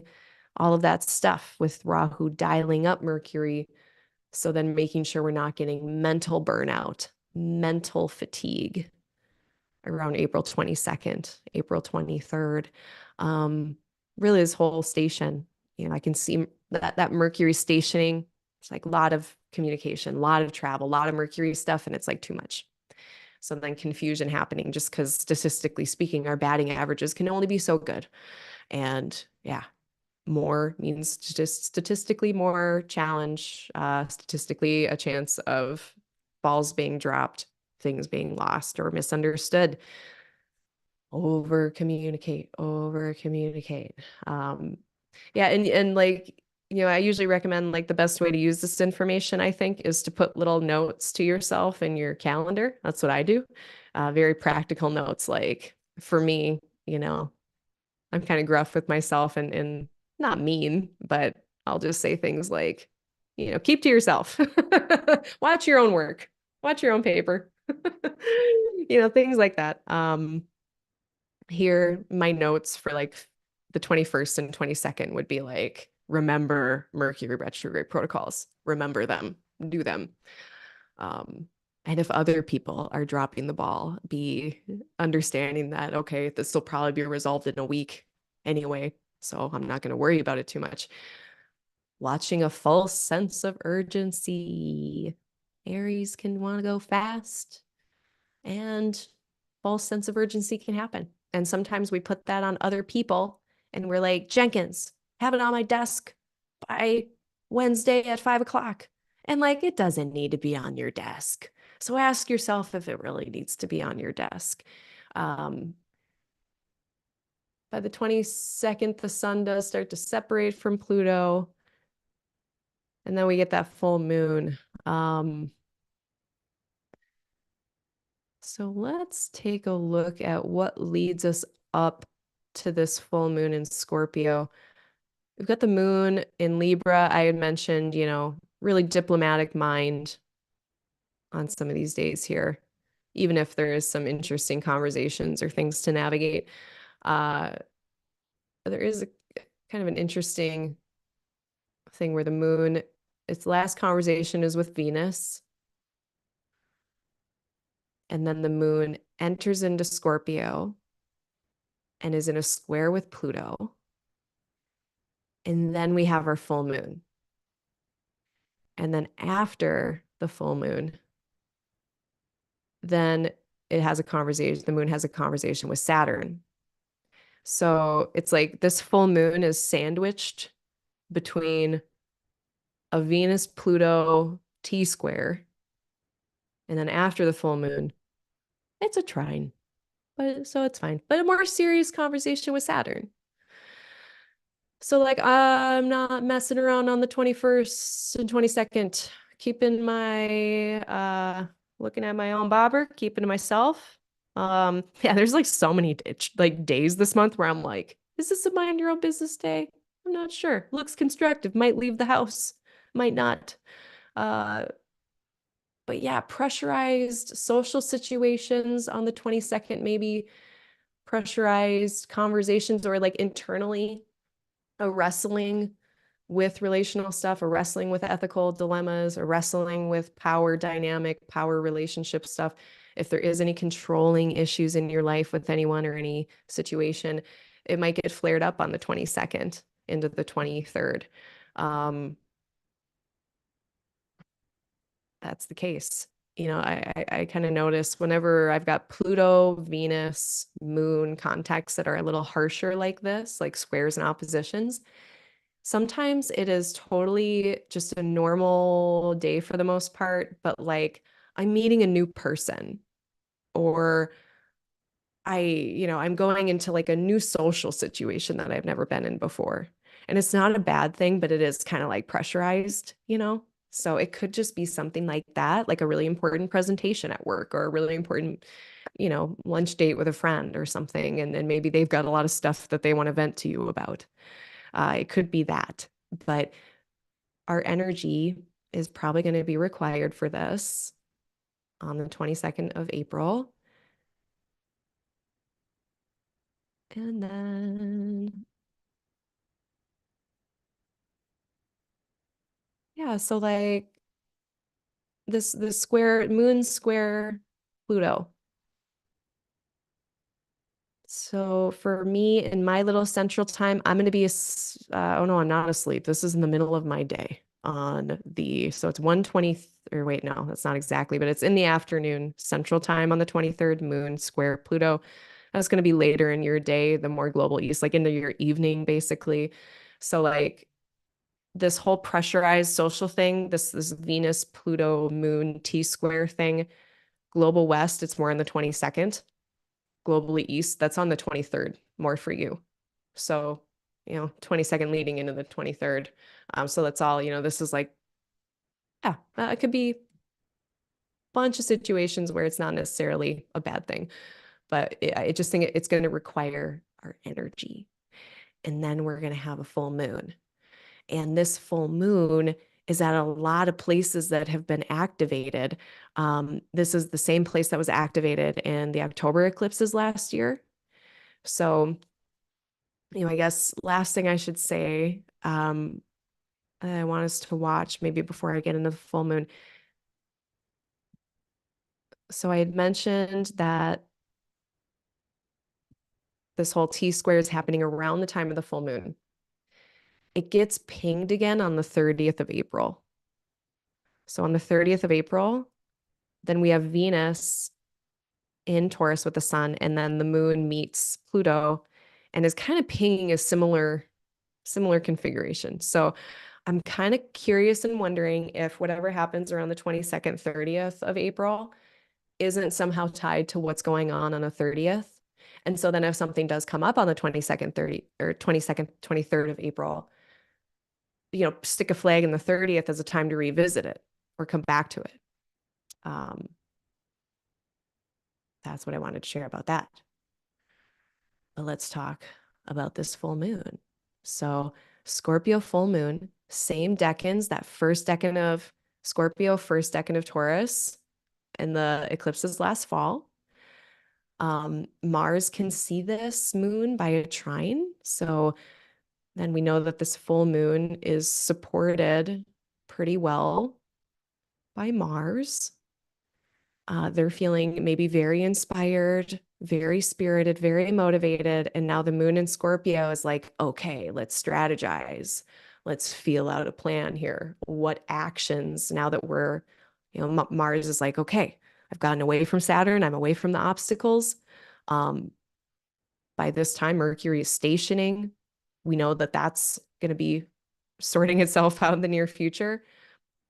all of that stuff with Rahu dialing up Mercury. So then making sure we're not getting mental burnout, mental fatigue around April 22nd, April 23rd. Really this whole station, I can see that Mercury stationing. It's like a lot of communication, a lot of travel, a lot of Mercury stuff, and it's like too much. So then confusion happening just because statistically speaking, our batting averages can only be so good. And yeah, more means just statistically more challenge, statistically a chance of balls being dropped, things being lost or misunderstood. Over communicate. Yeah, and like, I usually recommend, like, the best way to use this information, I think, is to put little notes to yourself in your calendar. That's what I do. Very practical notes. Like for me, I'm kind of gruff with myself and not mean, but I'll just say things like, keep to yourself. Watch your own work. Watch your own paper. Things like that. Here, my notes for like the 21st and 22nd would be like, remember Mercury retrograde protocols, remember them, do them. And if other people are dropping the ball, be understanding that, okay, this will probably be resolved in a week anyway, so I'm not going to worry about it too much. Watching a false sense of urgency. Aries can want to go fast, and false sense of urgency can happen. And sometimes we put that on other people and we're like, Jenkins, have it on my desk by Wednesday at 5 o'clock. And like, it doesn't need to be on your desk. So ask yourself if it really needs to be on your desk. By the 22nd, the sun does start to separate from Pluto. And then we get that full moon. So let's take a look at what leads us up to this full moon in Scorpio. We've got the moon in Libra. I had mentioned, really diplomatic mind on some of these days here, even if there is some interesting conversations or things to navigate. There is a kind of an interesting thing where the moon, its last conversation is with Venus. And then the moon enters into Scorpio and is in a square with Pluto. And then we have our full moon. And then after the full moon, then it has a conversation, the moon has a conversation with Saturn. So it's like this full moon is sandwiched between a Venus-Pluto T-square. And then after the full moon, it's a trine. But so it's fine. But a more serious conversation with Saturn. So like I'm not messing around on the 21st and 22nd, keeping my looking at my own bobber, keeping to myself. Yeah, there's like so many like days this month where I'm like, is this a mind your own business day? I'm not sure. Looks constructive, might leave the house, might not. Uh but yeah, pressurized social situations on the 22nd, maybe pressurized conversations or like internally a wrestling with relational stuff, a wrestling with ethical dilemmas, a wrestling with power dynamic, power relationship stuff. If there is any controlling issues in your life with anyone or any situation, it might get flared up on the 22nd into the 23rd. That's the case. You know, I kind of notice whenever I've got Pluto, Venus, Moon contacts that are a little harsher like this, like squares and oppositions, sometimes it is totally just a normal day for the most part, but like I'm meeting a new person or I'm going into like a new social situation that I've never been in before. And it's not a bad thing, but it is kind of like pressurized, you know? So it could just be something like that, like a really important presentation at work or a really important, lunch date with a friend or something. And then maybe they've got a lot of stuff that they want to vent to you about. It could be that, but our energy is probably going to be required for this on the 22nd of April. And then, yeah, so like this square, moon square Pluto. So for me in my little central time, I'm going to be, oh no, I'm not asleep. This is in the middle of my day so it's 1:20, or wait, no, that's not exactly, but it's in the afternoon central time on the 23rd, moon square Pluto. That's going to be later in your day, the more global east, like into your evening, basically. So like this whole pressurized social thing, this Venus, Pluto, Moon, T-square thing, global west, it's more on the 22nd. Globally east, that's on the 23rd, more for you. So, 22nd leading into the 23rd. So that's all, this is like, yeah, it could be a bunch of situations where it's not necessarily a bad thing, but I just think it's going to require our energy. And then we're going to have a full moon. And this full moon is at a lot of places that have been activated. This is the same place that was activated in the October eclipses last year. So, I guess last thing I should say, I want us to watch maybe before I get into the full moon. So I had mentioned that this whole T-square is happening around the time of the full moon. It gets pinged again on the 30th of April. So on the 30th of April, then we have Venus in Taurus with the sun, and then the moon meets Pluto and is kind of pinging a similar configuration. So I'm kind of curious and wondering if whatever happens around the 22nd, 30th of April isn't somehow tied to what's going on the 30th. And so then if something does come up on the 22nd, 30 or 22nd, 23rd of April, stick a flag in the 30th as a time to revisit it or come back to it. That's what I wanted to share about that. But let's talk about this full moon. So Scorpio full moon, same decans, that first decan of Scorpio, first decan of Taurus, and the eclipses last fall. Mars can see this moon by a trine. So then we know that this full moon is supported pretty well by Mars. They're feeling maybe very inspired, very spirited, very motivated. And now the moon in Scorpio is like, okay, let's strategize. Let's feel out a plan here. What actions now that we're, Mars is like, okay, I've gotten away from Saturn. I'm away from the obstacles. By this time, Mercury is stationing. We know that that's going to be sorting itself out in the near future.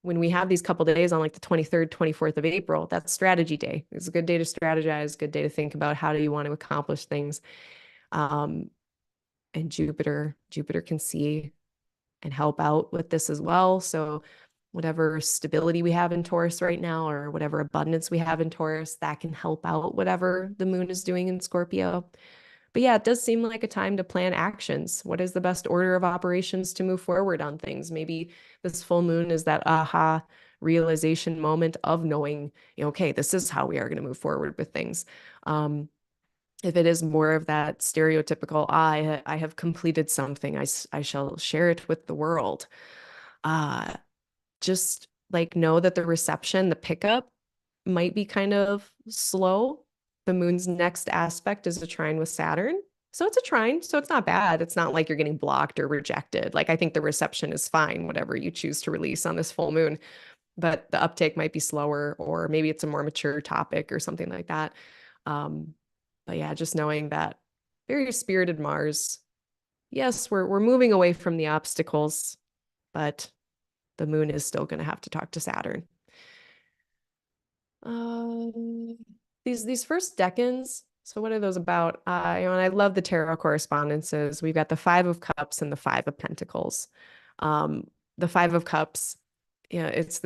When we have these couple days on like the 23rd, 24th of April, that's strategy day. It's a good day to strategize, good day to think about how do you want to accomplish things. And Jupiter can see and help out with this as well. So whatever stability we have in Taurus right now, or whatever abundance we have in Taurus, that can help out whatever the moon is doing in Scorpio. But yeah, it does seem like a time to plan actions. What is the best order of operations to move forward on things? Maybe this full moon is that aha realization moment of knowing, okay, this is how we are going to move forward with things. If it is more of that stereotypical, I have completed something, I shall share it with the world. Just like know that the reception, the pickup might be kind of slow. The moon's next aspect is a trine with Saturn. So it's a trine, so it's not bad. It's not like you're getting blocked or rejected. Like I think the reception is fine, whatever you choose to release on this full moon, but the uptake might be slower, or maybe it's a more mature topic or something like that. But yeah, just knowing that very spirited Mars. Yes, we're moving away from the obstacles, but the moon is still going to have to talk to Saturn. These first decans. So what are those about? And I love the tarot correspondences. We've got the Five of Cups and the Five of Pentacles. The Five of Cups, it's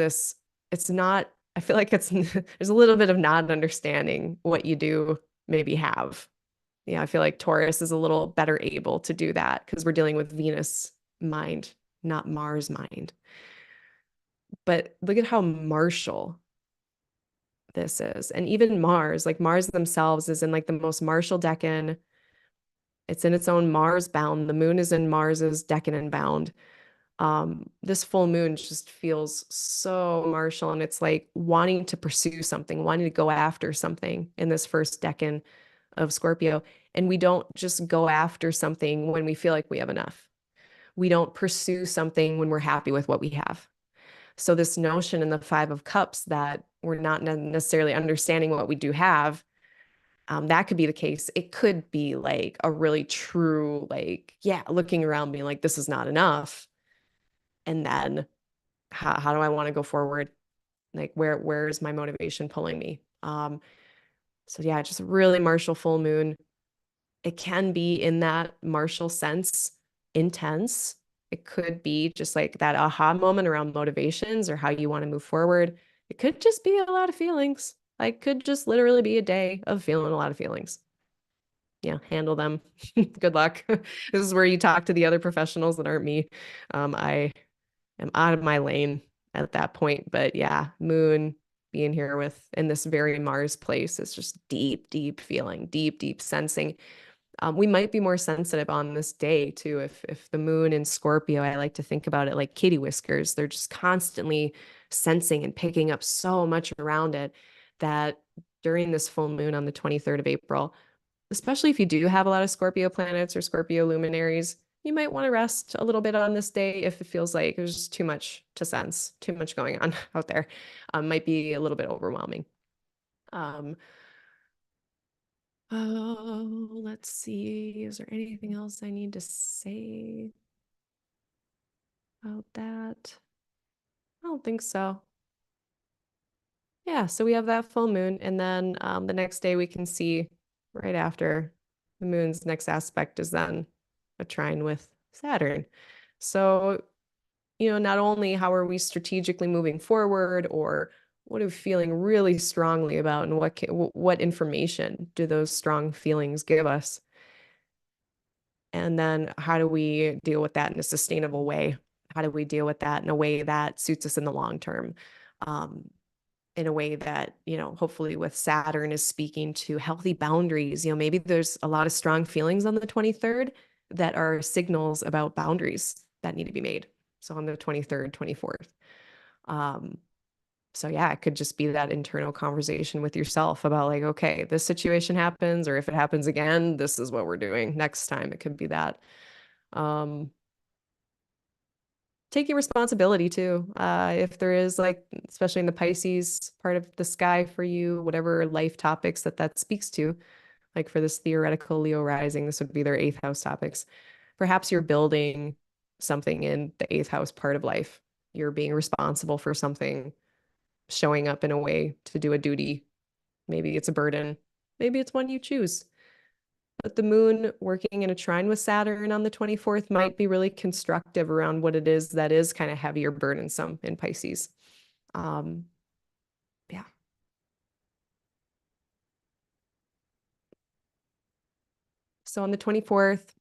not, I feel like there's a little bit of not understanding what you do maybe have. I feel like Taurus is a little better able to do that because we're dealing with Venus mind, not Mars mind. But look at how martial this is. And even Mars, like Mars themselves is in like the most martial decan. It's in its own Mars bound. The moon is in Mars's decan and bound. This full moon just feels so martial, and it's like wanting to pursue something, wanting to go after something in this first decan of Scorpio. And we don't just go after something when we feel like we have enough. We don't pursue something when we're happy with what we have. So this notion in the Five of Cups that we're not necessarily understanding what we do have, that could be the case. It could be like a really true, like, yeah, looking around being like, this is not enough. And then how do I want to go forward? Like, where is my motivation pulling me? So yeah, just really martial full moon. It can be in that martial sense, intense. It could be just like that aha moment around motivations or how you want to move forward. It could just be a lot of feelings. Like could just literally be a day of feeling a lot of feelings. Handle them. Good luck. This is where you talk to the other professionals that aren't me. I am out of my lane at that point. But yeah, moon being here in this very Mars place is just deep, deep feeling, deep, deep sensing. We might be more sensitive on this day too. If the moon in Scorpio, I like to think about it like kitty whiskers. They're just constantly sensing and picking up so much around it that during this full moon on the 23rd of April, especially if you do have a lot of Scorpio planets or Scorpio luminaries, you might want to rest a little bit on this day if it feels like there's just too much to sense, too much going on out there. Might be a little bit overwhelming. Oh, let's see. Is there anything else I need to say about that? I don't think so. Yeah, so we have that full moon, and then the next day we can see right after the moon's next aspect is then a trine with Saturn. So, not only how are we strategically moving forward, or what are we feeling really strongly about, and what information do those strong feelings give us? And then how do we deal with that in a sustainable way? How do we deal with that in a way that suits us in the long term? In a way that, hopefully with Saturn is speaking to healthy boundaries. Maybe there's a lot of strong feelings on the 23rd that are signals about boundaries that need to be made. So on the 23rd, 24th. So yeah, it could just be that internal conversation with yourself about like, okay, this situation happens, or if it happens again, this is what we're doing next time. It could be that. Um, Taking responsibility too. If there is like, especially in the Pisces part of the sky for you, whatever life topics that speaks to, like for this theoretical Leo rising, this would be their eighth house topics. Perhaps you're building something in the eighth house part of life. You're being responsible for something, showing up in a way to do a duty. Maybe it's a burden. Maybe it's one you choose. But the moon working in a trine with Saturn on the 24th might be really constructive around what it is that is kind of heavy or burdensome in Pisces. Um, yeah. So on the 24th,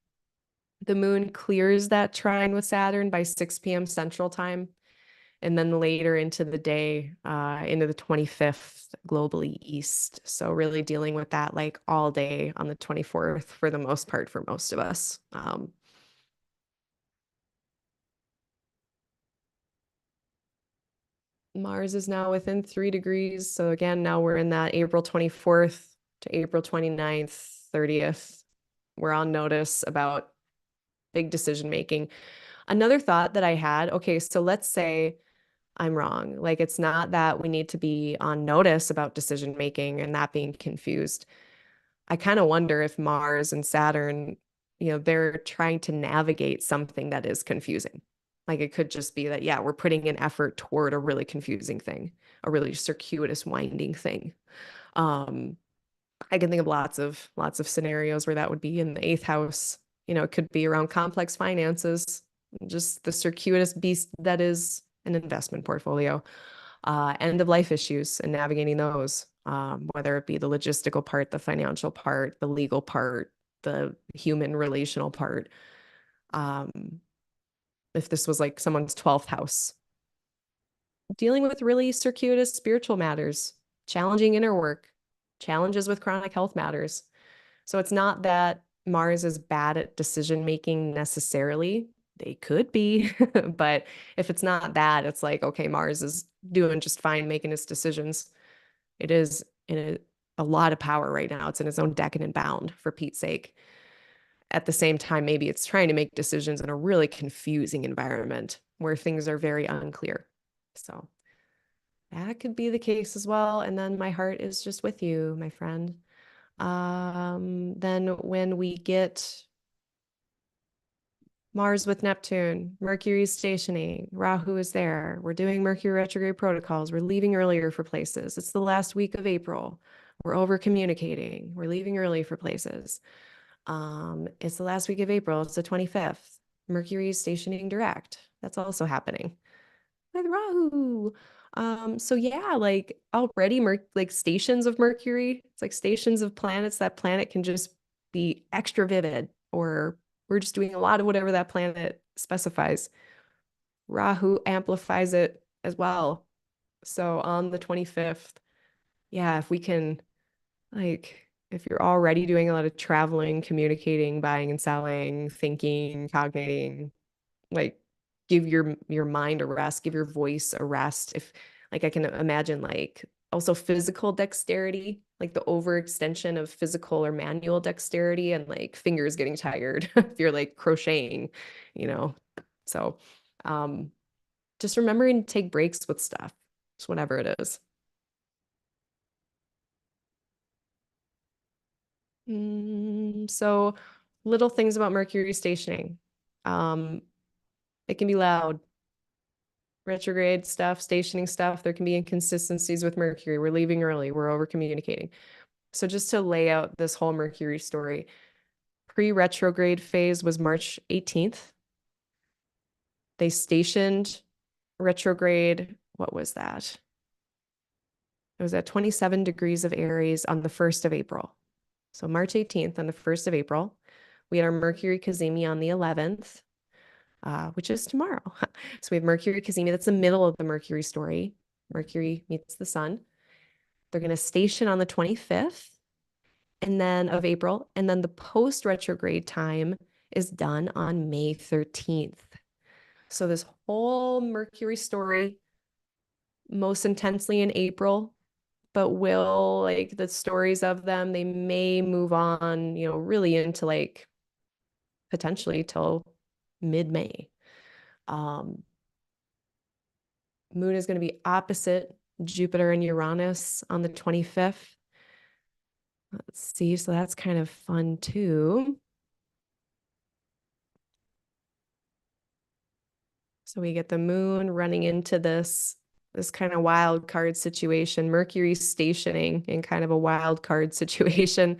the moon clears that trine with Saturn by 6 p.m. Central Time. And then later into the day, into the 25th, globally east. So really dealing with that like all day on the 24th for the most part for most of us. Mars is now within 3 degrees. So again, now we're in that April 24th to April 29th, 30th. We're on notice about big decision making. Another thought that I had, okay, so let's say I'm wrong. Like it's not that we need to be on notice about decision making and that being confused. I kind of wonder if Mars and Saturn, they're trying to navigate something that is confusing. Like it could just be that, yeah, we're putting an effort toward a really confusing thing, a really circuitous, winding thing. Um, I can think of lots of scenarios where that would be in the eighth house. It could be around complex finances, just the circuitous beast that is an investment portfolio, end of life issues and navigating those, whether it be the logistical part, the financial part, the legal part, the human relational part. Um, if this was like someone's 12th house, dealing with really circuitous spiritual matters, challenging inner work, challenges with chronic health matters. So it's not that Mars is bad at decision making necessarily. They could be, but if it's not that, it's like, okay, Mars is doing just fine making its decisions. It is in a lot of power right now. It's in its own decadent bound, for Pete's sake. At the same time, maybe it's trying to make decisions in a really confusing environment where things are very unclear. So that could be the case as well. And then my heart is just with you, my friend. Then when we get Mars with Neptune, Mercury's stationing, Rahu is there. We're doing Mercury retrograde protocols. We're leaving earlier for places. It's the last week of April. We're over communicating. We're leaving early for places. It's the last week of April. It's the 25th. Mercury is stationing direct. That's also happening with Rahu. So yeah, like already like stations of Mercury, it's like stations of planets. That planet can just be extra vivid, or we're just doing a lot of whatever that planet specifies. Rahu amplifies it as well. So on the 25th, yeah, if we can, like, if you're already doing a lot of traveling, communicating, buying and selling, thinking, cogniting, like give your mind a rest, give your voice a rest. If like I can imagine like also physical dexterity, like the overextension of physical or manual dexterity and like fingers getting tired if you're like crocheting, you know. So um just remembering to take breaks with stuff, just whatever it is. So little things about Mercury stationing. Um, it can be loud. Retrograde stuff, stationing stuff, there can be inconsistencies with Mercury. We're leaving early, we're over communicating. So just to lay out this whole Mercury story, pre-retrograde phase was March 18th. They stationed retrograde, what was that? It was at 27 degrees of Aries on the 1st of April. So March 18th on the 1st of April. We had our Mercury Cazimi on the 11th, which is tomorrow. So we have Mercury Cazimi. That's the middle of the Mercury story. Mercury meets the sun. They're going to station on the 25th and then of April. And then the post retrograde time is done on May 13th. So this whole Mercury story most intensely in April, but will, like, the stories of them, they may move on, really into like potentially till mid-May. Moon is going to be opposite Jupiter and Uranus on the 25th. Let's see, so that's kind of fun too. So we get the moon running into this kind of wild card situation, Mercury stationing in kind of a wild card situation.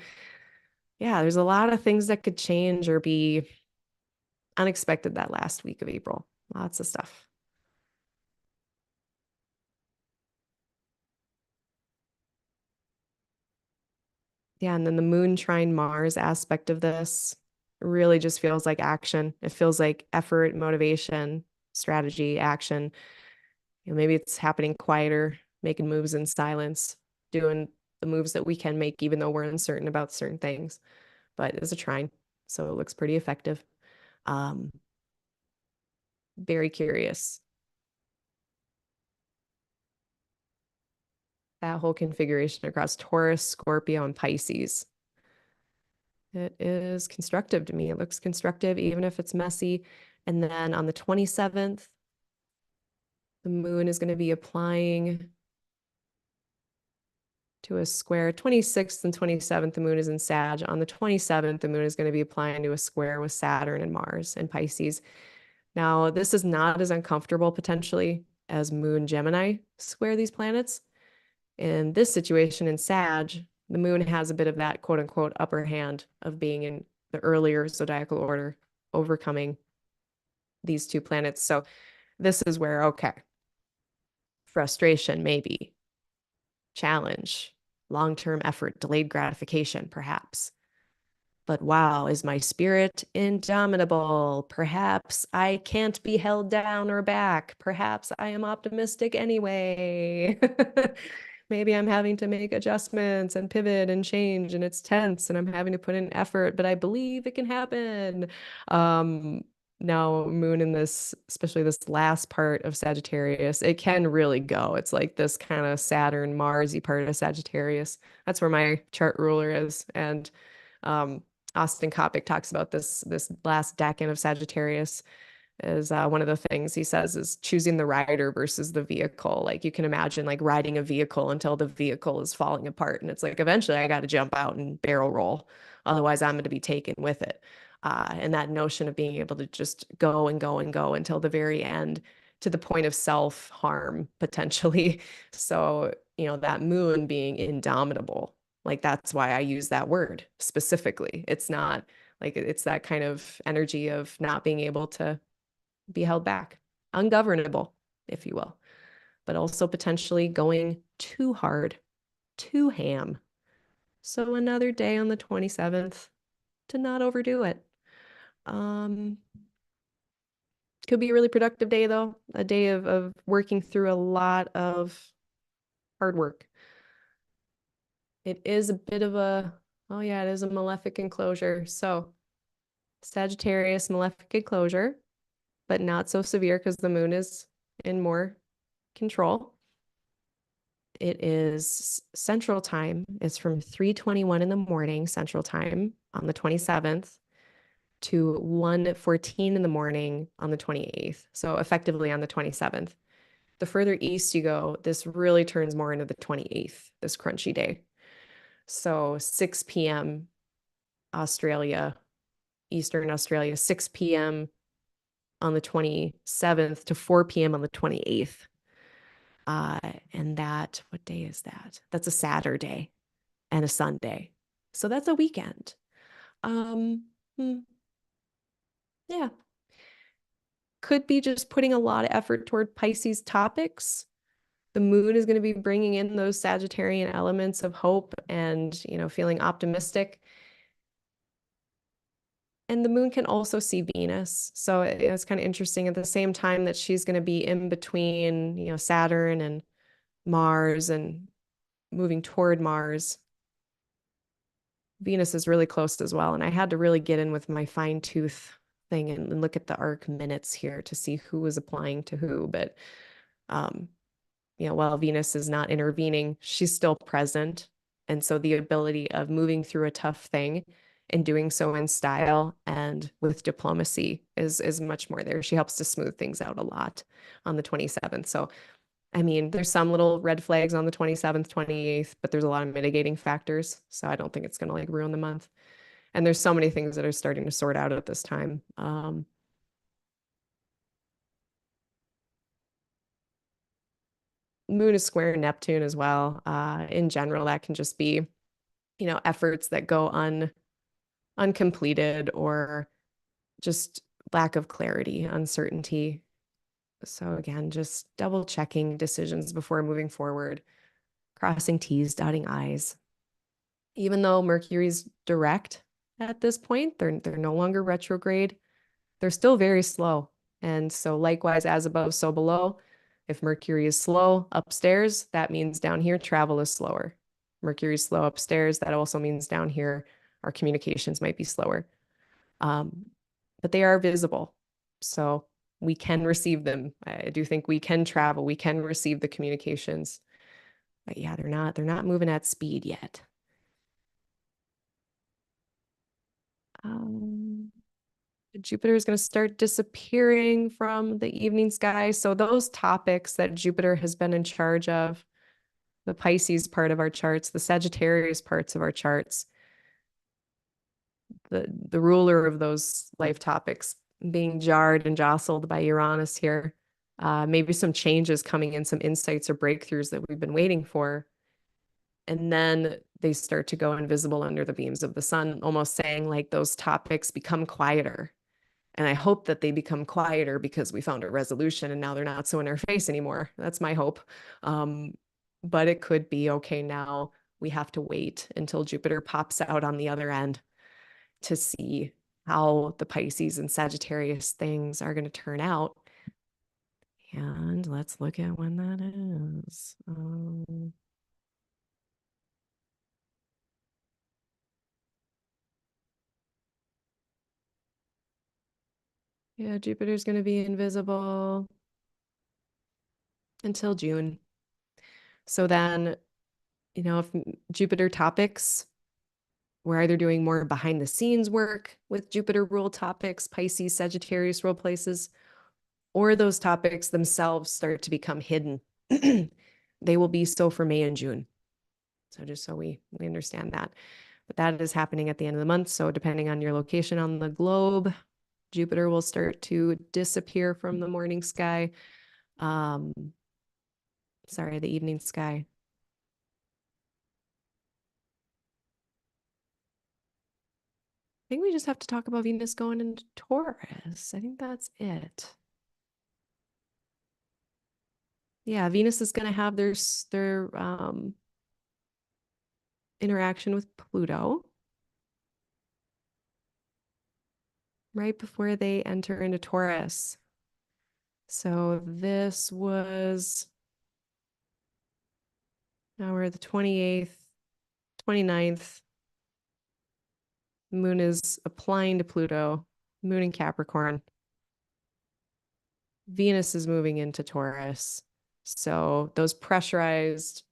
Yeah, there's a lot of things that could change or be unexpected that last week of April. Lots of stuff. Yeah, and then the moon trine Mars aspect of this really just feels like action. It feels like effort, motivation, strategy, action. Maybe it's happening quieter, making moves in silence, doing the moves that we can make, even though we're uncertain about certain things. But it's a trine, so it looks pretty effective. Um, very curious. That whole configuration across Taurus, Scorpio, and Pisces. It is constructive to me. It looks constructive, even if it's messy. And then on the 27th, the moon is going to be applying to a square. 26th and 27th, the moon is in Sag. On the 27th, the moon is going to be applying to a square with Saturn and Mars and Pisces. Now, this is not as uncomfortable potentially as Moon Gemini square these planets. In this situation in Sag, the moon has a bit of that quote unquote upper hand of being in the earlier zodiacal order, overcoming these two planets. So this is where, okay, frustration, maybe, challenge, long-term effort, delayed gratification, perhaps. But wow, is my spirit indomitable? Perhaps I can't be held down or back. Perhaps I am optimistic anyway. Maybe I'm having to make adjustments and pivot and change, and it's tense, and I'm having to put in effort, but I believe it can happen. Now, moon in this, especially this last part of Sagittarius, it can really go. It's like this kind of Saturn, Marsy part of Sagittarius. That's where my chart ruler is. And Austin Coppock talks about this last decan of Sagittarius is one of the things he says is choosing the rider versus the vehicle. Like you can imagine like riding a vehicle until the vehicle is falling apart. And it's like, eventually I got to jump out and barrel roll. Otherwise I'm going to be taken with it. And that notion of being able to just go and go and go until the very end to the point of self-harm potentially. So, that moon being indomitable, like that's why I use that word specifically. It's not like it's that kind of energy of not being able to be held back, ungovernable, if you will, but also potentially going too hard, too ham. So another day on the 27th to not overdo it. Could be a really productive day though, a day of working through a lot of hard work. It is a bit of a, oh yeah, it is a malefic enclosure. So Sagittarius malefic enclosure, but not so severe because the moon is in more control. It is Central Time. It's from 3:21 in the morning Central Time on the 27th to 1:14 in the morning on the 28th. So effectively on the 27th. The further east you go, this really turns more into the 28th, this crunchy day. So 6 p.m. Australia, Eastern Australia, 6 p.m. on the 27th to 4 p.m. on the 28th. And that, what day is that? That's a Saturday and a Sunday. So that's a weekend. Yeah. Could be just putting a lot of effort toward Pisces topics. The moon is going to be bringing in those Sagittarian elements of hope and, feeling optimistic. And the moon can also see Venus. So it's kind of interesting at the same time that she's going to be in between, Saturn and Mars and moving toward Mars. Venus is really close as well. And I had to really get in with my fine tooth thing and look at the arc minutes here to see who was applying to who. But while Venus is not intervening, she's still present. And so the ability of moving through a tough thing and doing so in style and with diplomacy is much more there. She helps to smooth things out a lot on the 27th. So, I mean, there's some little red flags on the 27th, 28th, but there's a lot of mitigating factors. So I don't think it's going to like ruin the month. And there's so many things that are starting to sort out at this time. Moon is square Neptune as well. In general, that can just be, efforts that go uncompleted or just lack of clarity, uncertainty. So again, just double checking decisions before moving forward, crossing T's, dotting I's. Even though Mercury's direct at this point, they're no longer retrograde. They're still very slow. And so likewise, as above, so below. If Mercury is slow upstairs, that means down here travel is slower. Mercury is slow upstairs, that also means down here our communications might be slower. But they are visible. So we can receive them. I do think we can travel, we can receive the communications. But yeah, they're not moving at speed yet. Jupiter is going to start disappearing from the evening sky. So those topics that Jupiter has been in charge of, the Pisces part of our charts, the Sagittarius parts of our charts, the ruler of those life topics being jarred and jostled by Uranus here. Maybe some changes coming in, some insights or breakthroughs that we've been waiting for. And then they start to go invisible under the beams of the sun, almost saying like those topics become quieter. And I hope that they become quieter because we found a resolution and now they're not so in our face anymore. That's my hope. But it could be okay now. We have to wait until Jupiter pops out on the other end to see how the Pisces and Sagittarius things are going to turn out. And let's look at when that is. Yeah, Jupiter's going to be invisible until June. So then, if Jupiter topics, we're either doing more behind the scenes work with Jupiter rule topics, Pisces, Sagittarius rule places, or those topics themselves start to become hidden. They will be so for May and June. So just so we understand that. But that is happening at the end of the month. So depending on your location on the globe, Jupiter will start to disappear from the morning sky. Sorry, the evening sky. I think we just have to talk about Venus going into Taurus. I think that's it. Yeah, Venus is going to have their interaction with Pluto right before they enter into Taurus. So this was, now we're the 28th, 29th. Moon is applying to Pluto, Moon in Capricorn. Venus is moving into Taurus. So those pressurized,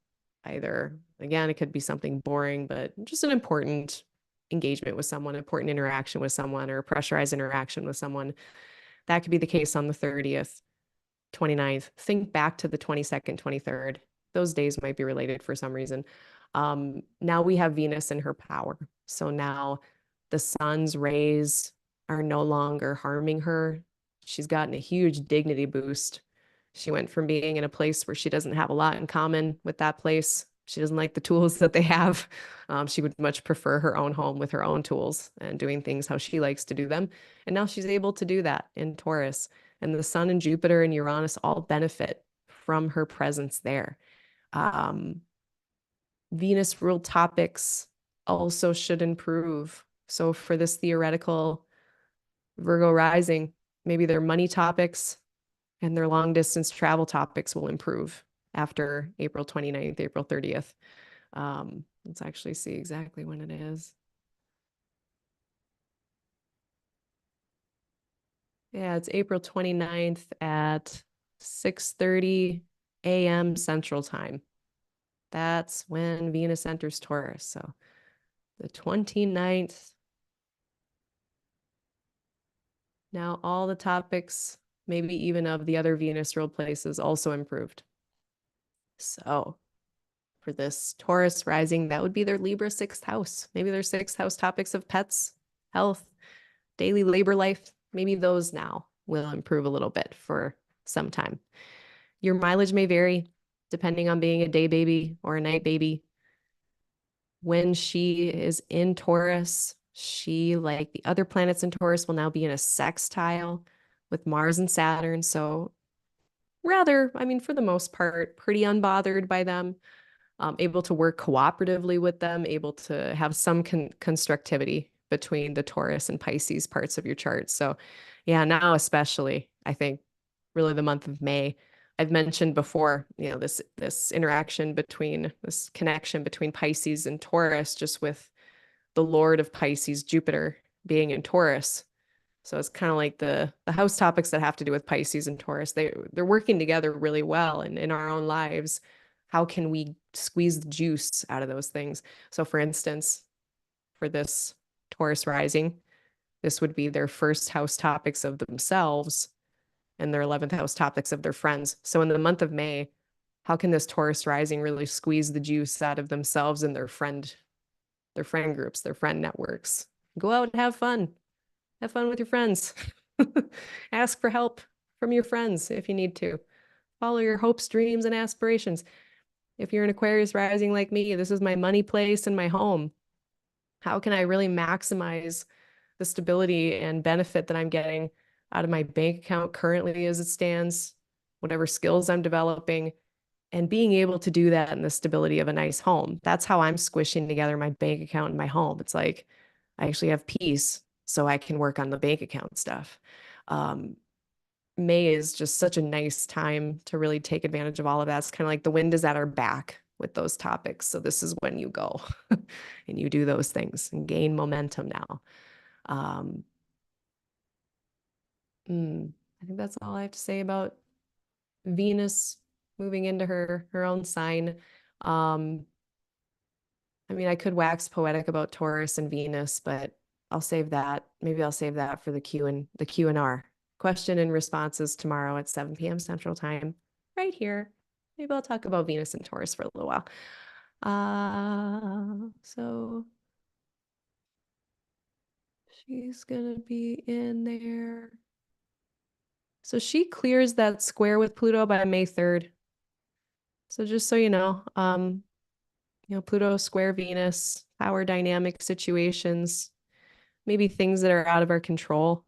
either, again, it could be something boring, but just an important engagement with someone, important interaction with someone, or a pressurized interaction with someone. That could be the case on the 30th, 29th. Think back to the 22nd, 23rd. Those days might be related for some reason. Now we have Venus in her power. So now the sun's rays are no longer harming her. She's gotten a huge dignity boost. She went from being in a place where she doesn't have a lot in common with that place. She doesn't like the tools that they have. She would much prefer her own home with her own tools and doing things how she likes to do them. And now she's able to do that in Taurus. And the sun and Jupiter and Uranus all benefit from her presence there. Venus ruled topics also should improve. So for this theoretical Virgo rising, maybe their money topics and their long distance travel topics will improve after April 29th, April 30th. Let's actually see exactly when it is. Yeah, it's April 29th at 6:30 a.m. Central Time. That's when Venus enters Taurus. So the 29th. Now all the topics, maybe even of the other Venus ruled places, also improved. So for this Taurus rising, that would be their Libra sixth house. Maybe their sixth house topics of pets, health, daily labor life. Maybe those now will improve a little bit for some time. Your mileage may vary depending on being a day baby or a night baby. When she is in Taurus, she, like the other planets in Taurus, will now be in a sextile with Mars and Saturn. So rather, I mean, for the most part, pretty unbothered by them, able to work cooperatively with them, able to have some constructivity between the Taurus and Pisces parts of your chart. So yeah, now especially, I think really the month of May, I've mentioned before, you know, this interaction between this connection between Pisces and Taurus, just with the Lord of Pisces, Jupiter, being in Taurus. So it's kind of like the house topics that have to do with Pisces and Taurus. They're working together really well, and in our own lives, how can we squeeze the juice out of those things? So for instance, for this Taurus rising, this would be their first house topics of themselves and their 11th house topics of their friends. So in the month of May, how can this Taurus rising really squeeze the juice out of themselves and their friend groups, their friend networks? Go out and have fun. Have fun with your friends. Ask for help from your friends if you need to. Follow your hopes, dreams, and aspirations. If you're an Aquarius rising like me, this is my money place and my home. How can I really maximize the stability and benefit that I'm getting out of my bank account currently as it stands, whatever skills I'm developing, and being able to do that in the stability of a nice home? That's how I'm squishing together my bank account and my home. It's like I actually have peace so I can work on the bank account stuff. May is just such a nice time to really take advantage of all of that. It's kind of like the wind is at our back with those topics. So this is when you go and you do those things and gain momentum now. I think that's all I have to say about Venus moving into her own sign. I mean, I could wax poetic about Taurus and Venus, but I'll save that. Maybe I'll save that for the Q and R. Question and responses tomorrow at 7 p.m. Central Time, right here. Maybe I'll talk about Venus and Taurus for a little while. So she's gonna be in there. So she clears that square with Pluto by May 3rd. So just so you know, Pluto square Venus, power dynamic situations, maybe things that are out of our control.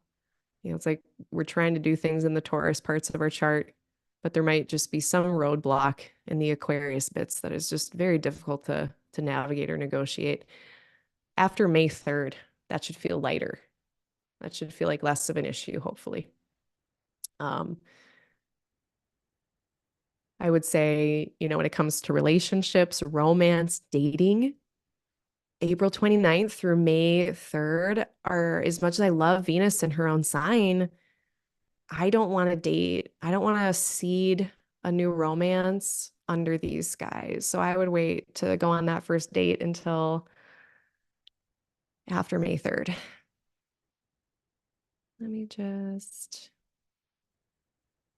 It's like we're trying to do things in the Taurus parts of our chart, but there might just be some roadblock in the Aquarius bits that is just very difficult to navigate or negotiate. After May 3rd, that should feel lighter. That should feel like less of an issue, hopefully. I would say, when it comes to relationships, romance, dating, April 29th through May 3rd are, as much as I love Venus in her own sign, I don't want to date. I don't want to seed a new romance under these guys. So I would wait to go on that first date until after May 3rd. Let me just,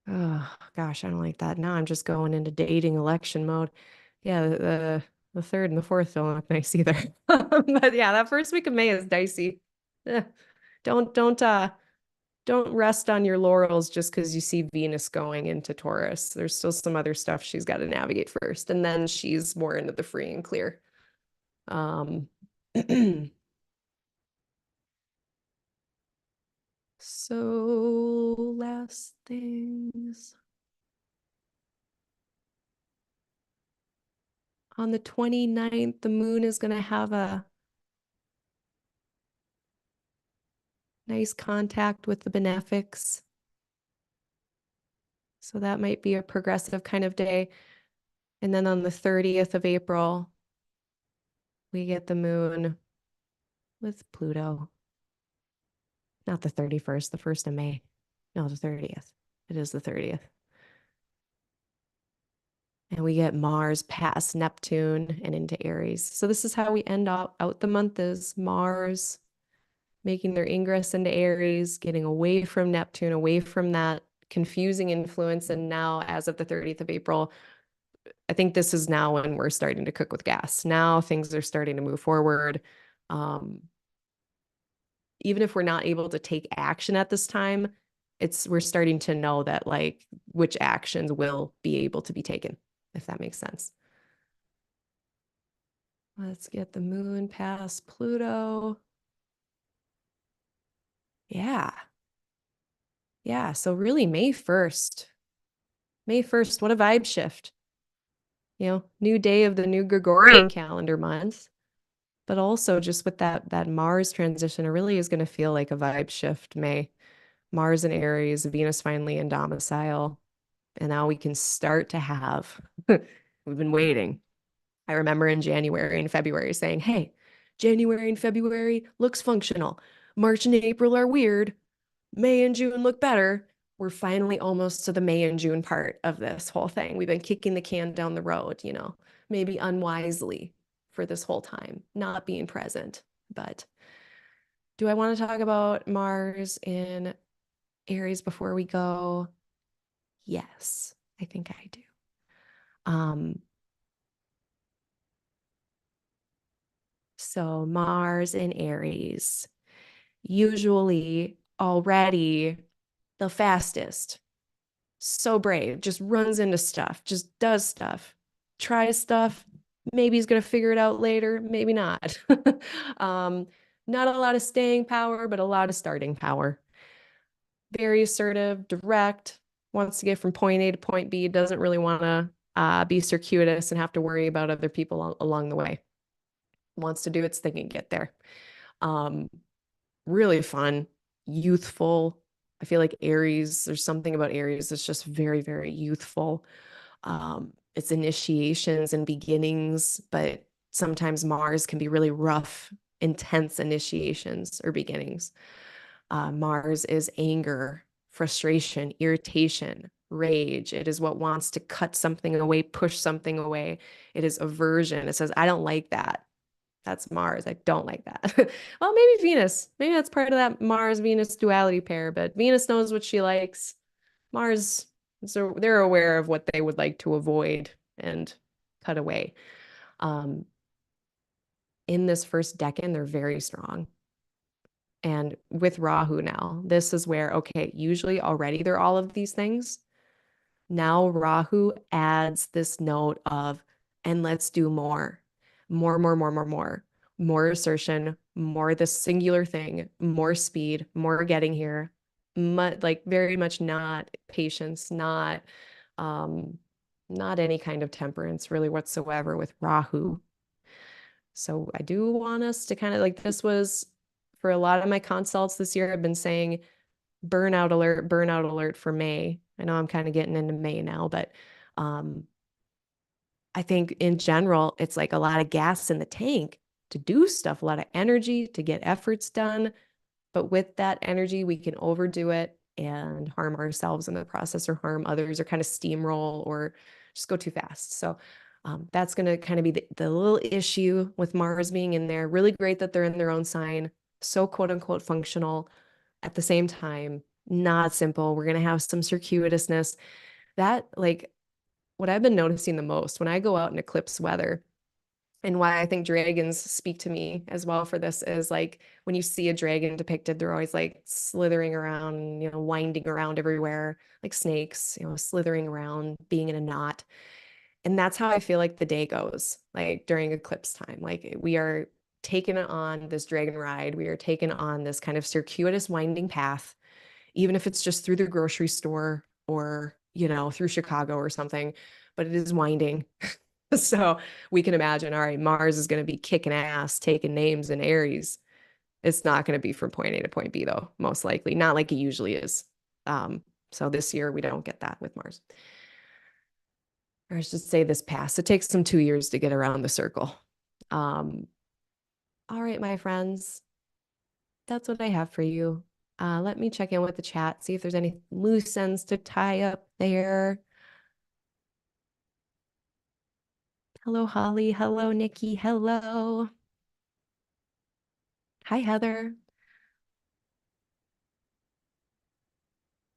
oh gosh, I don't like that. Now I'm just going into dating election mode. Yeah, the third and the fourth don't look nice either. But yeah, that first week of May is dicey. Don't rest on your laurels just because you see Venus going into Taurus. There's still some other stuff she's got to navigate first, and then she's more into the free and clear. So last things. On the 29th, the moon is going to have a nice contact with the benefics. So that might be a progressive kind of day. And then on the 30th of April, we get the moon with Pluto. Not the 31st, the 1st of May. No, the 30th. It is the 30th. And we get Mars past Neptune and into Aries. So this is how we end out the month, is Mars making their ingress into Aries, getting away from Neptune, away from that confusing influence. And now, as of the 30th of April, I think this is now when we're starting to cook with gas. Now things are starting to move forward. Even if we're not able to take action at this time, we're starting to know that like which actions will be able to be taken, if that makes sense. Let's get the moon past Pluto. Yeah. Yeah. So really May 1st. May 1st, what a vibe shift. You know, new day of the new Gregorian calendar month. But also just with that Mars transition, it really is going to feel like a vibe shift. May. Mars in Aries, Venus finally in domicile. And now we can start to have, we've been waiting. I remember in January and February saying, hey, January and February looks functional. March and April are weird. May and June look better. We're finally almost to the May and June part of this whole thing. We've been kicking the can down the road, you know, maybe unwisely for this whole time, not being present. But do I want to talk about Mars in Aries before we go? Yes, I think I do. So Mars in Aries, usually already the fastest. So brave, just runs into stuff, just does stuff, tries stuff. Maybe he's going to figure it out later, maybe not. Not a lot of staying power, but a lot of starting power. Very assertive, direct, wants to get from point A to point B, doesn't really want to be circuitous and have to worry about other people along the way. Wants to do its thing and get there. Really fun, youthful. I feel like Aries, there's something about Aries that's just very, very youthful. It's initiations and beginnings, but sometimes Mars can be really rough, intense initiations or beginnings. Mars is anger, frustration, irritation, rage. It is what wants to cut something away, push something away. It is aversion. It says, I don't like that. That's Mars. I don't like that. Well, maybe Venus. Maybe that's part of that Mars-Venus duality pair, but Venus knows what she likes. Mars, so they're aware of what they would like to avoid and cut away. In this first decan, they're very strong. And with Rahu now, this is where, okay, usually already they're all of these things. Now Rahu adds this note of, and let's do more, more assertion, more this singular thing, more speed, more getting here, like very much not patience, not any kind of temperance really whatsoever with Rahu. So I do want us to kind of like, this was for a lot of my consults this year, I've been saying burnout alert for May. I know I'm kind of getting into May now, but I think in general, it's like a lot of gas in the tank to do stuff, a lot of energy to get efforts done. But with that energy, we can overdo it and harm ourselves in the process or harm others or kind of steamroll or just go too fast. So that's going to kind of be the little issue with Mars being in there. Really great that they're in their own sign. So quote unquote functional. At the same time, not simple. We're going to have some circuitousness. That, like, what I've been noticing the most when I go out in eclipse weather, and why I think dragons speak to me as well for this, is like when you see a dragon depicted, they're always like slithering around, you know, winding around everywhere, like snakes, you know, slithering around, being in a knot. And that's how I feel like the day goes, like during eclipse time. Like we are taken on this dragon ride. We are taken on this kind of circuitous winding path, even if it's just through the grocery store or, you know, through Chicago or something, but it is winding. So we can imagine, all right, Mars is going to be kicking ass, taking names in Aries. It's not going to be from point A to point B, though, most likely. Not like it usually is. So this year, we don't get that with Mars. Or I should say this pass. It takes them 2 years to get around the circle. All right, my friends, that's what I have for you. Let me check in with the chat, see if there's any loose ends to tie up there. Hello, Holly. Hello, Nikki. Hello. Hi, Heather.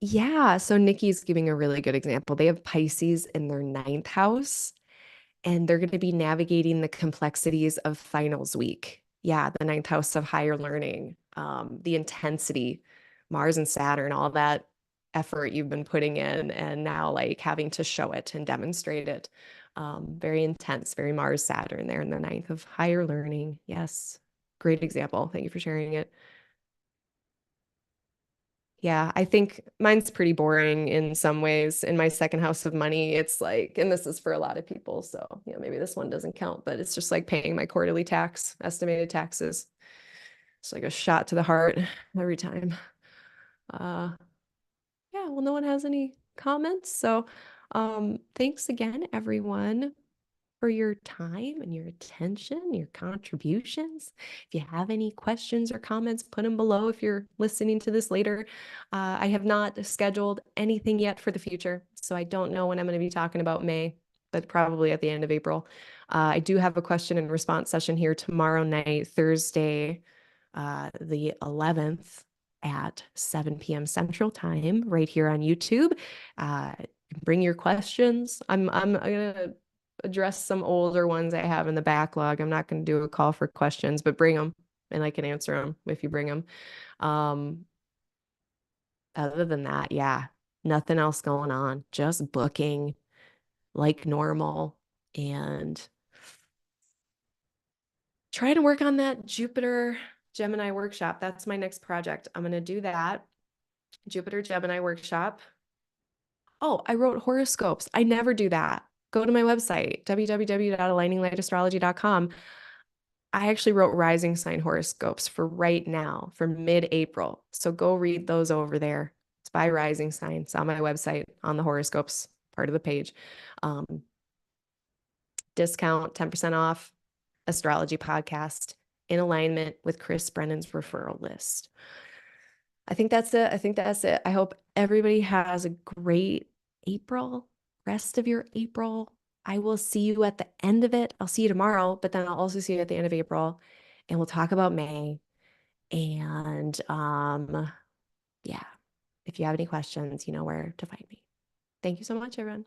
Yeah, so Nikki's giving a really good example. They have Pisces in their ninth house, and they're going to be navigating the complexities of finals week. Yeah, the ninth house of higher learning, the intensity, Mars and Saturn, all that effort you've been putting in, and now like having to show it and demonstrate it. Very intense, very Mars Saturn there in the ninth of higher learning. Yes, great example. Thank you for sharing it. Yeah, I think mine's pretty boring in some ways. In my second house of money, it's like, and this is for a lot of people, so maybe this one doesn't count, but it's just like paying my quarterly tax, estimated taxes. It's like a shot to the heart every time. Uh, yeah, well, no one has any comments, so thanks again, everyone, for your time and your attention, your contributions. If you have any questions or comments, put them below if you're listening to this later. I have not scheduled anything yet for the future, so I don't know when I'm going to be talking about May, but probably at the end of April. I do have a question and response session here tomorrow night, Thursday, the 11th at 7 p.m. Central Time, right here on YouTube. Bring your questions. I'm gonna address some older ones I have in the backlog. I'm not going to do a call for questions, but bring them and I can answer them if you bring them. Um, Other than that, yeah, nothing else going on. Just booking like normal and trying to work on that Jupiter Gemini workshop. That's my next project. I'm going to do that. Jupiter Gemini workshop. Oh, I wrote horoscopes. I never do that. Go to my website, www.aligninglightastrology.com. I actually wrote rising sign horoscopes for right now, for mid-April. So go read those over there. It's by rising sign. It's on my website on the horoscopes part of the page. Um, Discount 10% off astrology podcast in alignment with Chris Brennan's referral list. I think that's it. I think that's it. I hope everybody has a great April, rest of your April. I will see you at the end of it. I'll see you tomorrow, but then I'll also see you at the end of April and we'll talk about May. And yeah, if you have any questions, you know where to find me. Thank you so much, everyone.